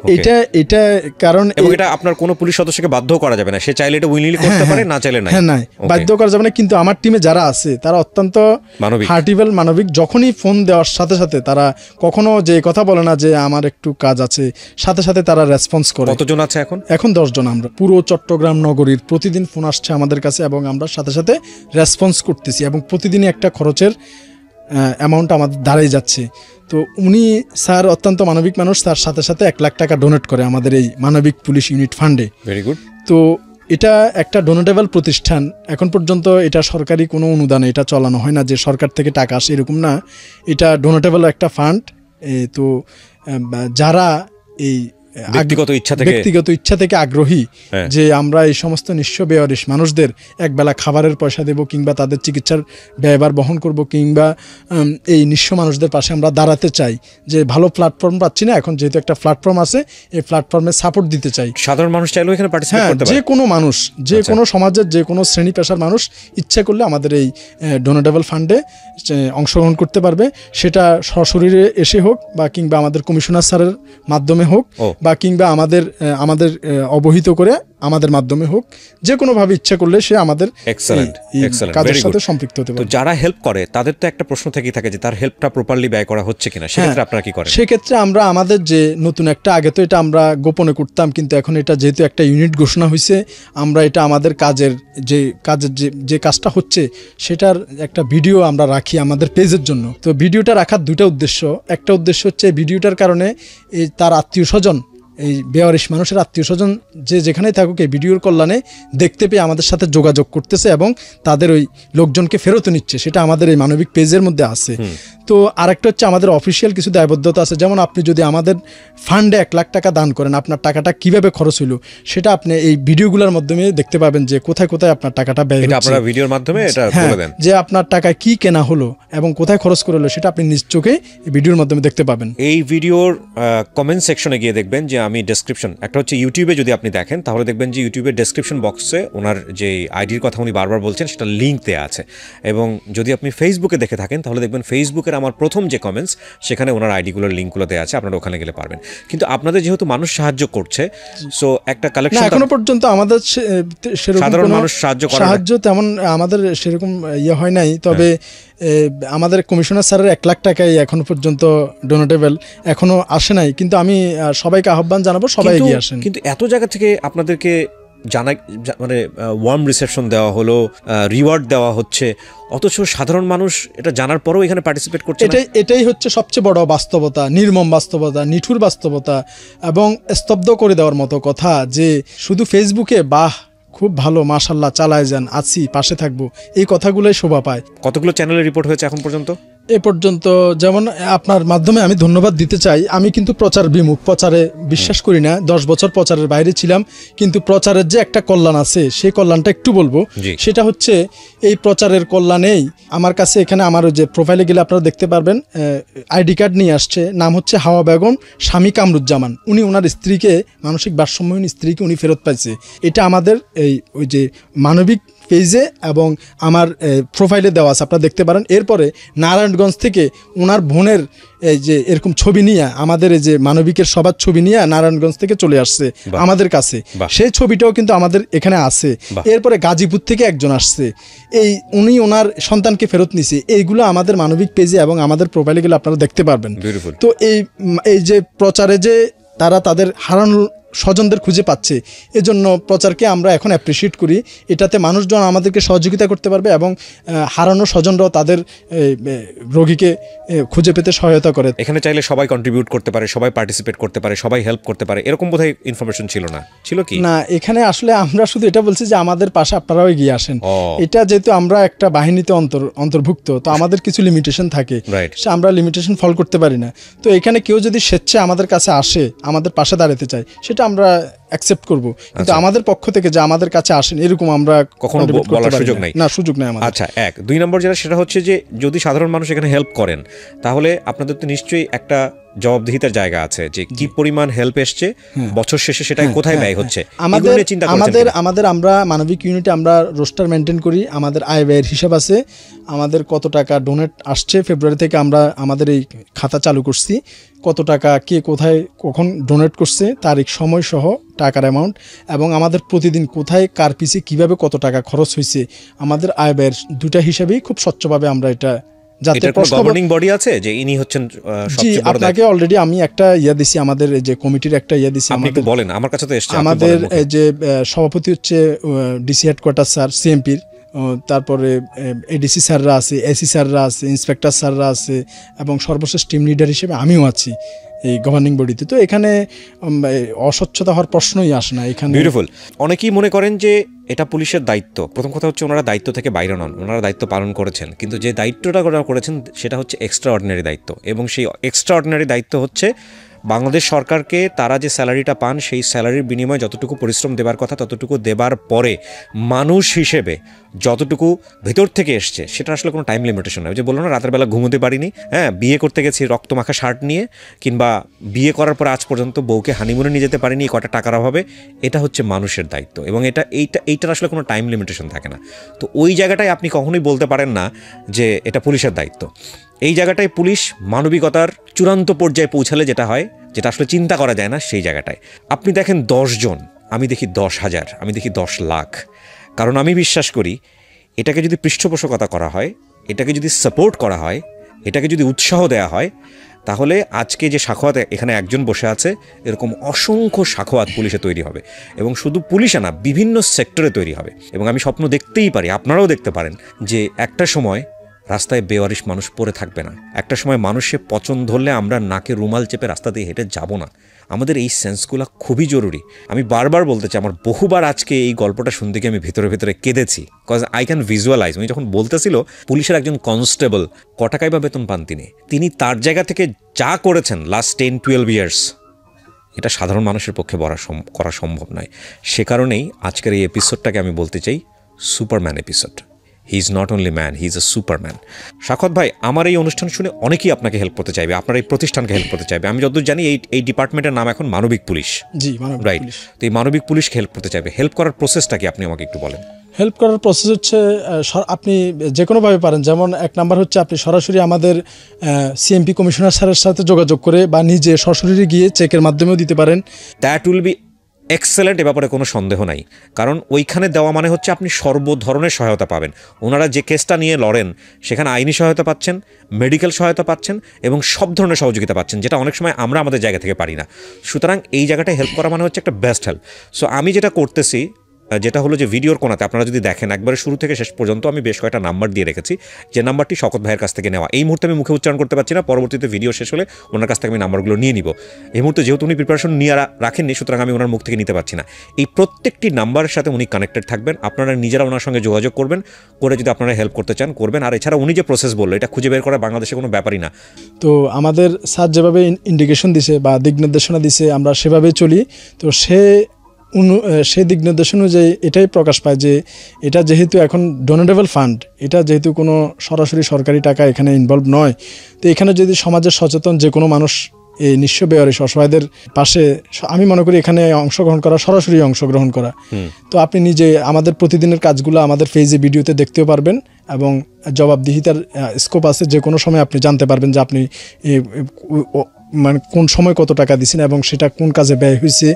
এটা কারণ, এবং এটা আপনার কোনো পুলিশ সদস্যকে বাধ্য করা যাবে না, সে চাইলে এটা উইলিংলি করতে পারে, না চাইলে না। হ্যাঁ, না, বাধ্য করা যাবে না। কিন্তু আমার টিমে যারা আছে তারা অত্যন্ত হার্টিভেল মানবিক। যখনই ফোন দেওয়ার সাথে সাথে তারা কখনো যে কথা বলে না যে আমার একটু কাজ আছে, সাথে সাথে তারা রেসপন্স করে। কতজন আছে এখন? এখন 10 জন। আমরা পুরো চট্টগ্রাম নগরীর প্রতিদিন ফোন আসছে আমাদের কাছে, এবং আমরা সাথে সাথে রেসপন্স করতেছি, এবং প্রতিদিনই একটা খরচের অ্যামাউন্ট আমাদের দাঁড়িয়ে যাচ্ছে। তো উনি স্যার অত্যন্ত মানবিক মানুষ, তার সাথে সাথে 1 লাখ টাকা ডোনেট করে আমাদের এই মানবিক পুলিশ ইউনিট ফান্ডে। Very good. তো এটা একটা ডোনেটেবল প্রতিষ্ঠান। এখন পর্যন্ত এটা সরকারি কোনো অনুদানে এটা চালানো হয় না যে সরকার থেকে টাকা আসে, এরকম না। এটা ডোনেটেবল একটা ফান্ড। তো যারা এই ব্যক্তিগত ইচ্ছা থেকে আগ্রহী যে আমরা এই সমস্ত নিঃস্ব বেওয়ারিশ মানুষদের একবেলা খাবারের পয়সা দেব, কিংবা তাদের চিকিৎসার ব্যয়ভার বহন করব, কিংবা এই নিঃস্ব মানুষদের পাশে আমরা দাঁড়াতে চাই, যে ভালো প্ল্যাটফর্ম পাচ্ছি না, এখন যেহেতু একটা প্ল্যাটফর্ম আছে, এই প্ল্যাটফর্মে সাপোর্ট দিতে চাই। সাধারণ মানুষ চাইলেও এখানে পার্টিসিপেট করতে পারে? যে কোনো মানুষ, যে কোনো সমাজের যে কোনো শ্রেণী পেশার মানুষ ইচ্ছা করলে আমাদের এই ডোনেটেবল ফান্ডে অংশগ্রহণ করতে পারবে। সেটা সশরীরে এসে হোক, বা কিংবা আমাদের কমিশনার স্যারের মাধ্যমে হোক, বা কিংবা আমাদের অবহিত করে আমাদের মাধ্যমে হোক, যে কোনোভাবে ইচ্ছা করলে সে আমাদের কাজের সাথে সম্পৃক্ত হতে পারে। তো যারা হেল্প করে তাদের তো একটা প্রশ্ন থেকেই থাকে যে তার হেল্পটা প্রপারলি ব্যয় করা হচ্ছে কিনা, সেক্ষেত্রে আপনারা কি করেন? সেক্ষেত্রে আমরা আমাদের যে নতুন একটা, আগে তো এটা আমরা গোপনে করতাম, কিন্তু এখন এটা যেহেতু একটা ইউনিট ঘোষণা হয়েছে, আমরা এটা আমাদের কাজের যে কাজটা হচ্ছে সেটার একটা ভিডিও আমরা রাখি আমাদের পেজের জন্য। তো ভিডিওটা রাখার দুটো উদ্দেশ্য। একটা উদ্দেশ্য হচ্ছে ভিডিওটার কারণে তার আত্মীয় স্বজন, এই বেওয়ারিশ মানুষের আত্মীয় স্বজন যে যেখানেই থাকুক এই ভিডিওর কল্যাণে দেখতে পেয়ে আমাদের সাথে যোগাযোগ করতেছে এবং তাদের ওই লোকজনকে ফেরত নিচ্ছে, সেটা আমাদের এই মানবিক পেজের মধ্যে আছে। তো আরেকটা হচ্ছে আমাদের অফিসিয়াল কিছু দায়বদ্ধতা আছে, যেমন আপনি যদি আমাদের ফান্ডে 1 লাখ টাকা দান করেন, আপনার টাকাটা কিভাবে খরচ হইল সেটা আপনি এই ভিডিওগুলোর মাধ্যমে দেখতে পাবেন, যে কোথায় কোথায় আপনার টাকাটা ব্যয় হচ্ছে। আপনারা ভিডিওর মাধ্যমে এটা বলে দেন যে আপনার টাকা কি কেনা হলো এবং কোথায় খরচ করে হলো, সেটা আপনি নিজ চোখে এই ভিডিওর মাধ্যমে দেখতে পাবেন। এই ভিডিওর কমেন্ট সেকশনে গিয়ে দেখবেন যে আমি ডেসক্রিপশন, একটা হচ্ছে ইউটিউবে যদি আপনি দেখেন তাহলে দেখবেন যে ইউটিউবের ডেসক্রিপশন বক্সে ওনার যে আইডির কথা উনি বারবার বলছেন সেটা লিঙ্ক দেওয়া আছে। এবং যদি আপনি ফেসবুকে দেখে থাকেন তাহলে দেখবেন ফেসবুকের আমার প্রথম যে কমেন্টস সেখানে ওনার আইডিগুলোর লিঙ্কগুলো দেওয়া আছে, আপনারা ওখানে গেলে পারবেন। কিন্তু আপনাদের যেহেতু মানুষ সাহায্য করছে, সো একটা কালেকশন, এখনো পর্যন্ত আমাদের সাধারণ মানুষ সাহায্য তেমন আমাদের সেরকম ইয়ে হয় নাই, তবে আমাদের কমিশনার স্যারের 1 লাখ টাকাই এখনো পর্যন্ত ডোনেটেবল এখনো আসে নাই, কিন্তু আমি সবাইকে আহ্বান জানাবো সবাই এগিয়ে আসেন। কিন্তু এত জায়গা থেকে আপনাদেরকে মানে ওয়ার্ম রিসেপশন দেওয়া হলো, রিওয়ার্ড দেওয়া হচ্ছে, অথচ সাধারণ মানুষ এটা জানার পরেও এখানে পার্টিসিপেট করছে। এটাই হচ্ছে সবচেয়ে বড় বাস্তবতা, নির্মম বাস্তবতা, নিঠুর বাস্তবতা এবং স্তব্ধ করে দেওয়ার মতো কথা, যে শুধু ফেসবুকে বাহ খুব ভালো মাশাআল্লাহ চালায় যান, আছি পাশে থাকবো, এই কথাগুলোই শোভা পায়। কতগুলো চ্যানেলে রিপোর্ট হয়েছে এখন পর্যন্ত? এ পর্যন্ত যেমন আপনার মাধ্যমে আমি ধন্যবাদ দিতে চাই, আমি কিন্তু প্রচার বিমুখ, প্রচারে বিশ্বাস করি না। 10 বছর প্রচারের বাইরে ছিলাম, কিন্তু প্রচারের যে একটা কল্যাণ আছে সেই কল্যাণটা একটু বলবো। সেটা হচ্ছে এই প্রচারের কল্যাণেই আমার কাছে এখানে আমার যে প্রোফাইলে গেলে আপনারা দেখতে পারবেন আইডি কার্ড নিয়ে আসছে, নাম হচ্ছে হাওয়া বেগম, স্বামী কামরুজ্জামান। উনি ওনার স্ত্রীকে, মানসিক ভারসাম্যহীন স্ত্রীকে উনি ফেরত পাইছে। এটা আমাদের ওই যে মানবিক পেজে এবং আমার প্রোফাইলে দেওয়া আছে, আপনারা দেখতে পারেন। এরপরে নারায়ণগঞ্জ থেকে ওনার বোনের এই যে এরকম ছবি নিয়ে, আমাদের এই যে মানবিকের সবার ছবি নিয়ে নারায়ণগঞ্জ থেকে চলে আসছে আমাদের কাছে, সেই ছবিটাও কিন্তু আমাদের এখানে আছে। এরপরে গাজীপুর থেকে একজন আসছে, উনি ওনার সন্তানকে ফেরত নিছে। এইগুলো আমাদের মানবিক পেজে এবং আমাদের প্রোফাইলে গেলে আপনারা দেখতে পারবেন। তো এই যে প্রচারে যে তারা তাদের হারানো স্বজনদের খুঁজে পাচ্ছে, এজন্য প্রচারকে আমরা এখন অ্যাপ্রিসিয়েট করি। এটাতে মানুষজন আমাদেরকে সহযোগিতা করতে পারবে এবং হারানো স্বজনরাও তাদের রোগীকে খুঁজে পেতে সহায়তা করে। এখানে চাইলে সবাই কন্ট্রিবিউট করতে পারে, সবাই পার্টিসিপেট করতে পারে, সবাই হেল্প করতে পারে, এরকম বোধহয় ইনফরমেশন ছিল না, ছিল কি না? এখানে আসলে আমরা শুধু এটা বলছি যে আমাদের পাশে আপনারাও এগিয়ে আসেন। এটা যেহেতু আমরা একটা বাহিনীতে অন্তর্ভুক্ত, তো আমাদের কিছু লিমিটেশন থাকে, আমরা লিমিটেশন ফলো করতে পারি না। তো এখানে কেউ যদি স্বেচ্ছায় আমাদের কাছে আসে, আমাদের পাশে দাঁড়াতে চায়, সেটা আমরা অ্যাকসেপ্ট করব, কিন্তু আমাদের পক্ষ থেকে যে আমাদের কাছে আসেন এরকম আমরা কখনো বলার সুযোগ নাই। না, সুযোগ নাই আমাদের। আচ্ছা, 2 নম্বর যেটা, সেটা হচ্ছে যে যদি সাধারণ মানুষ এখানে হেল্প করেন তাহলে আপনাদের তো নিশ্চয়ই একটা জবাবদিহিতার জায়গা আছে যে কি পরিমাণ হেল্প এসছে বছর শেষে, সেটা কোথায় ব্যয় হচ্ছে। আমাদের আমরা মানবিক ইউনিটে আমরা রোস্টার মেনটেন করি, আমাদের আয় ব্যয়ের হিসাব আছে, আমাদের কত টাকা ডোনেট আসছে। ফেব্রুয়ারি থেকে আমরা আমাদের এই খাতা চালু করছি, কত টাকা কে কোথায় কখন ডোনেট করছে, তারিখ সময় সহ টাকার অ্যামাউন্ট, এবং আমাদের প্রতিদিন কোথায় কার পিছে কীভাবে কত টাকা খরচ হয়েছে, আমাদের আয় ব্যয়ের দুটা হিসাবেই খুব স্বচ্ছভাবে আমরা এটা। গভর্নিং বডি আছে যে ইনি হচ্ছেন সবচেয়ে বড়। আপনাকে অলরেডি আমি একটা দিছি, আমাদের যে কমিটির একটা দিছি। আপনি একটু বলেন, আমার কাছে তো এসেছে। আমাদের যে সভাপতি হচ্ছে ডিসি হেডকোয়ার্টার স্যার সিএমপির, তারপরে এডিসি স্যাররা আছে, এসি স্যাররা আছে, ইন্সপেক্টর স্যাররা আছে, এবং সর্বশেষ টিম লিডার হিসেবে আমিও আছি এই গভর্নিং বডিতে। তো এখানে অস্বচ্ছতা হওয়ার প্রশ্নই আসে না এখানে। বিউটিফুল। অনেকেই মনে করেন যে এটা পুলিশের দায়িত্ব। প্রথম কথা হচ্ছে ওনারা দায়িত্ব থেকে বাইরে নন, ওনারা দায়িত্ব পালন করেছেন, কিন্তু যে দায়িত্বটা ওনারা করেছেন সেটা হচ্ছে এক্সট্রা অর্ডিনারি দায়িত্ব। এবং সেই এক্সট্রা অর্ডিনারি দায়িত্ব হচ্ছে বাংলাদেশ সরকারকে তারা যে স্যালারিটা পান সেই স্যালারির বিনিময়ে যতটুকু পরিশ্রম দেবার কথা ততটুকু দেবার পরে মানুষ হিসেবে যতটুকু ভেতর থেকে এসছে সেটা আসলে কোনো টাইম লিমিটেশন নয়। যে বললো না রাতের বেলা ঘুমোতে পারিনি, বিয়ে করতে গেছি রক্তমাখা শার্ট নিয়ে, কিংবা বিয়ে করার পর আজ পর্যন্ত বউকে হানিমুনে নিয়ে যেতে পারিনি কটা টাকার অভাবে, এটা হচ্ছে মানুষের দায়িত্ব। এবং এইটার আসলে কোনো টাইম লিমিটেশন থাকে না। তো ওই জায়গাটায় আপনি কখনোই বলতে পারেন না যে এটা পুলিশের দায়িত্ব। এই জায়গাটায় পুলিশ মানবিকতার চূড়ান্ত পর্যায়ে পৌঁছালে যেটা হয়, যেটা আসলে চিন্তা করা যায় না, সেই জায়গাটায় আপনি দেখেন 10 জন আমি দেখি 10,000, আমি দেখি 10 লাখ। কারণ আমি বিশ্বাস করি এটাকে যদি পৃষ্ঠপোষকতা করা হয়, এটাকে যদি সাপোর্ট করা হয়, এটাকে যদি উৎসাহ দেওয়া হয়, তাহলে আজকে যে সাখাওয়াত এখানে একজন বসে আছে, এরকম অসংখ্য সাখাওয়াত পুলিশে তৈরি হবে, এবং শুধু পুলিশে না, বিভিন্ন সেক্টরে তৈরি হবে। এবং আমি স্বপ্ন দেখতেই পারি, আপনারাও দেখতে পারেন, যে একটা সময় রাস্তায় বেওয়ারিশ মানুষ পড়ে থাকবে না। একটা সময় মানুষে পচন ধরলে আমরা নাকে রুমাল চেপে রাস্তা দিয়ে হেঁটে যাব না। আমাদের এই সেন্সগুলো খুবই জরুরি। আমি বারবার বলতে চাই, আমার বহুবার আজকে এই গল্পটা শুনতে গিয়ে আমি ভেতরে ভেতরে কেঁদেছি, কজ আই ক্যান ভিজুয়ালাইজ। উনি যখন বলতেছিল পুলিশের একজন কনস্টেবল ক টাকায় বা বেতন পান, তিনি তার জায়গা থেকে যা করেছেন লাস্ট 10-12 ইয়ার্স, এটা সাধারণ মানুষের পক্ষে করা সম্ভব নয়। সে কারণেই আজকের এই এপিসোডটাকে আমি বলতে চাই Superman episode. He is not only man, he is a Superman. Sakhawat ভাই, আমার এই অনুষ্ঠান শুনে অনেকেই আপনাকে হেল্প করতে চাইবে, আপনার এই প্রতিষ্ঠানকে হেল্প করতে চাইবে। আমি যতদূর জানি এই ডিপার্টমেন্টের নাম এখন মানবিক পুলিশ। জি, রাইট। তো এই মানবিক পুলিশকে হেল্প করতে চাইবে, হেল্প করার প্রসেসটা কি আপনি আমাকে একটু বলেন? হেল্প করার প্রসেস হচ্ছে আপনি যে কোনোভাবে পারেন। যেমন এক নাম্বার হচ্ছে আপনি সরাসরি আমাদের সিএমপি কমিশনার স্যারের সাথে যোগাযোগ করে বা নিজে সরাসরি গিয়ে চেকের মাধ্যমেও দিতে পারেন। দ্যাট উইল বি এক্সেলেন্ট, এ ব্যাপারে কোনো সন্দেহ নাই। কারণ ওইখানে দেওয়া মানে হচ্ছে আপনি সর্ব ধরনের সহায়তা পাবেন। ওনারা যে কেসটা নিয়ে লড়েন সেখানে আইনি সহায়তা পাচ্ছেন, মেডিকেল সহায়তা পাচ্ছেন, এবং সব ধরনের সহযোগিতা পাচ্ছেন, যেটা অনেক সময় আমরা আমাদের জায়গা থেকে পারি না। সুতরাং এই জায়গাটায় হেল্প করা মানে হচ্ছে একটা বেস্ট হেল্প। সো আমি যেটা করতেছি, যেটা হলো যে ভিডিওর কোনাতে আপনারা যদি দেখেন, একবারে শুরু থেকে শেষ পর্যন্ত আমি বেশ কয়েকটা নাম্বার দিয়ে রেখেছি, যে নাম্বারটি শওকত ভাইয়ের কাছ থেকে নেওয়া। এই মুহূর্তে আমি মুখে উচ্চারণ করতে পারছি না, পরবর্তীতে ভিডিও শেষ হলে ওনার কাছ থেকে আমি নাম্বারগুলো নিয়ে নিব। এই মুহূর্তে যেহেতু উনি প্রিপারেশন নিয়ে রাখেননি, সুতরাং আমি ওনার মুখ থেকে নিতে পারছি না। এই প্রত্যেকটি নাম্বারের সাথে উনি কানেক্টেড থাকবেন, আপনারা নিজেরা ওনার সঙ্গে যোগাযোগ করবেন, করে যদি আপনারা হেল্প করতে চান করবেন। আর এছাড়া উনি যে প্রসেস বললো, এটা খুঁজে বের করা বাংলাদেশে কোনো ব্যাপারই না। তো আমাদের স্যার যেভাবে ইন্ডিকেশন দিছে বা দিক নির্দেশনা দিছে, আমরা সেভাবেই চলি। তো সেই দিক নির্দেশন অনুযায়ী এটাই প্রকাশ পায় যে এটা যেহেতু এখন ডোনেটেবল ফান্ড, এটা যেহেতু কোনো সরাসরি সরকারি টাকা এখানে ইনভলভ নয়, তো এখানে যদি সমাজের সচেতন যে কোনো মানুষ এই নিঃস্ব বেওয়ারিশ অসহায়দের পাশে, আমি মনে করি এখানে অংশগ্রহণ করা, সরাসরি অংশগ্রহণ করা। তো আপনি নিজে আমাদের প্রতিদিনের কাজগুলো আমাদের পেজে ভিডিওতে দেখতেও পারবেন, এবং জবাবদিহিতার স্কোপ আছে। যে কোনো সময় আপনি জানতে পারবেন যে আপনি মানে কোন সময় কত টাকা দিচ্ছেন, এবং সেটা কোন কাজে ব্যয় হয়েছে,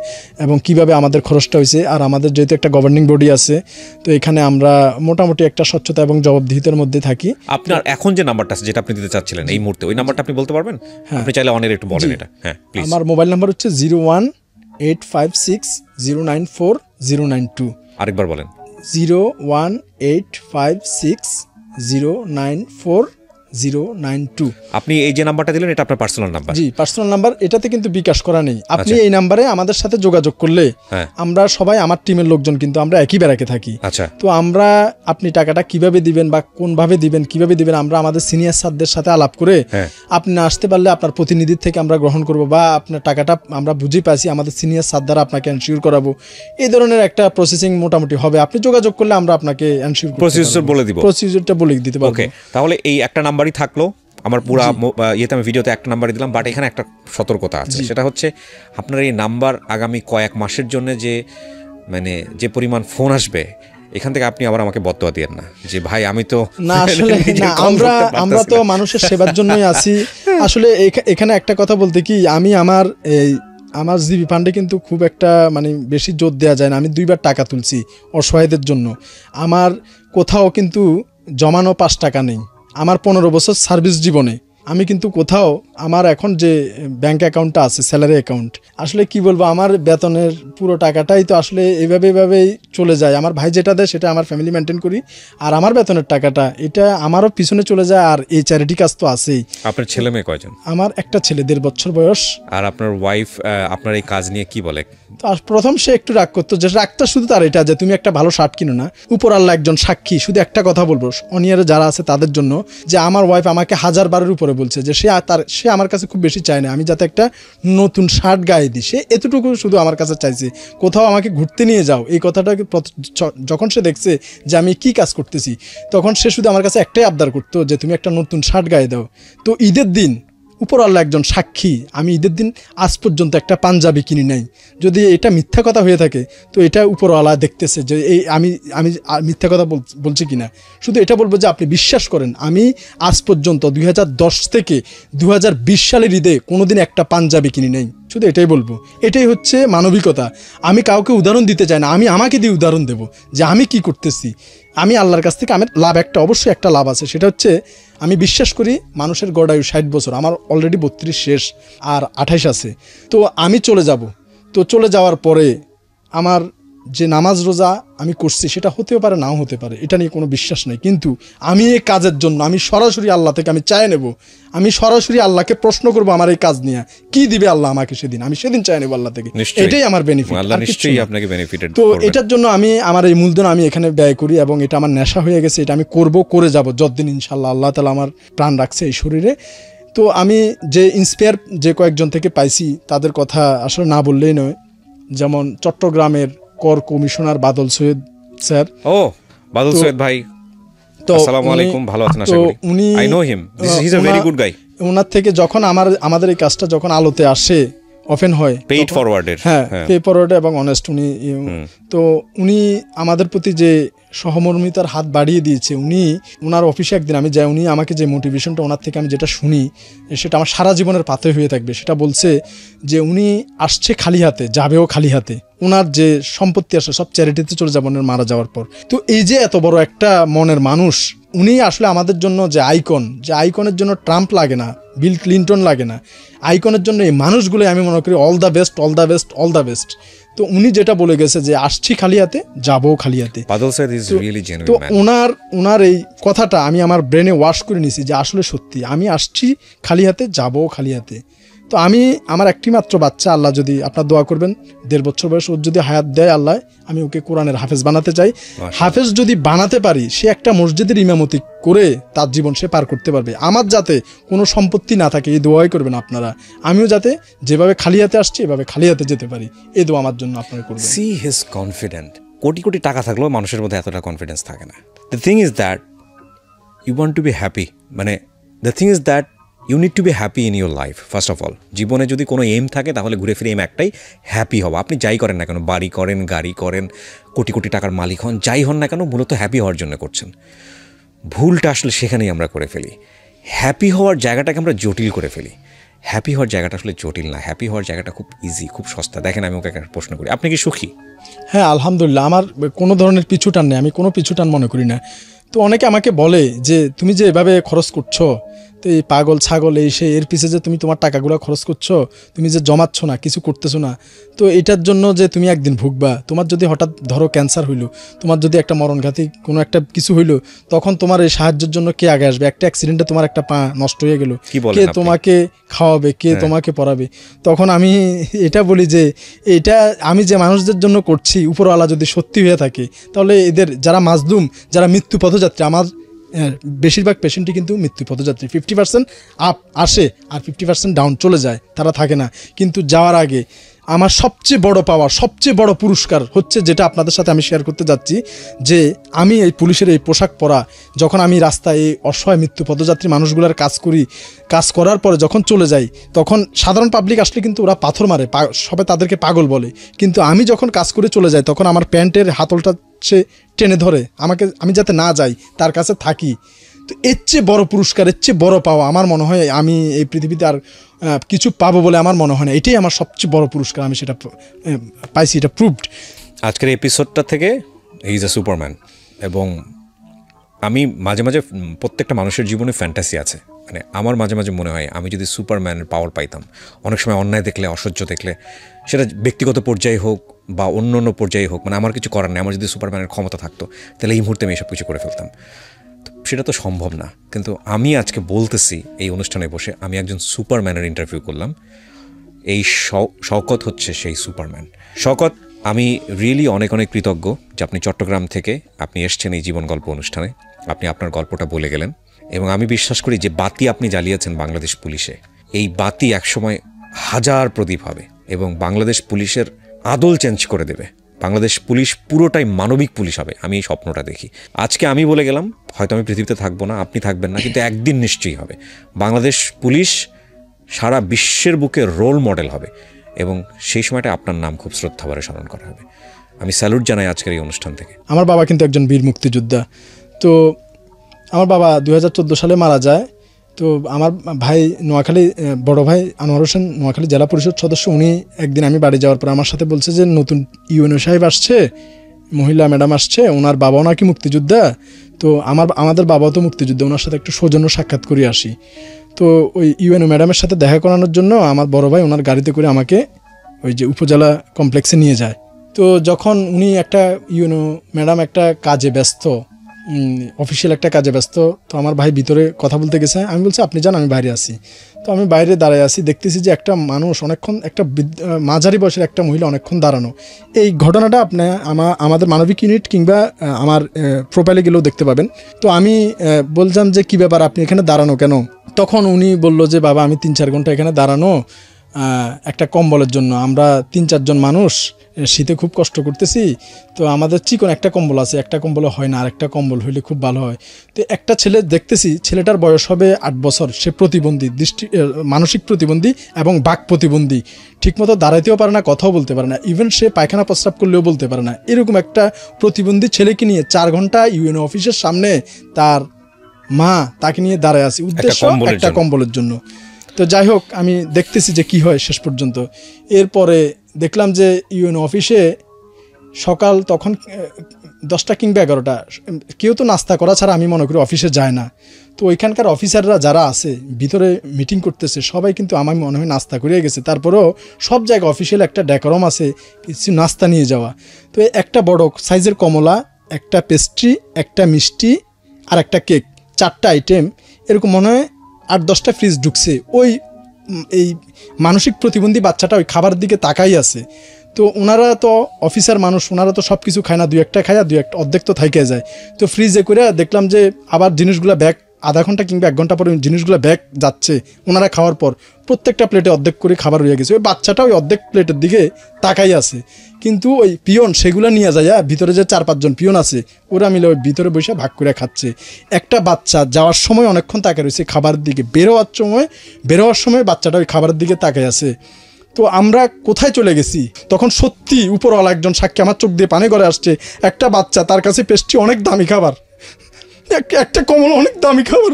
এবং কিভাবে আমাদের খরচটা হয়েছে। আর আমাদের যেহেতু একটা গভর্নিং বডি আছে, তো এখানে আমরা মোটামুটি একটা স্বচ্ছতা এবং জবাবদিহিতার মধ্যে থাকি। আপনার এখন যে নাম্বারটা আছে, যেটা আপনি দিতে চাচ্ছিলেন এই মুহূর্তে, ওই নাম্বারটা আপনি বলতে পারবেন? আপনি চাইলে অনের একটু বলেন এটা। হ্যাঁ, প্লিজ। আমার মোবাইল নাম্বার হচ্ছে 01856094092। আরেকবার বলেন। 01856094092। আপনি এই যে নাম্বারটা দিলেন, এটা আপনার পার্সোনাল নাম্বার? জি, পার্সোনাল নাম্বার। এটাতে কিন্তু বিকাশ করা নেই। আপনি এই নাম্বারে আমাদের সাথে যোগাযোগ করলে, আমরা সবাই, আমার টিমের লোকজন কিন্তু আমরা একই ব্যারাকে থাকি। আচ্ছা। তো আমরা, আপনি টাকাটা কিভাবে দিবেন বা কোনভাবে দিবেন, কিভাবে দিবেন, আমরা আমাদের সিনিয়র স্যারদের সাথে আলাপ করে, আপনি না আসতে পারলে আপনার প্রতিনিধির থেকে আমরা গ্রহণ করব, বা আপনার টাকাটা আমরা বুঝে পাচ্ছি আমাদের সিনিয়র স্যার দ্বারা আপনাকে এনশিওর করাবো। এই ধরনের একটা প্রসেসিং মোটামুটি হবে। আপনি যোগাযোগ করলে আমরা আপনাকে এনশিওর প্রসিডিউর বলে দিব, প্রসিডিউরটা বলে দিতে পারবো। ওকে, তাহলে এই একটা নাম্বারই থাকলো আমার পুরো ইয়েতে। আমি ভিডিওতে একটা নাম্বারই দিলাম, বাট এখানে একটা সতর্কতা আছে। সেটা হচ্ছে আপনার এই নাম্বার আগামী কয়েক মাসের জন্য যে পরিমাণ ফোন আসবে, এখান থেকে আপনি আবার আমাকে বদদোয়া দিয়েন না যে ভাই আমি তো না, আসলে না, আমরা তো মানুষের সেবার জন্যই আছি। আসলে এখানে একটা কথা বলতে কি, আমি আমার জিবি ফান্ডে কিন্তু খুব একটা বেশি জোর দেওয়া যায় না। আমি 2বার টাকা তুলছি অসহায়দের জন্য। আমার কোথাও কিন্তু জমানো 5 টাকা নেই। আমার 15 বছর সার্ভিস জীবনে আমি কিন্তু কোথাও, আমার এখন যে ব্যাংক অ্যাকাউন্টটা আছে, স্যালারি অ্যাকাউন্ট, আসলে কি বলবো, আমার বেতনের পুরো টাকাটাই তো আসলে এভাবেই চলে যায়। আমার ভাই যেটা দেয় সেটা আমার ফ্যামিলি মেনটেন করি, আর আমার বেতনের টাকাটা এটা আমারও পিছনে চলে যায়। আর এই চ্যারিটি কাজ তো আছেই। আপনার ছেলে মেয়ে কয়জন? আমার একটা ছেলে, 1.5 বছর বয়স। আর আপনার ওয়াইফ আপনার এই কাজ নিয়ে কি বলে? আর প্রথম সে একটু রাগ করতো, যে রাগটা শুধু তার এটা যে তুমি একটা ভালো শার্ট কিনো না। উপর আল্লাহ একজন সাক্ষী, শুধু একটা কথা বলবো অনিয়ারে যারা আছে তাদের জন্য, যে আমার ওয়াইফ আমাকে 1000 বারের উপরে বলছে যে সে আমার কাছে খুব বেশি চায় না আমি যাতে একটা নতুন শার্ট গায়ে দিই। সে এতটুকু শুধু আমার কাছে চাইছে, কোথাও আমাকে ঘুরতে নিয়ে যাও। এই কথাটাকে যখন সে দেখছে যে আমি কি কাজ করতেছি, তখন সে শুধু আমার কাছে একটাই আবদার করতো যে তুমি একটা নতুন শার্ট গায়ে দাও। তো ঈদের দিন উপর আল্লাহ একজন সাক্ষী, আমি ঈদের দিন আজ পর্যন্ত একটা পাঞ্জাবি কিনি নাই। যদি এটা মিথ্যা কথা হয়ে থাকে তো এটা উপর আল্লাহ দেখতেছে যে এই আমি মিথ্যা কথা বলছি কিনা। শুধু এটা বলবো যে আপনি বিশ্বাস করেন আমি আজ পর্যন্ত 2010 থেকে 2020 সালের ঈদে কোনোদিন একটা পাঞ্জাবি কিনি নাই। শুধু এটাই বলবো, এটাই হচ্ছে মানবিকতা। আমি কাউকে উদাহরণ দিতে চাই না, আমি আমাকে দিয়ে উদাহরণ দেব যে আমি কি করতেছি। আমি আল্লাহর কাছ থেকে আমার লাভ অবশ্যই একটা লাভ আছে, সেটা হচ্ছে আমি বিশ্বাস করি মানুষের গড়ায়ু 60 বছর, আমার অলরেডি 32 শেষ আর 28 আছে। তো আমি চলে যাব, তো চলে যাওয়ার পরে আমার যে নামাজ রোজা আমি করছি সেটা হতেও পারে নাও হতে পারে, এটা নিয়ে কোনো বিশ্বাস নেই। কিন্তু আমি এই কাজের জন্য আমি সরাসরি আল্লাহ থেকে আমি চাই নেব, আমি সরাসরি আল্লাহকে প্রশ্ন করব আমার এই কাজ নিয়ে কি দিবে আল্লাহ আমাকে সেদিন, আমি সেদিন চাই নেব আল্লাহ থেকে। এটাই আমার বেনিফিট, আল্লাহ নিশ্চয়ই আপনাকে বেনিফিটেড তো এটার জন্য আমি আমার এই মূলধন আমি এখানে ব্যয় করি এবং এটা আমার নেশা হয়ে গেছে, এটা আমি করে যাব যতদিন ইনশাআল্লাহ আল্লাহ তাআলা আমার প্রাণ রাখছে এই শরীরে। তো আমি যে ইন্সপায়ার যে কয়েকজন থেকে পাইছি তাদের কথা আসলে না বললেই নয়। যেমন চট্টগ্রামের কর কমিশনার বাদল সৈয়দ স্যার। ও বাদল সৈয়দ ভাই, আসসালামু আলাইকুম, ভালো আছেন? আশা করি উনি, I know him, he is a very good guy. ওনার থেকে যখন আমাদের এই কাজটা যখন আলোতে আসে, ওপেন হয়, পেইড ফরওয়ার্ডের, হ্যাঁ পে ফরওয়ার্ড এবং অনেস্ট উনি, তো উনি আমাদের প্রতি যে সহমর্মিতার হাত বাড়িয়ে দিয়েছে। ওনার অফিসে একদিন আমি যাই, উনি আমাকে যে মোটিভেশনটা ওনার থেকে আমি যেটা শুনি সেটা আমার সারা জীবনের পাথে হয়ে থাকবে। সেটা বলছে যে উনি আসছে খালি হাতে, যাবেও খালি হাতে, ওনার যে সম্পত্তি আসে সব চ্যারিটিতে চলে যাবে ওনার মারা যাওয়ার পর। তো এই যে এত বড় একটা মনের মানুষ, উনি আসলে আমাদের জন্য যে আইকনের জন্য ট্রাম্প লাগে না, বিল ক্লিন্টন লাগে না, আইকনের জন্য এই মানুষগুলো আমি মনে করি all the best, all the best, all the best. তো উনি যেটা বলে গেছে যে আসছি খালি হাতে, যাবো খালি হাতে। তো ওনার এই কথাটা আমি আমার ব্রেনে ওয়াশ করে নিছি যে আসলে সত্যি আমি আসছি খালি হাতে, যাবো খালি হাতে। তো আমি আমার একটি মাত্র বাচ্চা, আল্লাহ যদি আপনার দোয়া করবেন 1.5 বছর বয়স, ওর যদি হায়াত দেয় আল্লাহ, আমি ওকে কোরআনের হাফেজ বানাতে চাই। হাফেজ যদি বানাতে পারি, সে একটা মসজিদের ইমামতি করে তার জীবন সে পার করতে পারবে। আমার যাতে কোনো সম্পত্তি না থাকে এই দোয়াই করবেন আপনারা, আমিও যাতে যেভাবে খালি হাতে আসছি এভাবে খালি হাতে যেতে পারি, এই দোয়া আমার জন্য আপনারা করবেন। See his confident. কোটি কোটি টাকা থাকলেও মানুষের মধ্যে এতটা কনফিডেন্স থাকে না। The thing is that you want to be happy, মানে the thing is that you need to be happy in your life. First of all, জীবনে যদি কোনো এম থাকে তাহলে ঘুরে ফিরে এম একটাই, হ্যাপি হওয়া। আপনি যাই করেন না কেন, বাড়ি করেন, গাড়ি করেন, কোটি কোটি টাকার মালিক হন, যাই হন না কেন, মূলত হ্যাপি হওয়ার জন্য করছেন। ভুলটা আসলে সেখানেই আমরা করে ফেলি, হ্যাপি হওয়ার জায়গাটাকে আমরা জটিল করে ফেলি। হ্যাপি হওয়ার জায়গাটা আসলে জটিল না, হ্যাপি হওয়ার জায়গাটা খুব ইজি, খুব সস্তা। দেখেন আমি ওকে একটা প্রশ্ন করি, আপনি কি সুখী? হ্যাঁ আলহামদুলিল্লাহ, আমার কোনো ধরনের পিছুটান নেই, আমি কোনো পিছুটান মনে করি না। তো অনেকে আমাকে বলে যে তুমি যে এভাবে খরচ করছো, তো এই পাগল ছাগল এই সে এর পিছে যে তুমি তোমার টাকাগুলো খরচ করছো, তুমি যে জমাচ্ছ না, কিছু করতেছো না, তো এটার জন্য যে তুমি একদিন ভুগবা। তোমার যদি হঠাৎ ধরো ক্যান্সার হইলো, তোমার যদি একটা মরণঘাতী কোনো একটা কিছু হইলো, তখন তোমার এই সাহায্যের জন্য কে আগে আসবে? একটা অ্যাক্সিডেন্টে তোমার একটা পা নষ্ট হয়ে গেল, কে তোমাকে খাওয়াবে, কে তোমাকে পড়াবে? তখন আমি এটা বলি যে এটা আমি যে মানুষদের জন্য করছি, উপরওয়ালা যদি সত্যি হয়ে থাকে, তাহলে এদের যারা মাজলুম, যারা মৃত্যু পথযাত্রী, আমার বেশিরভাগ পেশেন্টই কিন্তু মৃত্যু পথযাত্রী। 50% আপ আসে আর 50% ডাউন চলে যায়, তারা থাকে না। কিন্তু যাওয়ার আগে আমার সবচেয়ে বড় পাওয়া, সবচেয়ে বড় পুরস্কার হচ্ছে যেটা আপনাদের সাথে আমি শেয়ার করতে যাচ্ছি, যে আমি এই পুলিশের এই পোশাক পরা, যখন আমি রাস্তায় এই অসহায় মৃত্যু পথযাত্রী মানুষগুলোর কাজ করি, কাজ করার পরে যখন চলে যাই, তখন সাধারণ পাবলিক আসলে কিন্তু ওরা পাথর মারে, সবাই তাদেরকে পাগল বলে। কিন্তু আমি যখন কাজ করে চলে যাই, তখন আমার প্যান্টের হাতলটা সে টেনে ধরে আমাকে, আমি যাতে না যাই, তার কাছে থাকি। তো এর চেয়ে বড় পুরস্কার, এর চেয়ে বড় পাওয়া আমার মনে হয় আমি এই পৃথিবীতে আর কিছু পাবো বলে আমার মনে হয় না। এটাই আমার সবচেয়ে বড় পুরস্কার, আমি সেটা পাইছি, এটা প্রুভড। আজকের এপিসোডটা থেকে হি ইজ আ সুপারম্যান। এবং আমি মাঝে মাঝে, প্রত্যেকটা মানুষের জীবনে ফ্যান্টাসি আছে, মানে আমার মাঝে মাঝে মনে হয় আমি যদি সুপারম্যানের পাওয়ার পাইতাম, অনেক সময় অন্যায় দেখলে, অসহ্য দেখলে, সেটা ব্যক্তিগত পর্যায়ে হোক বা অন্য অন্য পর্যায়ে হোক, মানে আমার কিছু করার নেই, আমার যদি সুপারম্যানের ক্ষমতা থাকতো তাহলে এই মুহূর্তে আমি এসব কিছু করে ফেলতাম। সেটা তো সম্ভব না। কিন্তু আমি আজকে বলতেছি এই অনুষ্ঠানে বসে, আমি একজন সুপারম্যানের ইন্টারভিউ করলাম। এই শওকত হচ্ছে সেই সুপারম্যান। শওকত, আমি রিয়েলি অনেক অনেক কৃতজ্ঞ যে আপনি চট্টগ্রাম থেকে আপনি এসছেন এই জীবন গল্প অনুষ্ঠানে, আপনি আপনার গল্পটা বলে গেলেন। এবং আমি বিশ্বাস করি যে বাতি আপনি জ্বালিয়েছেন বাংলাদেশ পুলিশে, এই বাতি একসময় হাজার প্রদীপ হবে এবং বাংলাদেশ পুলিশের আদল চেঞ্জ করে দেবে। বাংলাদেশ পুলিশ পুরোটাই মানবিক পুলিশ হবে, আমি এই স্বপ্নটা দেখি। আজকে আমি বলে গেলাম, হয়তো আমি পৃথিবীতে থাকবো না, আপনি থাকবেন না, কিন্তু একদিন নিশ্চয়ই হবে। বাংলাদেশ পুলিশ সারা বিশ্বের বুকে রোল মডেল হবে এবং সেই সময়টা আপনার নাম খুব শ্রদ্ধাভরে স্মরণ করা হবে। আমি স্যালুট জানাই আজকের এই অনুষ্ঠান থেকে। আমার বাবা কিন্তু একজন বীর মুক্তিযোদ্ধা। তো আমার বাবা 2014 সালে মারা যায়। তো আমার ভাই নোয়াখালী, বড় ভাই আনোয়ার হোসেন নোয়াখালী জেলা পরিষদ সদস্য, উনি একদিন আমি বাড়ি যাওয়ার পর আমার সাথে বলছে যে নতুন ইউএনও সাহেব আসছে, মহিলা ম্যাডাম আসছে, ওনার বাবাও নাকি মুক্তিযোদ্ধা। তো আমাদের বাবাও তো মুক্তিযোদ্ধা, ওনার সাথে একটু সৌজন্য সাক্ষাৎ করে আসি। তো ওই ইউএনও ম্যাডামের সাথে দেখা করানোর জন্য আমার বড় ভাই ওনার গাড়িতে করে আমাকে ওই যে উপজেলা কমপ্লেক্সে নিয়ে যায়। তো যখন উনি একটা ইউএনও ম্যাডাম একটা কাজে ব্যস্ত, অফিসিয়াল একটা কাজে ব্যস্ত, তো আমার ভাই ভিতরে কথা বলতে গেছে। আমি বলছি আপনি যান, আমি বাইরে আছি। তো আমি বাইরে দাঁড়ায় আছি, দেখতেছি যে একটা মানুষ অনেকক্ষণ, একটা মাঝারি বয়সের একটা মহিলা অনেকক্ষণ দাঁড়ানো। এই ঘটনাটা আপনি আমাদের মানবিক ইউনিট কিংবা আমার প্রোফাইলে গেলেও দেখতে পাবেন। তো আমি বললাম যে কী ব্যাপার, আপনি এখানে দাঁড়ানো কেন? তখন উনি বলল যে বাবা আমি 3-4 ঘন্টা এখানে দাঁড়ানো একটা কম্বলের জন্য। আমরা 3-4 জন মানুষ শীতে খুব কষ্ট করতেছি। তো আমাদের চিকন একটা কম্বল আছে, একটা কম্বলে হয় না, আর একটা কম্বল হইলে খুব ভালো হয়। তো একটা ছেলে দেখতেছি, ছেলেটার বয়স হবে 8 বছর, সে প্রতিবন্ধী, মানসিক প্রতিবন্ধী এবং বাক প্রতিবন্ধী, ঠিকমতো দাঁড়াইতেও পারে না, কথাও বলতে পারে না, ইভেন সে পায়খানা প্রস্রাব করলেও বলতে পারে না। এরকম একটা প্রতিবন্ধী ছেলেকে নিয়ে 4 ঘন্টা ইউএনও অফিসের সামনে তার মা তাকে নিয়ে দাঁড়ায় আছে, উদ্দেশ্য একটা কম্বলের জন্য। তো যাই হোক, আমি দেখতেছি যে কি হয় শেষ পর্যন্ত। এরপরে দেখলাম যে ইউএনও অফিসে সকাল তখন 10টা কিংবা 11টা, কেউ তো নাস্তা করা ছাড়া আমি মনে করি অফিসে যায় না। তো ওইখানকার অফিসাররা যারা আছে ভিতরে মিটিং করতেছে, সবাই কিন্তু আমার মনে হয় নাস্তা করে গেছে। তারপরেও সব জায়গায় অফিসিয়াল একটা ডেকোরাম আছে কিছু নাস্তা নিয়ে যাওয়া। তো একটা বড় সাইজের কমলা, একটা পেস্ট্রি, একটা মিষ্টি আর একটা কেক, 4টা আইটেম, এরকম মনে হয় 8-10টা ফ্রিজ ঢুকছে। ওই এই মানসিক প্রতিবন্ধী বাচ্চাটা ওই খাবার দিকে তাকাই আছে। তো ওনারা তো অফিসার মানুষ, ওনারা তো সব কিছু খায় না, 2-1টা খায়, 2-1 অর্ধেক তো থাইকে যায়। তো ফ্রিজে করে দেখলাম যে আবার জিনিসগুলো ব্যাগ, আধা ঘন্টা কিংবা 1 ঘন্টা পরে জিনিসগুলো ব্যাগ যাচ্ছে। ওনারা খাওয়ার পর প্রত্যেকটা প্লেটে অর্ধেক করে খাবার রয়ে গেছে। ওই বাচ্চাটা ওই অর্ধেক প্লেটের দিকে তাকাই আছে, কিন্তু ওই পিয়ন সেগুলো নিয়ে যায়, ভিতরে যে 4-5 জন পিয়ন আছে ওরা মিলে ওই ভিতরে বসে ভাগ করে খাচ্ছে। একটা বাচ্চা যাওয়ার সময় অনেকক্ষণ তাকায় রয়েছে খাবারের দিকে, বেরোয়ার সময় বাচ্চাটা ওই খাবারের দিকে তাকাই আছে। তো আমরা কোথায় চলে গেছি? তখন সত্যি উপরওয়ালা একজন সাক্ষী, আমার চোখ দিয়ে পানি করে আসছে। একটা বাচ্চা, তার কাছে পেস্ট্রি অনেক দামি খাবার, একটা কমল অনেক দামি খাবার,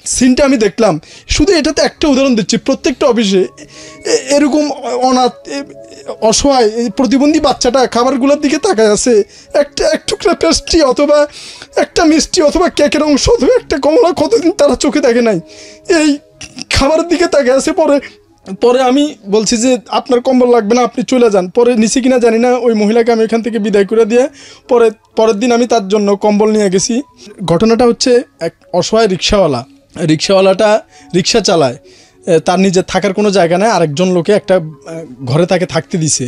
সিনটা আমি দেখলাম। শুধু এটাতে একটা উদাহরণ দিচ্ছি, প্রত্যেকটা অফিসে এরকম অনাথ অসহায় প্রতিবন্ধী বাচ্চাটা খাবারগুলোর দিকে তাকায় আছে। এক টুকরা পেস্ট্রি অথবা একটা মিষ্টি অথবা কেকের অংশ অথবা একটা কমলা কতদিন তারা চোখে দেখে নাই, এই খাবারের দিকে তাকায় আছে। পরে আমি বলছি যে আপনার কম্বল লাগবে না, আপনি চলে যান। পরে নিচে কিনা জানি না, ওই মহিলাকে আমি এখান থেকে বিদায় করে দিয়ে পরের দিন আমি তার জন্য কম্বল নিয়ে গেছি। ঘটনাটা হচ্ছে, এক অসহায় রিক্সাওয়ালাটা রিক্সা চালায়, তার নিজের থাকার কোনো জায়গা নেই, আরেকজন লোকে একটা ঘরে তাকে থাকতে দিছে।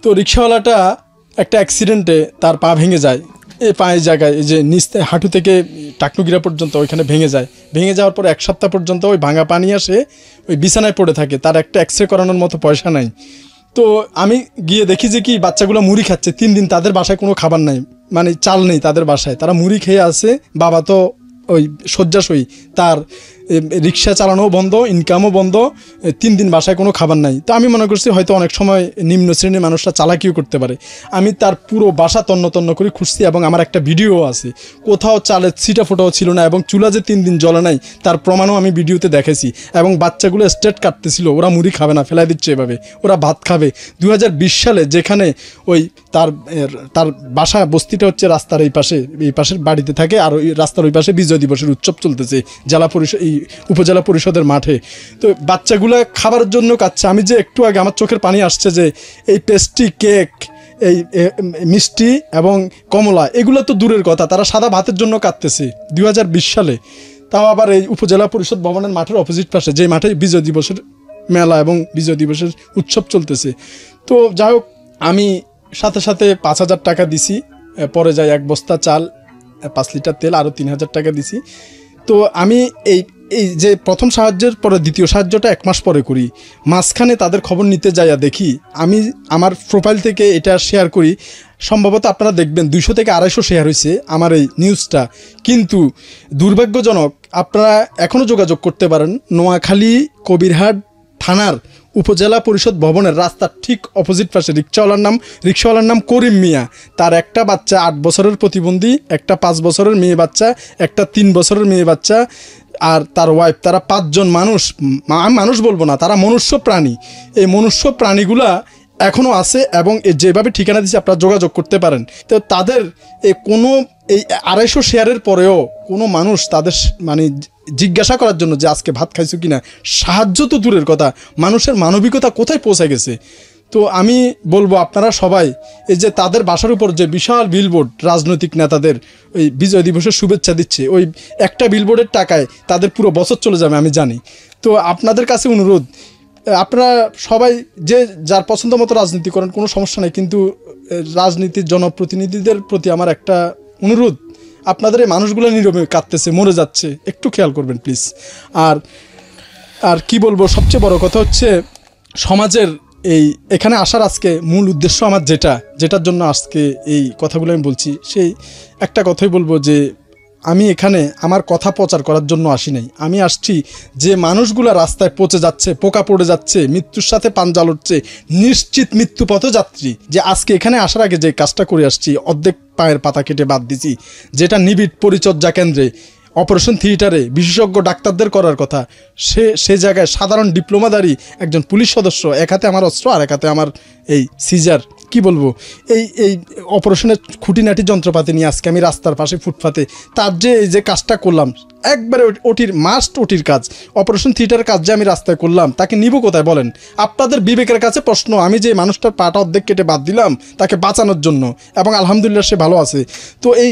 তো রিক্সাওয়ালাটা একটা অ্যাক্সিডেন্টে তার পা ভেঙে যায়, এই পায়ের জায়গায়, এই যে নিচ হাঁটু থেকে টাকনুগিরা পর্যন্ত ওইখানে ভেঙে যাওয়ার পর 1 সপ্তাহ পর্যন্ত ওই ভাঙা পানি আসে, ওই বিছানায় পড়ে থাকে, তার একটা এক্সরে করানোর মতো পয়সা নাই। তো আমি গিয়ে দেখি যে কি বাচ্চাগুলো মুড়ি খাচ্ছে 3 দিন, তাদের বাসায় কোনো খাবার নাই, মানে চাল নেই তাদের বাসায়, তারা মুড়ি খেয়ে আছে। বাবা তো ওই শয্যাশয়ী, তার রিক্সা চালানোও বন্ধ, ইনকামও বন্ধ, 3 দিন বাসায় কোনো খাবার নাই। তো আমি মনে করছি হয়তো অনেক সময় নিম্ন শ্রেণীর মানুষরা চালাকিও করতে পারে। আমি তার পুরো বাসা তন্ন করে খুঁজছি এবং আমার একটা ভিডিও আছে, কোথাও চালের ছিটা ফোটাও ছিল না এবং চুলা যে 3 দিন জ্বলে নাই তার প্রমাণও আমি ভিডিওতে দেখেছি। এবং বাচ্চাগুলো স্টেট কাটতেছিল, ওরা মুড়ি খাবে না, ফেলাই দিচ্ছে এভাবে, ওরা ভাত খাবে। 2020 সালে যেখানে ওই তার বাসা বস্তিটা হচ্ছে রাস্তার এই পাশের বাড়িতে থাকে, আর ওই রাস্তার ওই পাশে বিজয় দিবসের উৎসব চলতেছে উপজেলা পরিষদের মাঠে। তো বাচ্চাগুলো খাবার জন্য কাচ্ছে। আমি যে একটু আগে আমার চোখের পানি আসছে যে এই পেস্ট্রি, কেক, এই মিষ্টি এবং কমলা, এগুলো তো দূরের কথা, তারা সাদা ভাতের জন্য কাঁদতেছে 2020 সালে, তাও আবার এই উপজেলা পরিষদ ভবনের মাঠের অপোজিট পাশে, যে মাঠে বিজয় দিবসের মেলা এবং বিজয় দিবসের উৎসব চলতেছে। তো যাই হোক, আমি সাথে 5,000 টাকা দিছি, পরে যাই 1 বস্তা চাল, 5 লিটার তেল, আরও 3,000 টাকা দিছি। তো আমি এই যে প্রথম সাহায্যের পরে দ্বিতীয় সাহায্যটা 1 মাস পরে করি, মাঝখানে তাদের খবর নিতে যাইয়া দেখি, আমি আমার প্রোফাইল থেকে এটা শেয়ার করি, সম্ভবত আপনারা দেখবেন 200 থেকে 250 শেয়ার হয়েছে আমার এই নিউজটা। কিন্তু দুর্ভাগ্যজনক, আপনারা এখনও যোগাযোগ করতে পারেন, নোয়াখালী কবিরহাট থানার উপজেলা পরিষদ ভবনের রাস্তার ঠিক অপোজিট পাশে রিক্সাওয়ালার নাম করিম মিয়া। তার একটা বাচ্চা 8 বছরের প্রতিবন্ধী, একটা 5 বছরের মেয়ে বাচ্চা, একটা 3 বছরের মেয়ে বাচ্চা, আর তার ওয়াইফ, তারা 5 জন মানুষ বলবো না, তারা মনুষ্য প্রাণী। এই মনুষ্য প্রাণীগুলা এখনও আছে এবং যেভাবে ঠিকানা দিচ্ছে আপনারা যোগাযোগ করতে পারেন। তো তাদের কোনো এই 250 শেয়ারের পরেও কোনো মানুষ তাদের মানে জিজ্ঞাসা করার জন্য যে আজকে ভাত খাইছো কিনা, সাহায্য তো দূরের কথা, মানুষের মানবিকতা কোথায় পৌঁছে গেছে। তো আমি বলবো আপনারা সবাই এই যে তাদের বাসার উপর যে বিশাল বিলবোর্ড রাজনৈতিক নেতাদের ওই বিজয় দিবসের শুভেচ্ছা দিচ্ছে, ওই একটা বিলবোর্ডের টাকায় তাদের পুরো বছর চলে যাবে আমি জানি। তো আপনাদের কাছে অনুরোধ, আপনারা সবাই যে যার পছন্দ মতো রাজনীতি করেন, কোনো সমস্যা নেই, কিন্তু রাজনীতির জনপ্রতিনিধিদের প্রতি আমার একটা অনুরোধ, আপনাদের এই মানুষগুলো নীরবে কাঁদতেছে, মরে যাচ্ছে, একটু খেয়াল করবেন প্লিজ। আর কি বলবো, সবচেয়ে বড় কথা হচ্ছে সমাজের এখানে আসার আজকে মূল উদ্দেশ্য আমার যেটার জন্য আজকে এই কথাগুলো আমি বলছি, সেই একটা কথাই বলবো যে আমি এখানে আমার কথা প্রচার করার জন্য আসি নাই। আমি আসছি যে মানুষগুলা রাস্তায় পচে যাচ্ছে, পোকা পড়ে যাচ্ছে, মৃত্যুর সাথে পাঞ্জা লড়ছে, নিশ্চিত মৃত্যু পথযাত্রী, যে আজকে এখানে আসার আগে যে কাজটা করে আসছি, অর্ধেক পায়ের পাতা কেটে বাদ দিছি, যেটা নিবিড় পরিচর্যা কেন্দ্রে অপারেশন থিয়েটারে বিশেষজ্ঞ ডাক্তারদের করার কথা, সে জায়গায় সাধারণ ডিপ্লোমাধারী একজন পুলিশ সদস্য, এক হাতে আমার অস্ত্র আর এক হাতে আমার এই সিজার, কি বলবো, এই অপারেশনের খুঁটিনাটি যন্ত্রপাতি নিয়ে আজকে আমি রাস্তার পাশে ফুটপাতে তার এই যে কাজটা করলাম, একবারে ওটির কাজ, অপারেশন থিয়েটারের কাজ যে আমি রাস্তায় করলাম, তাকে নিব কোথায় বলেন? আপনাদের বিবেকের কাছে প্রশ্ন। আমি যে মানুষটার পাটা অর্ধেক কেটে বাদ দিলাম তাকে বাঁচানোর জন্য, এবং আলহামদুলিল্লাহ সে ভালো আছে, তো এই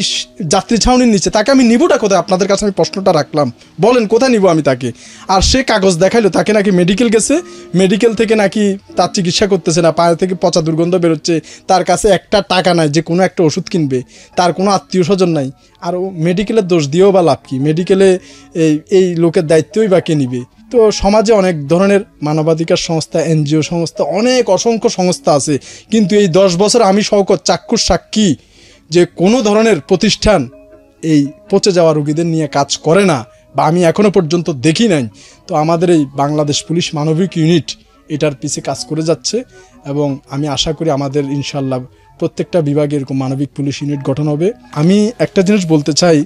যাত্রী ছাউনির নিচে তাকে আমি নিবটা কোথায়? আপনাদের কাছে আমি প্রশ্নটা রাখলাম, বলেন কোথায় নিব আমি তাকে? আর সে কাগজ দেখাইলো তাকে নাকি মেডিকেল গেছে, মেডিকেল থেকে নাকি তার চিকিৎসা করতেছে না, পায়ে থেকে পচা দুর্গন্ধ বেরোচ্ছে, তার কাছে একটা টাকা নাই যে কোনো একটা ওষুধ কিনবে, তার কোনো আত্মীয় স্বজন নাই। আর ও মেডিকেলের দোষ দিয়েও বা লাভ কি? মেডিকেলে এই লোকের দায়িত্বই বা কে নিবে? তো সমাজে অনেক ধরনের মানবাধিকার সংস্থা, এনজিও সংস্থা, অসংখ্য সংস্থা আছে, কিন্তু এই 10 বছর আমি শওকত চাক্ষুষ সাক্ষী যে কোনো ধরনের প্রতিষ্ঠান এই পচে যাওয়া রোগীদের নিয়ে কাজ করে না, বা আমি এখনো পর্যন্ত দেখি নাই। তো আমাদের এই বাংলাদেশ পুলিশ মানবিক ইউনিট এটার পিছে কাজ করে যাচ্ছে, এবং আমি আশা করি আমাদের ইনশাল্লাহ প্রত্যেকটা বিভাগে এরকম মানবিক পুলিশ ইউনিট গঠন হবে। আমি একটা জিনিস বলতে চাই,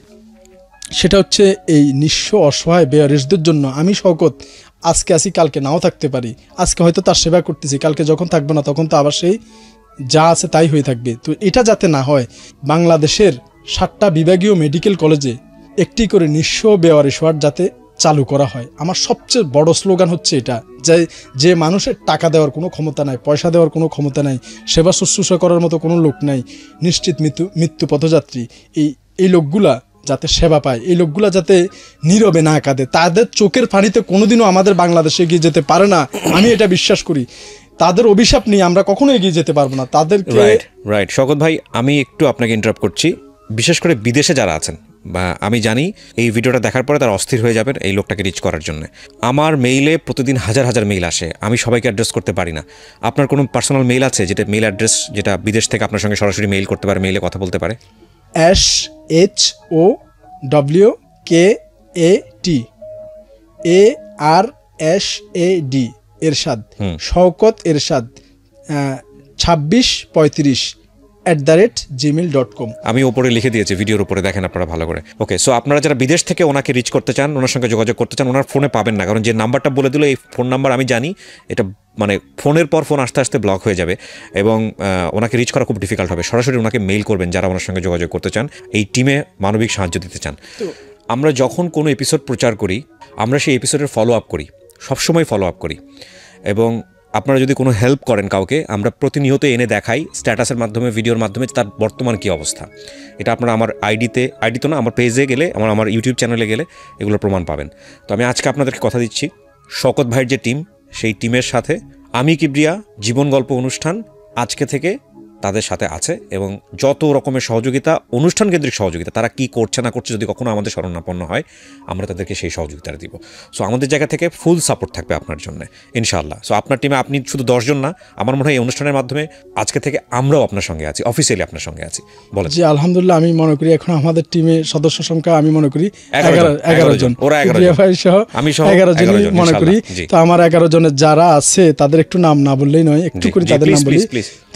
সেটা হচ্ছে এই নিঃস্ব অসহায় বেয়ারিশদের জন্য আমি শওকত আজকে আসি, কালকে নাও থাকতে পারি। আজকে হয়তো তার সেবা করতেছি, কালকে যখন থাকবো না তখন তো আবার সেই যা আছে তাই হয়ে থাকবে। তো এটা যাতে না হয়, বাংলাদেশের 7টা বিভাগীয় মেডিকেল কলেজে একটি করে নিঃস্ব বেয়ারিশ ওয়ার্ড যাতে চালু করা হয়। আমার সবচেয়ে বড় স্লোগান হচ্ছে এটা, যে মানুষের টাকা দেওয়ার কোনো ক্ষমতা নাই, পয়সা দেওয়ার কোনো ক্ষমতা নাই, সেবা শুশ্রূষা করার মতো কোনো লোক নাই, নিশ্চিত মৃত্যু পথযাত্রী, এই লোকগুলা যাতে সেবা পায়, এই লোকগুলা যাতে নীরবে না কাঁদে, তাদের চোখের পানিতে কোনোদিনও আমাদের বাংলাদেশে এগিয়ে যেতে পারে না, আমি এটা বিশ্বাস করি। তাদের অভিশাপ নিয়ে আমরা কখনো এগিয়ে যেতে পারবো না। তাদেরকে রাইট শওকত ভাই, আমি একটু আপনাকে ইন্টারাপ্ট করছি। বিশেষ করে বিদেশে যারা আছেন, বা আমি জানি এই ভিডিওটা দেখার পরে তারা অস্থির হয়ে যাবেন এই লোকটাকে রিচ করার জন্য। আমার মেইলে প্রতিদিন হাজার হাজার মেইল আসে, আমি সবাইকে অ্যাড্রেস করতে পারি না। আপনার কোনো পার্সোনাল মেইল আছে যেটা মেইল অ্যাড্রেস, যেটা বিদেশ থেকে আপনার সঙ্গে সরাসরি মেইল করতে পারে, মেইলে কথা বলতে পারে? SHOWKAT এরশাদ, শওকত এরশাদ 2635@gmail.com। আমি ওপরে লিখে দিয়েছি, ভিডিওর উপরে দেখেন আপনারা ভালো করে। ওকে, সো আপনারা যারা বিদেশ থেকে ওনাকে রিচ করতে চান, ওনার সঙ্গে যোগাযোগ করতে চান, ওনার ফোনে পাবেন না, কারণ যে নাম্বারটা বলে দিল এই ফোন নাম্বার আমি জানি এটা মানে ফোনের পর ফোন আস্তে আস্তে ব্লক হয়ে যাবে, এবং ওনাকে রিচ করা খুব ডিফিকাল্ট হবে। সরাসরি ওনাকে মেইল করবেন যারা ওনার সঙ্গে যোগাযোগ করতে চান, এই টিমে মানবিক সাহায্য দিতে চান। আমরা যখন কোনো এপিসোড প্রচার করি, আমরা সেই এপিসোডের ফলো আপ করি, সবসময় ফলো আপ করি, এবং আপনারা যদি কোনো হেল্প করেন কাউকে, আমরা প্রতিনিয়ত এনে দেখাই স্ট্যাটাসের মাধ্যমে, ভিডিওর মাধ্যমে তার বর্তমান কী অবস্থা। এটা আপনারা আমার আইডি তো না, আমার পেজে গেলে, আমার ইউটিউব চ্যানেলে গেলে এগুলো প্রমাণ পাবেন। তো আমি আজকে আপনাদেরকে কথা দিচ্ছি, শওকত ভাইয়ের যে টিম, সেই টিমের সাথে আমি কিবরিয়া জীবন গল্প অনুষ্ঠান আজকে থেকে তাদের সাথে আছে এবং যত রকমের সহযোগিতা, অনুষ্ঠান কেন্দ্রিক সহযোগিতা, তারা কি করছে না করছে যদি কখনো আমাদের শরণাপন্ন হয় আমরা তাদেরকে সেই সহযোগিতাটা দিব। সো আমাদের জায়গা থেকে ফুল সাপোর্ট থাকবে আপনার জন্য ইনশাআল্লাহ। সো আপনার টিমে আপনি শুধু 10 জন না, আমার মনে হয় এই অনুষ্ঠানের মাধ্যমে আজকে থেকে আমরাও আপনার সঙ্গে আছি, অফিসিয়ালি আপনার সঙ্গে আছি। বলেন। জি আলহামদুলিল্লাহ, আমি মনে করি এখন আমাদের টিমে সদস্য সংখ্যা আমি মনে করি 11 জন, ওরা 11 ভাই সহ আমি সহ 11 জন মনে করি। তো আমার 11 জনের যারা আছে তাদের একটু নাম না বললেই নয়, একটু করে তাদের নাম বলি।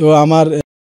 তো আমার